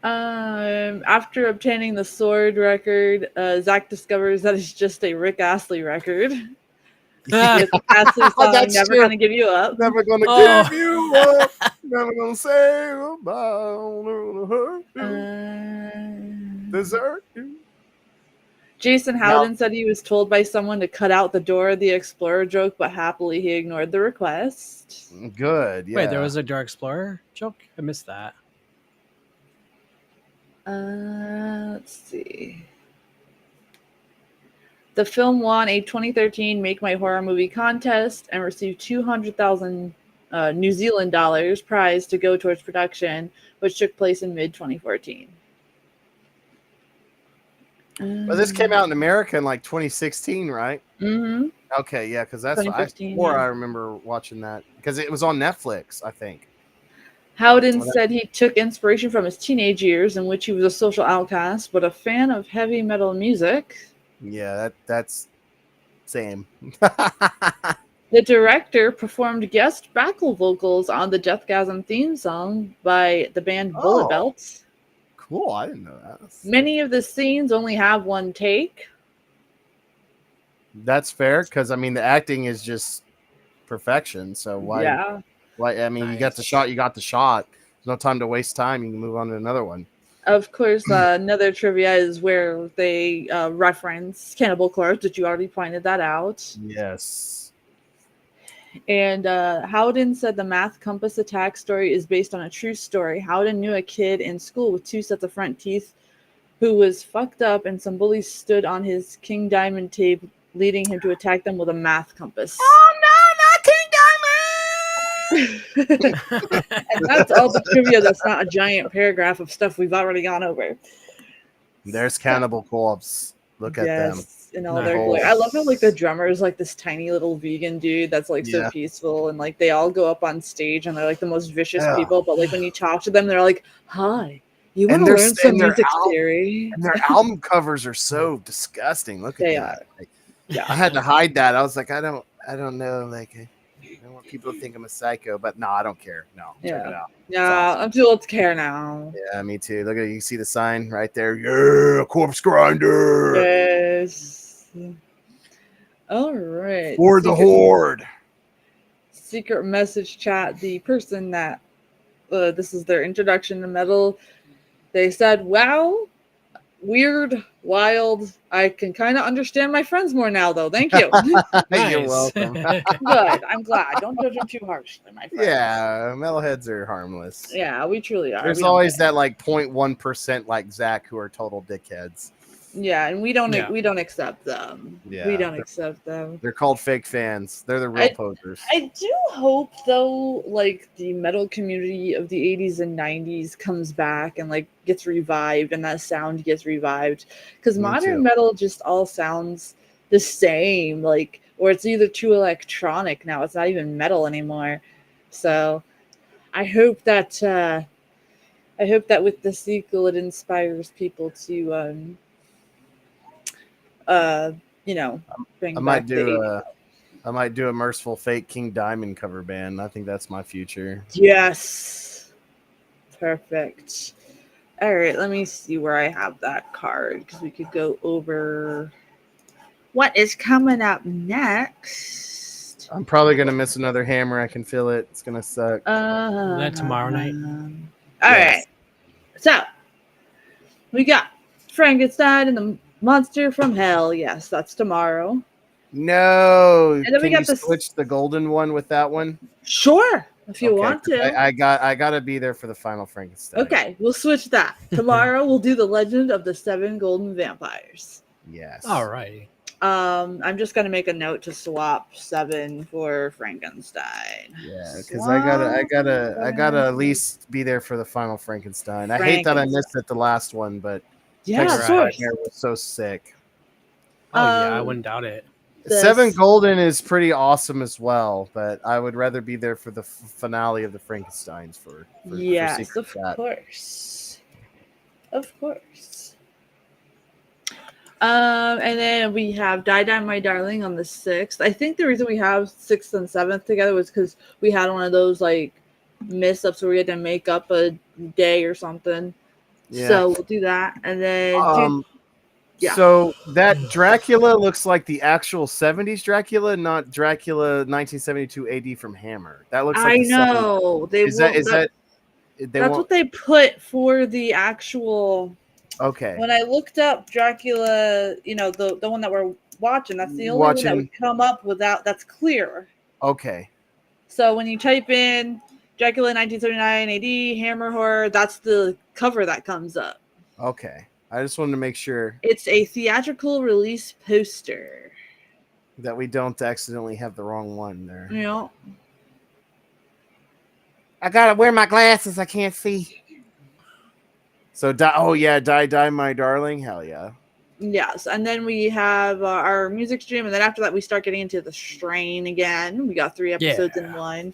Speaker 2: After obtaining the sword record, Zach discovers that it's just a Rick Astley record with the Astley song
Speaker 1: That's
Speaker 2: "Never
Speaker 1: true.
Speaker 2: Gonna Give You Up."
Speaker 1: Never gonna
Speaker 3: Oh.
Speaker 1: give you up. Never gonna say goodbye. Never gonna hurt you. Desert you.
Speaker 2: Jason
Speaker 1: Now,
Speaker 2: Howden said he was told by someone to cut out the Dora the Explorer joke, but happily he ignored the request.
Speaker 1: good. Yeah.
Speaker 3: Wait, there was a Dark Explorer joke? I missed that.
Speaker 2: Let's see. The film won a 2013 Make My Horror Movie contest and received 200,000 New Zealand dollars prize to go towards production, which took place in mid 2014.
Speaker 1: Well, this came out in America in like 2016, right?
Speaker 2: Mm-hmm.
Speaker 1: Okay, yeah, because that's what I
Speaker 2: 2015,
Speaker 1: swore
Speaker 2: yeah.
Speaker 1: I remember watching that because it was on Netflix, I think.
Speaker 2: Howden
Speaker 1: Well, that-
Speaker 2: said he took inspiration from his teenage years, in which he was a social outcast but a fan of heavy metal music.
Speaker 1: Yeah, that's same.
Speaker 2: The director performed guest background vocals on the Deathgasm theme song by the band Bullet
Speaker 1: Oh.
Speaker 2: Belts.
Speaker 1: Cool. I didn't know that.
Speaker 2: Many of the scenes only have one take.
Speaker 1: That's fair because I mean the acting is just perfection. So why?
Speaker 2: Yeah.
Speaker 1: Why? I mean, you got the
Speaker 3: Nice.
Speaker 1: shot. You got the shot. There's no time to waste time. You can move on to another one.
Speaker 2: Of course, another trivia is where they reference Cannibal Corpse, that you already pointed that out.
Speaker 1: Yes.
Speaker 2: And Howden said the math compass attack story is based on a true story. Howden knew a kid in school with 2 sets of front teeth who was fucked up, and some bullies stood on his King Diamond tape, leading him to attack them with a math compass.
Speaker 1: Oh no, not King Diamond!
Speaker 2: And that's all the trivia that's not a giant paragraph of stuff we've already gone over.
Speaker 1: There's Cannibal Corpse. Look at them.
Speaker 2: Yes, in all their
Speaker 1: Nice.
Speaker 2: glory. I love how like the drummer is like this tiny little vegan dude that's like so
Speaker 1: Yeah.
Speaker 2: peaceful, and like they all go up on stage and they're like the most vicious
Speaker 1: Yeah.
Speaker 2: people, but like when you talk to them, they're like, "Hi, you want
Speaker 1: And
Speaker 2: to
Speaker 1: they're-
Speaker 2: learn some
Speaker 1: and their
Speaker 2: music
Speaker 1: al-
Speaker 2: theory?"
Speaker 1: And their album covers are so disgusting. Look at
Speaker 2: They
Speaker 1: that.
Speaker 2: are.
Speaker 1: Like,
Speaker 2: Yeah.
Speaker 1: I had to hide that. I was like, I don't know. Like, I don't want people to think I'm a psycho, but no, I don't care. No, check it out.
Speaker 2: Yeah,
Speaker 1: awesome.
Speaker 2: I'm too old to care now.
Speaker 1: Yeah, me too. Look at you see the sign right there. Yeah, corpse grinder
Speaker 2: Yes. All right.
Speaker 1: for the horde.
Speaker 2: Secret message chat. The person that this is their introduction to metal. They said, "Wow, weird, wild. I can kind of understand my friends more now, though. Thank you."
Speaker 1: You're
Speaker 3: Nice.
Speaker 1: welcome.
Speaker 2: Good. I'm glad. Don't judge them too harshly, my friends.
Speaker 1: Yeah, metalheads are harmless.
Speaker 2: Yeah, we truly are.
Speaker 1: There's
Speaker 2: We don't
Speaker 1: always
Speaker 2: care.
Speaker 1: that like 0.1% like Zach who are total dickheads.
Speaker 2: Yeah, and we don't
Speaker 3: Yeah.
Speaker 2: accept them.
Speaker 1: Yeah.
Speaker 2: We don't accept them.
Speaker 1: They're called fake fans. They're the real posers.
Speaker 2: I do hope though, like the metal community of the 80s and 90s comes back and like gets revived, and that sound gets revived, because
Speaker 1: Me
Speaker 2: modern
Speaker 1: too.
Speaker 2: metal just all sounds the same, like, or it's either too electronic now. It's not even metal anymore. So I hope that with the sequel it inspires people to bring
Speaker 1: I
Speaker 2: back
Speaker 1: might
Speaker 2: the
Speaker 1: do
Speaker 2: 80s.
Speaker 1: I might do a merciful fake King Diamond cover band. I think that's my future.
Speaker 2: Yes. Perfect. All right, let me see where I have that card, because we could go over what is coming up next.
Speaker 1: I'm probably gonna miss another hammer. I can feel it. It's gonna suck.
Speaker 3: That tomorrow night?
Speaker 2: All
Speaker 1: Yes.
Speaker 2: right. So we got Frankenstein and the Monster from Hell. Yes, that's tomorrow.
Speaker 1: No.
Speaker 2: And then we
Speaker 1: Can
Speaker 2: got
Speaker 1: you
Speaker 2: this-
Speaker 1: switch the golden one with that one?
Speaker 2: Sure, if you
Speaker 1: Okay,
Speaker 2: want
Speaker 1: 'cause
Speaker 2: to.
Speaker 1: I gotta be there for the final Frankenstein.
Speaker 2: Okay, we'll switch that. Tomorrow we'll do the Legend of the Seven Golden Vampires.
Speaker 1: Yes.
Speaker 3: Alrighty.
Speaker 2: I'm just gonna make a note to swap 7 for Frankenstein.
Speaker 1: Yeah, because I gotta at least be there for the final Frankenstein. I hate that I missed it the last one, but
Speaker 2: Yeah,
Speaker 1: Texas
Speaker 2: of course.
Speaker 1: Nightmare was so sick.
Speaker 3: Oh yeah, I
Speaker 2: Um,
Speaker 3: wouldn't doubt it.
Speaker 2: The
Speaker 1: 7
Speaker 2: s-
Speaker 1: Golden is pretty awesome as well, but I would rather be there for the finale of the Frankensteins for
Speaker 2: Yes,
Speaker 1: Secret
Speaker 2: of
Speaker 1: Chat.
Speaker 2: course. Of course. And then we have Die Die My Darling on the 6th. I think the reason we have 6th and 7th together was because we had one of those like mess-ups where we had to make up a day or something.
Speaker 1: Yeah.
Speaker 2: So we'll do that. And then yeah.
Speaker 1: So that Dracula looks like the actual 70s Dracula, not Dracula 1972 AD from Hammer. That looks like
Speaker 2: I
Speaker 1: the 70s.
Speaker 2: know. They
Speaker 1: Is that they
Speaker 2: that's
Speaker 1: won't
Speaker 2: what they put for the actual.
Speaker 1: okay.
Speaker 2: When I looked up Dracula, the one that we're watching, that's the only one that would come up without that's clear.
Speaker 1: Okay.
Speaker 2: So when you type in Dracula 1979 AD Hammer Horror, that's the cover that comes up.
Speaker 1: Okay. I just wanted to make sure
Speaker 2: It's a theatrical release poster.
Speaker 1: that we don't accidentally have the wrong one there.
Speaker 2: Yeah.
Speaker 1: I gotta wear my glasses. I can't see. So, Die My Darling. Hell yeah.
Speaker 2: Yes, and then we have our music stream, and then after that we start getting into the strain again. We got 3 episodes in one.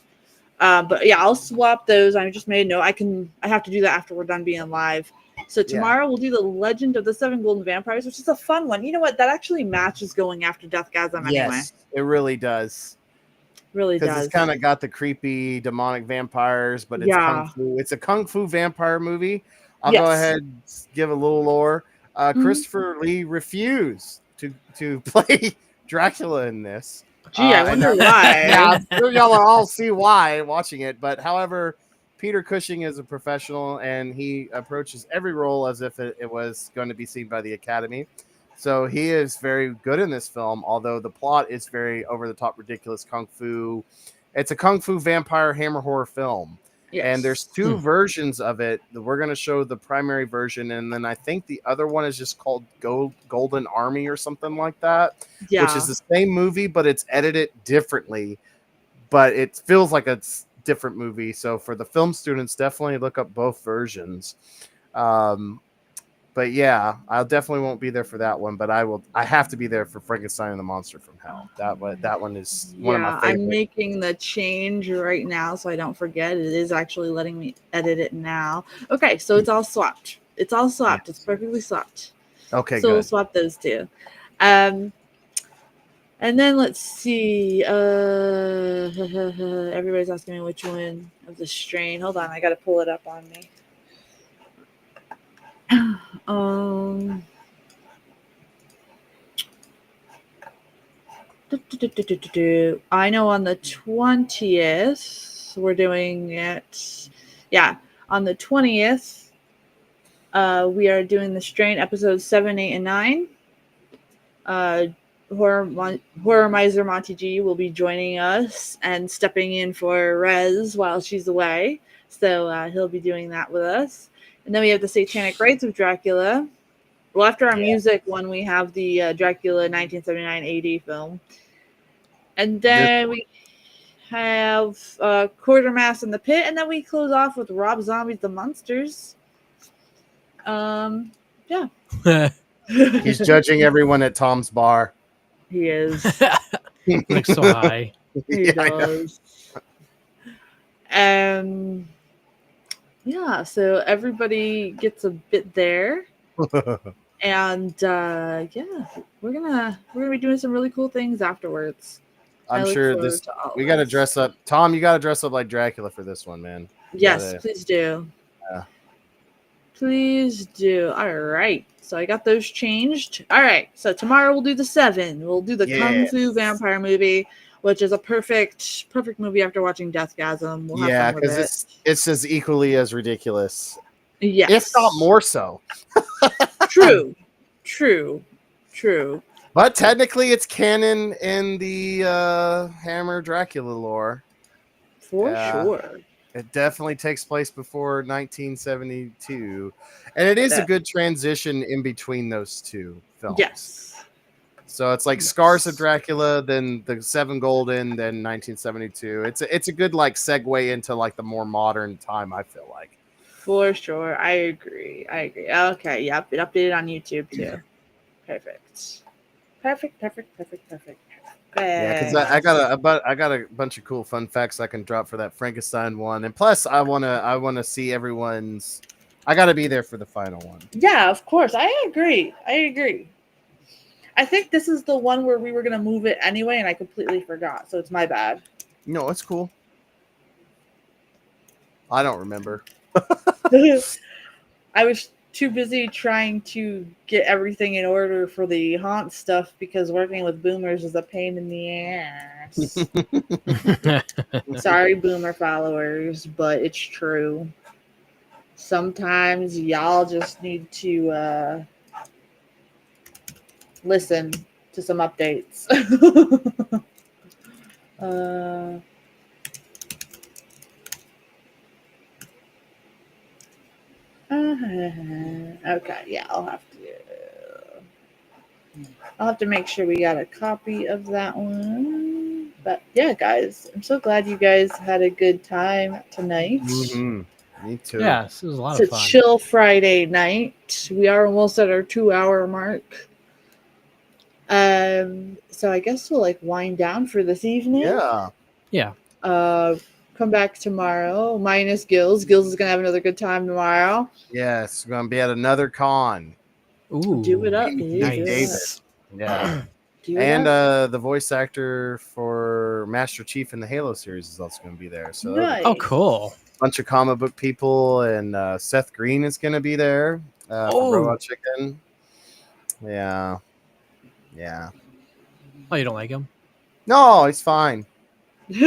Speaker 2: But yeah, I'll swap those. I just made a note. I have to do that after we're done being live. So tomorrow we'll do the Legend of the Seven Golden Vampires, which is a fun one. You know what? That actually matches going after Deathgasm anyway.
Speaker 1: Yes, it really does.
Speaker 2: Really does.
Speaker 1: Because it's kind of got the creepy demonic vampires, but it's kung fu. It's a kung fu vampire movie. I'll go ahead and give a little lore. Christopher Lee refused to play Dracula in this.
Speaker 2: Gee, I wonder why.
Speaker 1: Yeah, I'm sure y'all will all see why watching it. But however, Peter Cushing is a professional, and he approaches every role as if it was going to be seen by the Academy. So he is very good in this film, although the plot is very over-the-top, ridiculous kung fu. It's a kung fu vampire hammer horror film. Yes. And there's 2 versions of it. We're going to show the primary version, and then I think the other one is just called Golden Army or something like that, which is the same movie, but it's edited differently. But it feels like a different movie. So for the film students, definitely look up both versions. But yeah, I definitely won't be there for that one, but I have to be there for Frankenstein and the Monster from Hell. That one is one of my favorites.
Speaker 2: I'm making the change right now so I don't forget. It is actually letting me edit it now. Okay, so it's all swapped. It's perfectly swapped.
Speaker 1: Okay,
Speaker 2: so
Speaker 1: good.
Speaker 2: We'll swap those 2. And then let's see. Everybody's asking me which one of the strain. Hold on, I gotta pull it up on me. I know on the 20th we're doing it. Yeah, on the 20th, we are doing the strain episodes 7, 8, and 9. Horror Miser Monty G will be joining us and stepping in for Rez while she's away. So he'll be doing that with us. And then we have the Satanic Rites of Dracula. Well, after our music one, we have the Dracula 1979 AD film. And then we have Quartermass in the Pit. And then we close off with Rob Zombie's The Monsters. Yeah.
Speaker 1: He's judging everyone at Tom's bar.
Speaker 2: He is.
Speaker 3: Like so high.
Speaker 2: He does. Yeah, so everybody gets a bit there. And we're gonna be doing some really cool things afterwards.
Speaker 1: I'm sure we gotta dress up. Tom, you gotta dress up like Dracula for this one, man.
Speaker 2: Yes, please do. Yeah. Please do. All right. So I got those changed. All right. So tomorrow we'll do the 7. We'll do the Kung Fu vampire movie, which is a perfect movie after watching Deathgasm. We'll have fun with it.
Speaker 1: It's as equally as ridiculous.
Speaker 2: Yes.
Speaker 1: If not more so.
Speaker 2: True.
Speaker 1: But technically it's canon in the Hammer Dracula lore.
Speaker 2: For sure.
Speaker 1: It definitely takes place before 1972. And it is a good transition in between those 2 films.
Speaker 2: Yes.
Speaker 1: So it's like Scars of Dracula, then the 7 Golden, then 1972. It's a good like segue into like the more modern time, I feel like.
Speaker 2: For sure. I agree. Okay, yep. It updated on YouTube too. Perfect.
Speaker 1: Yeah, because I got a bunch of cool fun facts I can drop for that Frankenstein one, and plus I wanna see everyone's. I gotta be there for the final one.
Speaker 2: Yeah, of course. I agree. I think this is the one where we were gonna move it anyway, and I completely forgot. So it's my bad.
Speaker 1: No, it's cool. I don't remember.
Speaker 2: I was too busy trying to get everything in order for the haunt stuff because working with boomers is a pain in the ass. Sorry, boomer followers, but it's true. Sometimes y'all just need to listen to some updates. uh, okay, yeah, I'll have to make sure we got a copy of that one. But yeah, guys, I'm so glad you guys had a good time tonight.
Speaker 1: Me too.
Speaker 3: Yes, it was a lot
Speaker 2: It's
Speaker 3: of
Speaker 2: a
Speaker 3: fun.
Speaker 2: chill Friday night. We are almost at our 2-hour mark. So I guess we'll like wind down for this evening.
Speaker 1: Yeah.
Speaker 3: Yeah.
Speaker 2: Come back tomorrow. Minus Gills. Gills is gonna have another good time tomorrow.
Speaker 1: Yes, we're gonna be at another con.
Speaker 3: Ooh.
Speaker 2: Do it up, dude.
Speaker 1: Nice.
Speaker 2: Do it
Speaker 1: David.
Speaker 2: up.
Speaker 1: Yeah.
Speaker 2: Do it
Speaker 1: And
Speaker 2: up.
Speaker 1: the voice actor for Master Chief in the Halo series is also going to be there. So
Speaker 2: Nice.
Speaker 3: Oh, cool.
Speaker 1: a bunch of comic book people, and Seth Green is going to be there from Robot Chicken. Yeah.
Speaker 3: Oh, you don't like him?
Speaker 1: No, he's fine. So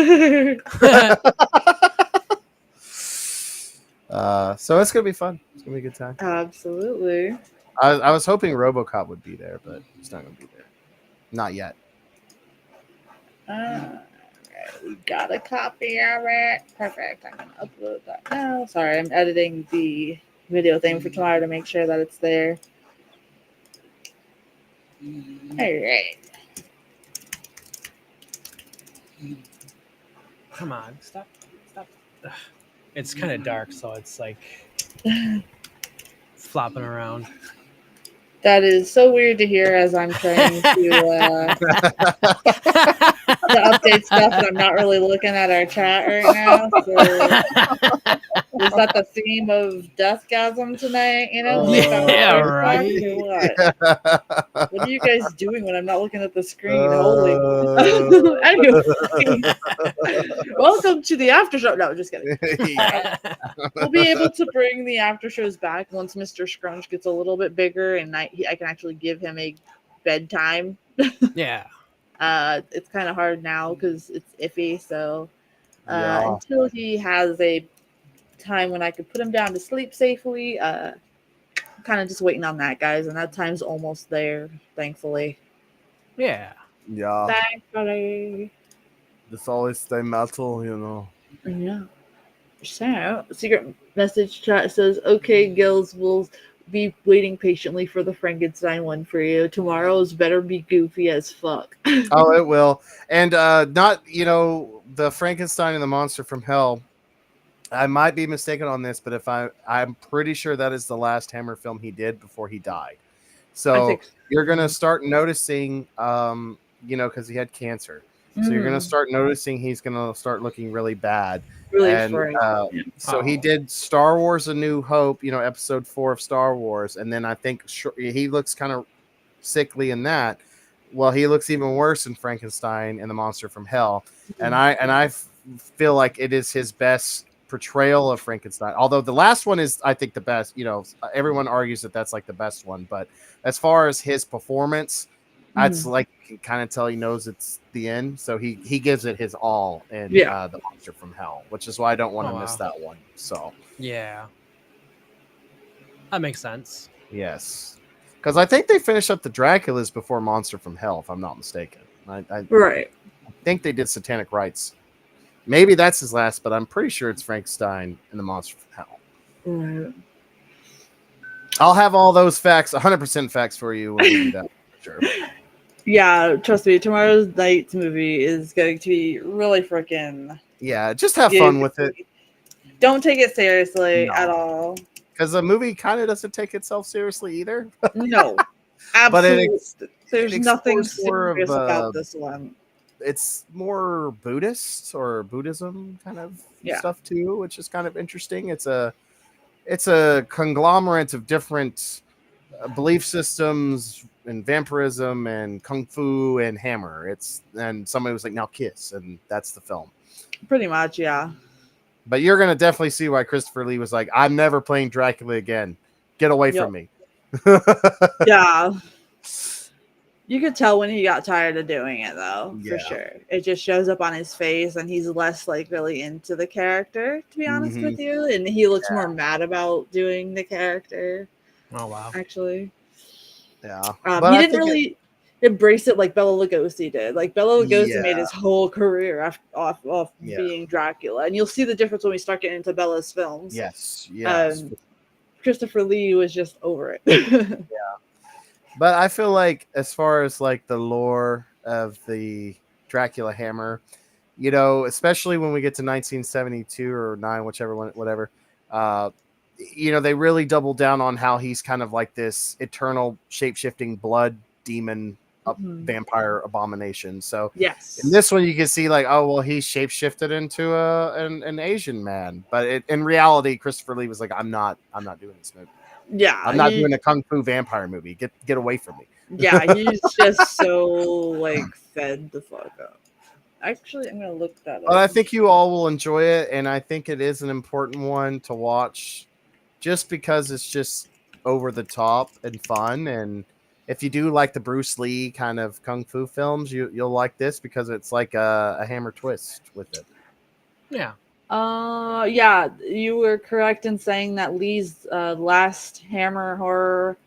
Speaker 1: it's going to be fun. It's going to be a good time.
Speaker 2: Absolutely.
Speaker 1: I was hoping RoboCop would be there, but he's not going to be there. Not yet.
Speaker 2: We got a copy of it. Perfect. I'm gonna upload that now. Sorry, I'm editing the video thing for tomorrow to make sure that it's there. All right.
Speaker 3: Come on, stop. Ugh. It's kind of dark, so it's like flopping around.
Speaker 2: That is so weird to hear as I'm trying to update stuff and I'm not really looking at our chat right now. So is that the theme of Deathgasm tonight? You know?
Speaker 3: Yeah, right.
Speaker 2: What are you guys doing when I'm not looking at the screen? Holy. Anyway, welcome to the after show. No, just kidding. We'll be able to bring the after shows back once Mr. Scrunch gets a little bit bigger and I can actually give him a bedtime.
Speaker 3: Yeah.
Speaker 2: It's kind of hard now because it's iffy. So until he has a time when I could put him down to sleep safely, I'm kind of just waiting on that, guys. And that time's almost there, thankfully.
Speaker 3: Yeah.
Speaker 1: Yeah.
Speaker 2: Thankfully.
Speaker 1: This always stay metal, you know.
Speaker 2: Yeah. So, secret message chat says, okay, Gills, will be waiting patiently for the Frankenstein one for you. Tomorrow's better be goofy as fuck.
Speaker 1: Oh, it will. And not, the Frankenstein and the Monster from Hell. I might be mistaken on this, but I'm pretty sure that is the last Hammer film he did before he died. So you're going to start noticing, because he had cancer. So you're going to start noticing he's going to start looking really bad. So he did Star Wars A New Hope, episode 4 of Star Wars. And then I think he looks kind of sickly in that. Well, he looks even worse in Frankenstein and the Monster from Hell. And I feel like it is his best portrayal of Frankenstein. Although the last one is, I think, the best. Everyone argues that that's like the best one. But as far as his performance, that's like you can kind of tell he knows it's the end. So he gives it his all in the Monster from Hell, which is why I don't want to miss that one. So
Speaker 3: yeah, that makes sense.
Speaker 1: Yes, because I think they finish up the Draculas before Monster from Hell, if I'm not mistaken. I think they did Satanic Rites. Maybe that's his last, but I'm pretty sure it's Frankenstein and the Monster from Hell.
Speaker 2: Right.
Speaker 1: I'll have all those facts, 100% facts for you when we do that. Sure.
Speaker 2: Yeah, trust me, tomorrow's night's movie is going to be really freaking...
Speaker 1: Yeah, just have fun with it.
Speaker 2: Don't take it seriously at all.
Speaker 1: Because the movie kind of doesn't take itself seriously either.
Speaker 2: No, absolutely.
Speaker 1: But
Speaker 2: there's nothing serious about this one.
Speaker 1: It's more Buddhist or Buddhism kind of stuff too, which is kind of interesting. It's a conglomerate of different belief systems, and vampirism and kung fu and hammer. And somebody was like, now kiss, and that's the film.
Speaker 2: Pretty much, yeah.
Speaker 1: But you're gonna definitely see why Christopher Lee was like, I'm never playing Dracula again. Get away from me.
Speaker 2: Yeah. You could tell when he got tired of doing it, though, for
Speaker 1: Yeah.
Speaker 2: sure. It just shows up on his face, and he's less like really into the character, to be honest with you. And he looks more mad about doing the character.
Speaker 3: Oh wow.
Speaker 2: Actually,
Speaker 1: Yeah.
Speaker 2: he didn't really embrace it like Bela Lugosi did. Like Bela Lugosi
Speaker 1: Yeah.
Speaker 2: made his whole career off
Speaker 1: Yeah.
Speaker 2: being Dracula, and you'll see the difference when we start getting into Bela's films.
Speaker 1: Yes. Yes.
Speaker 2: Christopher Lee was just over it.
Speaker 1: But I feel like as far as like the lore of the Dracula hammer, you know, especially when we get to 1972 or 9, whichever one, whatever, you know, they really double down on how he's kind of like this eternal shape-shifting blood demon vampire abomination. So
Speaker 2: yes,
Speaker 1: in this one you can see like, oh well, he's shape-shifted into an Asian man, but in reality Christopher Lee was like, I'm not doing this movie.
Speaker 2: Yeah,
Speaker 1: I'm not doing a kung fu vampire movie. Get away from me.
Speaker 2: Yeah, he's just so like fed the fuck up. Actually, I'm gonna look that up.
Speaker 1: But I think you all will enjoy it, and I think it is an important one to watch, just because it's just over the top and fun. And if you do like the Bruce Lee kind of kung fu films, you'll like this because it's like a hammer twist with it.
Speaker 3: Yeah.
Speaker 2: Yeah, you were correct in saying that Lee's last Hammer horror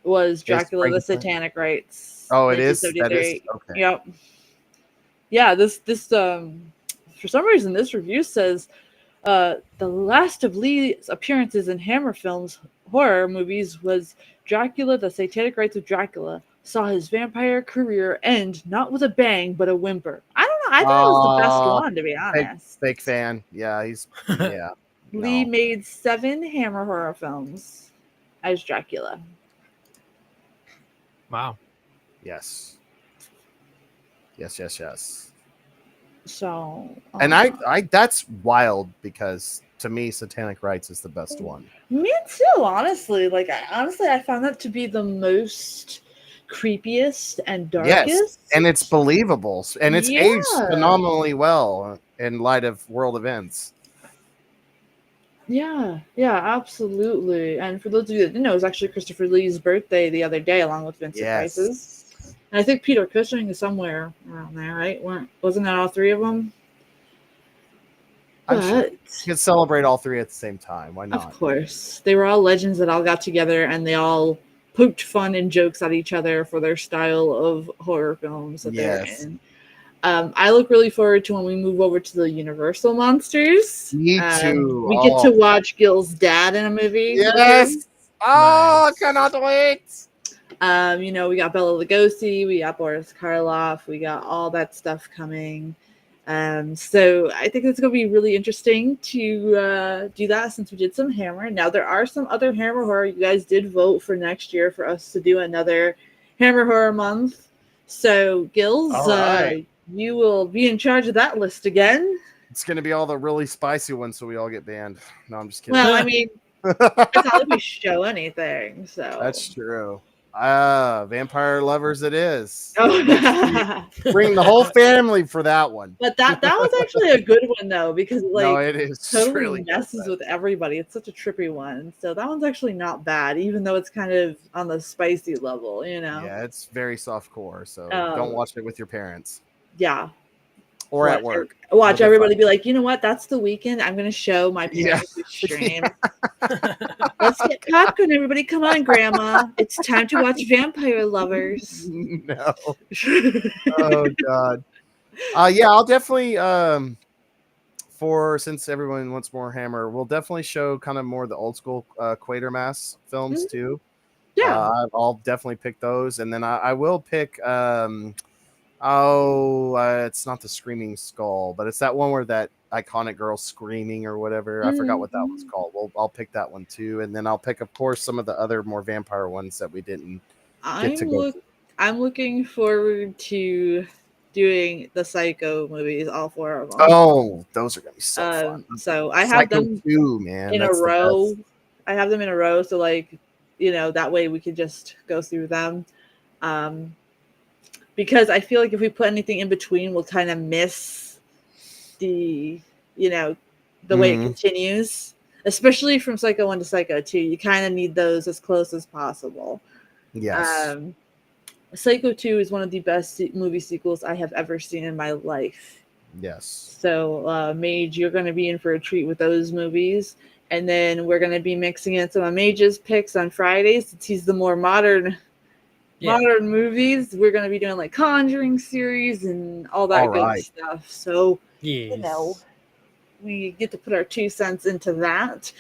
Speaker 2: was Dracula the Satanic Rites.
Speaker 1: Oh, it is? That is? Okay.
Speaker 2: Yep. Yeah, this for some reason this review says the last of Lee's appearances in Hammer films horror movies was Dracula the Satanic Rites of Dracula. Saw his vampire career end not with a bang but a whimper. I don't know. I thought it was the best one, to be honest.
Speaker 1: Fake fan. Yeah, he's
Speaker 2: Lee made 7 Hammer horror films as Dracula.
Speaker 3: Wow.
Speaker 1: Yes.
Speaker 2: So
Speaker 1: and I that's wild because to me Satanic Rites is the best one.
Speaker 2: Me too, honestly. Like I found that to be the most creepiest and darkest.
Speaker 1: Yes, and it's believable, and it's aged phenomenally well in light of world events.
Speaker 2: Yeah, absolutely. And for those of you that didn't know, it was actually Christopher Lee's birthday the other day, along with Vincent Price's. And I think Peter Cushing is somewhere around there, right? Wasn't that all 3 of them?
Speaker 1: I'm sure you can celebrate all 3 at the same time. Why not?
Speaker 2: Of course. They were all legends that all got together, and they all poked fun and jokes at each other for their style of horror films that they're in. I look really forward to when we move over to the Universal monsters.
Speaker 1: Me too.
Speaker 2: We get to watch Gil's dad in a movie.
Speaker 1: Yes. Oh, nice. I cannot wait.
Speaker 2: You know, we got Bela Lugosi, we got Boris Karloff, we got all that stuff coming. So I think it's going to be really interesting to do that since we did some Hammer. Now there are some other Hammer horror. You guys did vote for next year for us to do another Hammer horror month. So Gills, you will be in charge of that list again.
Speaker 1: It's going to be all the really spicy ones, so we all get banned. No, I'm just kidding.
Speaker 2: Well, I mean, that's not like we show anything. So
Speaker 1: that's true. Vampire lovers it is.
Speaker 2: Oh.
Speaker 1: Bring the whole family for that one.
Speaker 2: But that was actually a good one though, because
Speaker 1: it is
Speaker 2: totally
Speaker 1: really
Speaker 2: messes with everybody. It's such a trippy one. So that one's actually not bad, even though it's kind of on the spicy level, you know.
Speaker 1: Yeah, it's very softcore, so don't watch it with your parents.
Speaker 2: Yeah.
Speaker 1: Or at work.
Speaker 2: Watch everybody be like, you know what? That's the weekend. I'm going to show my parents who stream. Let's get popcorn, everybody. Come on, Grandma. It's time to watch Vampire Lovers.
Speaker 1: No. Oh, God. Yeah, I'll definitely, since everyone wants more Hammer, we'll definitely show kind of more the old school Quatermass films, too.
Speaker 2: Yeah.
Speaker 1: I'll definitely pick those. And then I will pick... it's not the Screaming Skull, but it's that one where that iconic girl screaming or whatever. I forgot what that one's called. I'll pick that one too, and then I'll pick, of course, some of the other more vampire ones that we didn't get to go.
Speaker 2: I'm looking forward to doing the Psycho movies, all 4 of them.
Speaker 1: Oh, those are gonna be so fun.
Speaker 2: So I have them
Speaker 1: too, man.
Speaker 2: in a row. I have them in a row, so that way we can just go through them. Um, because I feel like if we put anything in between, we'll kind of miss the, you know, the way it
Speaker 1: Mhm.
Speaker 2: continues, especially from Psycho 1 to Psycho 2. You kind of need those as close as possible.
Speaker 1: Yes.
Speaker 2: Psycho 2 is one of the best movie sequels I have ever seen in my life.
Speaker 1: Yes.
Speaker 2: So, Mage, you're going to be in for a treat with those movies. And then we're going to be mixing in some of Mage's picks on Fridays since he's the more modern movies. We're going to be doing like Conjuring series and all that
Speaker 1: All
Speaker 2: good
Speaker 1: right.
Speaker 2: stuff. So,
Speaker 3: Yes.
Speaker 2: we get to put our 2 cents into that.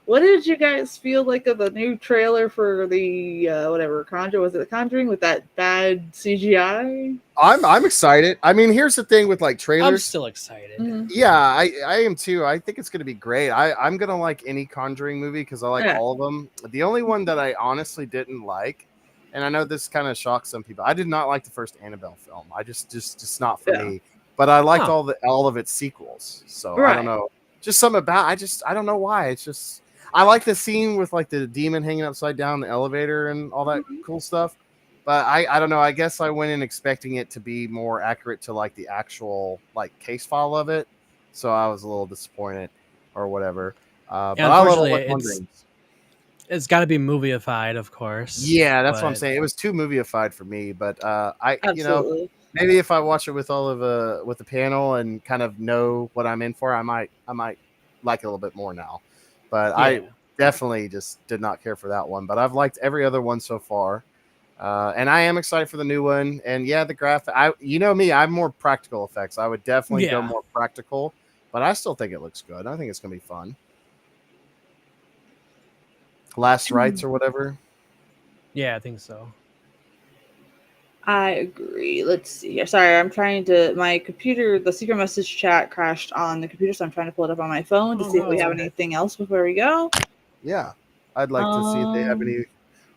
Speaker 2: What did you guys feel like of the new trailer for the whatever Conjure? Was it the Conjuring with that bad CGI?
Speaker 1: I'm excited. I mean, here's the thing with like
Speaker 3: I'm
Speaker 1: trailers.
Speaker 3: still excited.
Speaker 2: Mhm.
Speaker 1: Yeah, I am too. I think it's gonna be great. I'm gonna like any Conjuring movie because I like
Speaker 2: Yeah.
Speaker 1: all of them. The only one that I honestly didn't like, and I know this kind of shocks some people, I did not like the first Annabelle film. I just not for
Speaker 2: Yeah.
Speaker 1: me. But I liked
Speaker 3: Huh.
Speaker 1: all of its sequels. So I don't
Speaker 2: Right.
Speaker 1: know. Just something about I don't know why. It's just I like the scene with like the demon hanging upside down in the elevator and all that cool stuff. But I don't know. I guess I went in expecting it to be more accurate to like the actual like case file of it. So I was a little disappointed or whatever.
Speaker 3: Yeah,
Speaker 1: But I love all
Speaker 3: unfortunately,
Speaker 1: the Conjurings.
Speaker 3: it's got to be movieified, of course.
Speaker 1: Yeah, that's what I'm
Speaker 3: But
Speaker 1: saying. It was too movieified for me, but
Speaker 2: Absolutely.
Speaker 1: maybe if I watch it with all of with the panel and kind of know what I'm in for, I might like it a little bit more now. But I
Speaker 3: yeah,
Speaker 1: definitely just did not care for that one. But I've liked every other one so far. And I am excited for the new one. And yeah, the graphic. You know me, I'm more practical effects. I would definitely go
Speaker 3: yeah,
Speaker 1: more practical, but I still think it looks good. I think it's gonna be fun. Last rites or whatever.
Speaker 3: yeah. I think so.
Speaker 2: I agree. Let's see here. Sorry, I'm trying to. My computer, the secret message chat crashed on the computer, so I'm trying to pull it up on my phone to
Speaker 3: Oh
Speaker 2: see if
Speaker 3: no,
Speaker 2: we
Speaker 3: it's
Speaker 2: have
Speaker 3: okay.
Speaker 2: anything else before we go.
Speaker 1: Yeah, I'd like to see if they have
Speaker 2: Um,
Speaker 1: any.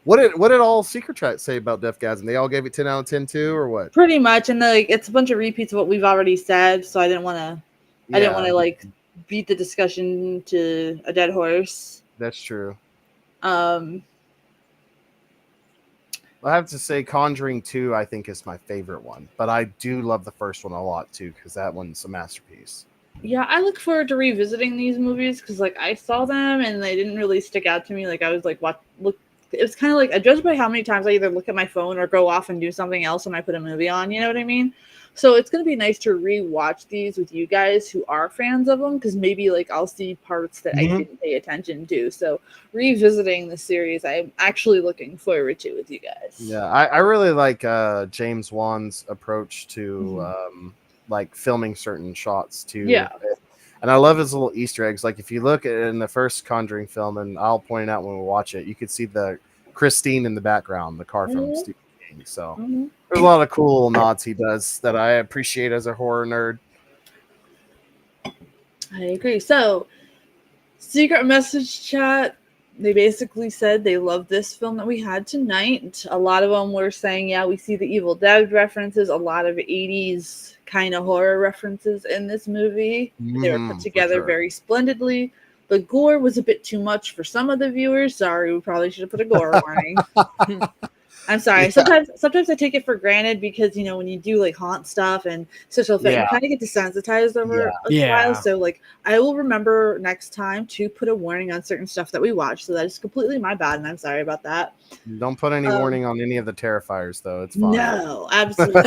Speaker 1: What did all Secret Chat say about Deathgasm? They all gave it 10 out of 10 too, or what?
Speaker 2: Pretty much, and like it's a bunch of repeats of what we've already said, so I didn't want
Speaker 1: Yeah,
Speaker 2: to like beat the discussion to a dead horse.
Speaker 1: that's true.
Speaker 2: Um,
Speaker 1: I have to say, Conjuring 2, I think, is my favorite one, but I do love the first one a lot too because that one's a masterpiece.
Speaker 2: yeah, I look forward to revisiting these movies because like I saw them and they didn't really stick out to me. Like I was like, what? Look, it was kind of like I judge by how many times I either look at my phone or go off and do something else when I put a movie on. You know what I mean? So it's gonna be nice to rewatch these with you guys who are fans of them because maybe like I'll see parts that I
Speaker 1: Mhm.
Speaker 2: didn't pay attention to. So revisiting the series, I'm actually looking forward to with you guys.
Speaker 1: Yeah, I really like James Wan's approach to like filming certain shots too.
Speaker 2: Yeah.
Speaker 1: And I love his little Easter eggs. Like if you look at in the first Conjuring film, and I'll point it out when we watch it, you could see the Christine in the background, the car from
Speaker 2: Mhm.
Speaker 1: Stephen King. So
Speaker 2: Mhm.
Speaker 1: there's a lot of cool little nods he does that I appreciate as a horror nerd.
Speaker 2: I agree. So secret message chat, they basically said they love this film that we had tonight. A lot of them were saying, yeah, we see the Evil Dead references, a lot of 80s kind of horror references in this movie. They were put
Speaker 1: For
Speaker 2: together
Speaker 1: sure.
Speaker 2: very splendidly. The gore was a bit too much for some of the viewers. Sorry, we probably should have put a gore warning. I'm sorry.
Speaker 1: Yeah,
Speaker 2: Sometimes I take it for granted because when you do like haunt stuff and special effects, you
Speaker 1: yeah,
Speaker 2: kind of get desensitized over
Speaker 1: yeah.
Speaker 2: a while.
Speaker 3: Yeah,
Speaker 2: So like I will remember next time to put a warning on certain stuff that we watch. So that is completely my bad, and I'm sorry about that.
Speaker 1: Don't put any
Speaker 2: Um,
Speaker 1: warning on any of the Terrifiers, though. It's fine.
Speaker 2: no, absolutely.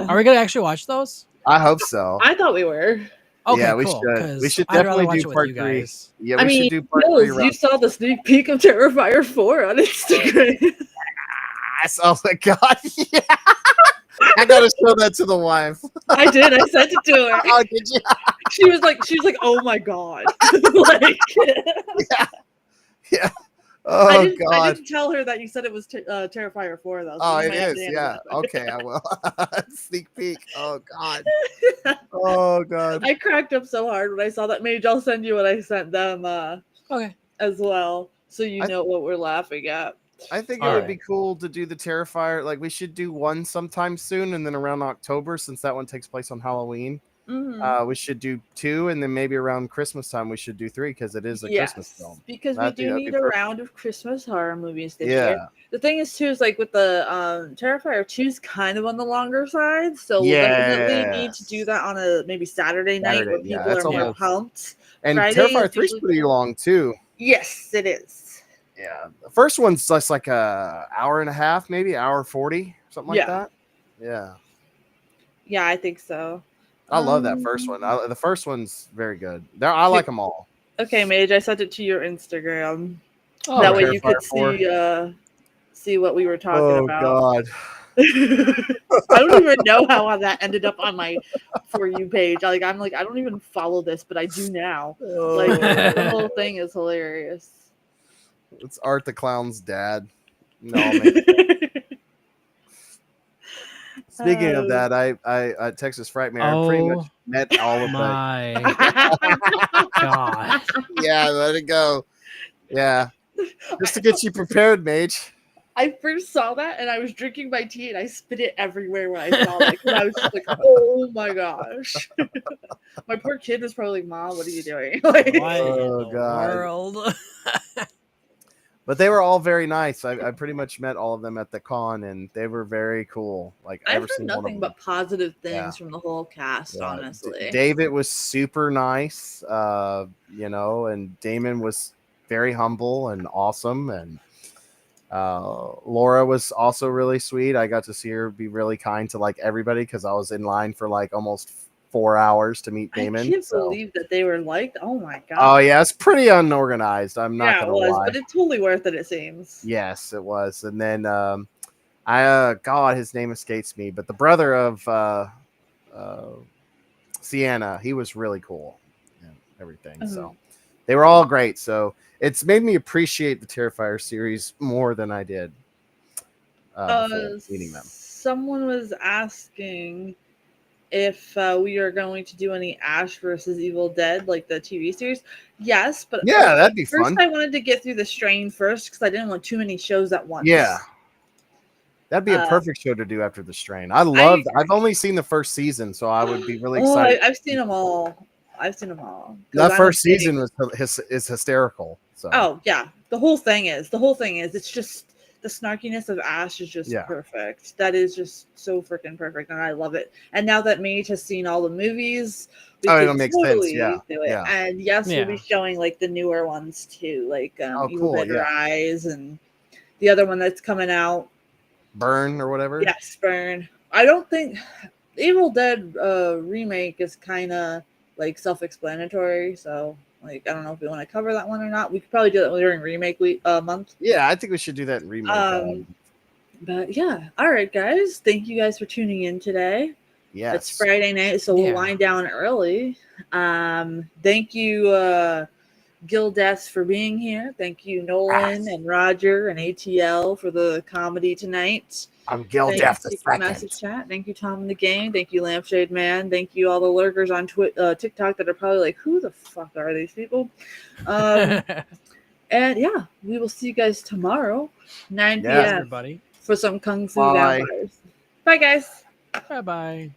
Speaker 3: are we gonna actually watch those?
Speaker 1: I hope so.
Speaker 2: I thought we were.
Speaker 3: Okay,
Speaker 1: Yeah, we
Speaker 3: cool.
Speaker 1: should. We
Speaker 3: Because
Speaker 1: should
Speaker 3: I'd rather
Speaker 1: definitely
Speaker 3: watch
Speaker 1: do
Speaker 3: it with
Speaker 1: part
Speaker 3: you
Speaker 1: 3.
Speaker 3: guys.
Speaker 1: Yeah,
Speaker 2: I
Speaker 1: we should
Speaker 2: mean,
Speaker 1: do part 3
Speaker 2: Hills, you
Speaker 1: around.
Speaker 2: saw the sneak peek of Terrifier 4 on Instagram.
Speaker 1: Oh my god! Yeah, I gotta show that to the wife.
Speaker 2: I did. I sent it to her.
Speaker 1: Oh, did you?
Speaker 2: She was like, oh my god. Like,
Speaker 1: Yeah, yeah.
Speaker 2: I
Speaker 1: Oh
Speaker 2: didn't. I
Speaker 1: god.
Speaker 2: didn't tell her that you said it was Terrifier 4 though. So
Speaker 1: Oh,
Speaker 2: you
Speaker 1: it
Speaker 2: might have to
Speaker 1: is.
Speaker 2: handle
Speaker 1: Yeah.
Speaker 2: that.
Speaker 1: Okay, I will. Sneak peek. Oh god. Oh god.
Speaker 2: I cracked up so hard when I saw that. Maybe I'll send you what I sent them
Speaker 3: Okay.
Speaker 2: as well, so you
Speaker 1: I
Speaker 2: know what we're laughing at.
Speaker 1: I think it
Speaker 3: All
Speaker 1: would be
Speaker 3: right.
Speaker 1: cool to do the Terrifier. Like we should do one sometime soon, and then around October, since that one takes place on Halloween. We should do 2, and then maybe around Christmas time we should do 3 because it is a Christmas film.
Speaker 2: Because
Speaker 1: That'd
Speaker 2: we do
Speaker 1: be
Speaker 2: need a
Speaker 1: perfect.
Speaker 2: round of Christmas horror movies this year.
Speaker 1: Yeah.
Speaker 2: The thing is, too, is like with the Terrifier 2 is kind of on the longer side, so we'll definitely need to do
Speaker 1: Yes.
Speaker 2: that on a maybe Saturday night where
Speaker 1: Saturday, yeah,
Speaker 2: people
Speaker 1: that's
Speaker 2: are more
Speaker 1: almost-
Speaker 2: pumped.
Speaker 1: And
Speaker 2: Friday
Speaker 1: Terrifier
Speaker 2: is
Speaker 1: 3 is
Speaker 2: usually
Speaker 1: pretty
Speaker 2: cool.
Speaker 1: long too.
Speaker 2: Yes, it is.
Speaker 1: Yeah. The first one's just like a hour and a half, maybe hour 40, something like
Speaker 2: Yeah.
Speaker 1: that. Yeah.
Speaker 2: Yeah, I think so.
Speaker 1: I love that first one. The first one's very good. I like them all.
Speaker 2: Okay, Mage, I sent it to your Instagram.
Speaker 3: Oh,
Speaker 2: That way
Speaker 3: right.
Speaker 2: you could
Speaker 1: Terrifier
Speaker 2: see what we were talking about.
Speaker 1: God.
Speaker 2: I don't even know how that ended up on my For You page. I'm like, I don't even follow this, but I do now. Like, the whole thing is hilarious.
Speaker 1: It's Art the Clown's dad. No, man. Speaking of that, I Texas Frightmare. I pretty much met all of
Speaker 3: my God.
Speaker 1: Yeah, let it go. Yeah, just to get you prepared, Mage.
Speaker 2: I first saw that and I was drinking my tea and I spit it everywhere when I saw it. And I was just like, oh my gosh. My poor kid was probably like, Mom, what are you doing? Like,
Speaker 3: What in
Speaker 1: Oh,
Speaker 3: the
Speaker 1: God.
Speaker 3: world?
Speaker 1: But they were all very nice. I pretty much met all of them at the con, and they were very cool. Like
Speaker 2: I've
Speaker 1: every
Speaker 2: heard
Speaker 1: single one of
Speaker 2: nothing
Speaker 1: them.
Speaker 2: but positive things
Speaker 1: Yeah.
Speaker 2: from the whole cast,
Speaker 1: Yeah.
Speaker 2: honestly.
Speaker 1: David was super nice, and Damon was very humble and awesome, and Laura was also really sweet. I got to see her be really kind to like everybody because I was in line for like almost 4 hours to meet Damon.
Speaker 2: I can't believe that they were liked. Oh my god.
Speaker 1: Oh yeah, it's pretty unorganized. I'm not
Speaker 2: Yeah, it
Speaker 1: gonna
Speaker 2: was,
Speaker 1: lie.
Speaker 2: but it's totally worth it, it seems.
Speaker 1: Yes, it was. And then God, his name escapes me, but the brother of Sienna, he was really cool and everything. So they were all great. So it's made me appreciate the Terrifier series more than I did before meeting them.
Speaker 2: Someone was asking if we are going to do any Ash versus Evil Dead, like the TV series. Yes, but
Speaker 1: Yeah, that'd be
Speaker 2: first
Speaker 1: fun.
Speaker 2: I wanted to get through the Strain first because I didn't want too many shows at once.
Speaker 1: Yeah. That'd be a perfect show to do after the Strain. I've only seen the first season, so I would be really excited.
Speaker 2: I've seen them all.
Speaker 1: That first season is hysterical. So.
Speaker 2: Oh yeah, the whole thing is. It's just the snarkiness of Ash is just perfect. That is just so freaking perfect, and I love it. And now that Mage has seen all the movies, we can totally do it. Yeah. And yes, we'll be showing like the newer ones too, like Evil Dead Rise and the other one that's coming out.
Speaker 1: Burn or whatever.
Speaker 2: Yes, Burn. I don't think Evil Dead remake is kind of like self-explanatory, so like I don't know if we want to cover that one or not. We could probably do that during remake month.
Speaker 1: Yeah, I think we should do that in remake.
Speaker 2: But yeah, all right, guys. Thank you guys for tuning in today.
Speaker 1: Yes,
Speaker 2: it's Friday night, so we'll wind down early. Thank you, Gil Death, for being here. Thank you, Nolan and Roger and ATL for the comedy tonight.
Speaker 1: I'm Gil Death.
Speaker 2: Message chat. Thank you, Tom in the game. Thank you, Lampshade Man. Thank you, all the lurkers on TikTok that are probably like, who the fuck are these people? And yeah, we will see you guys tomorrow, 9 p.m.
Speaker 3: everybody.
Speaker 2: for some Kung Fu Vampires. Bye, guys.
Speaker 3: Bye-bye.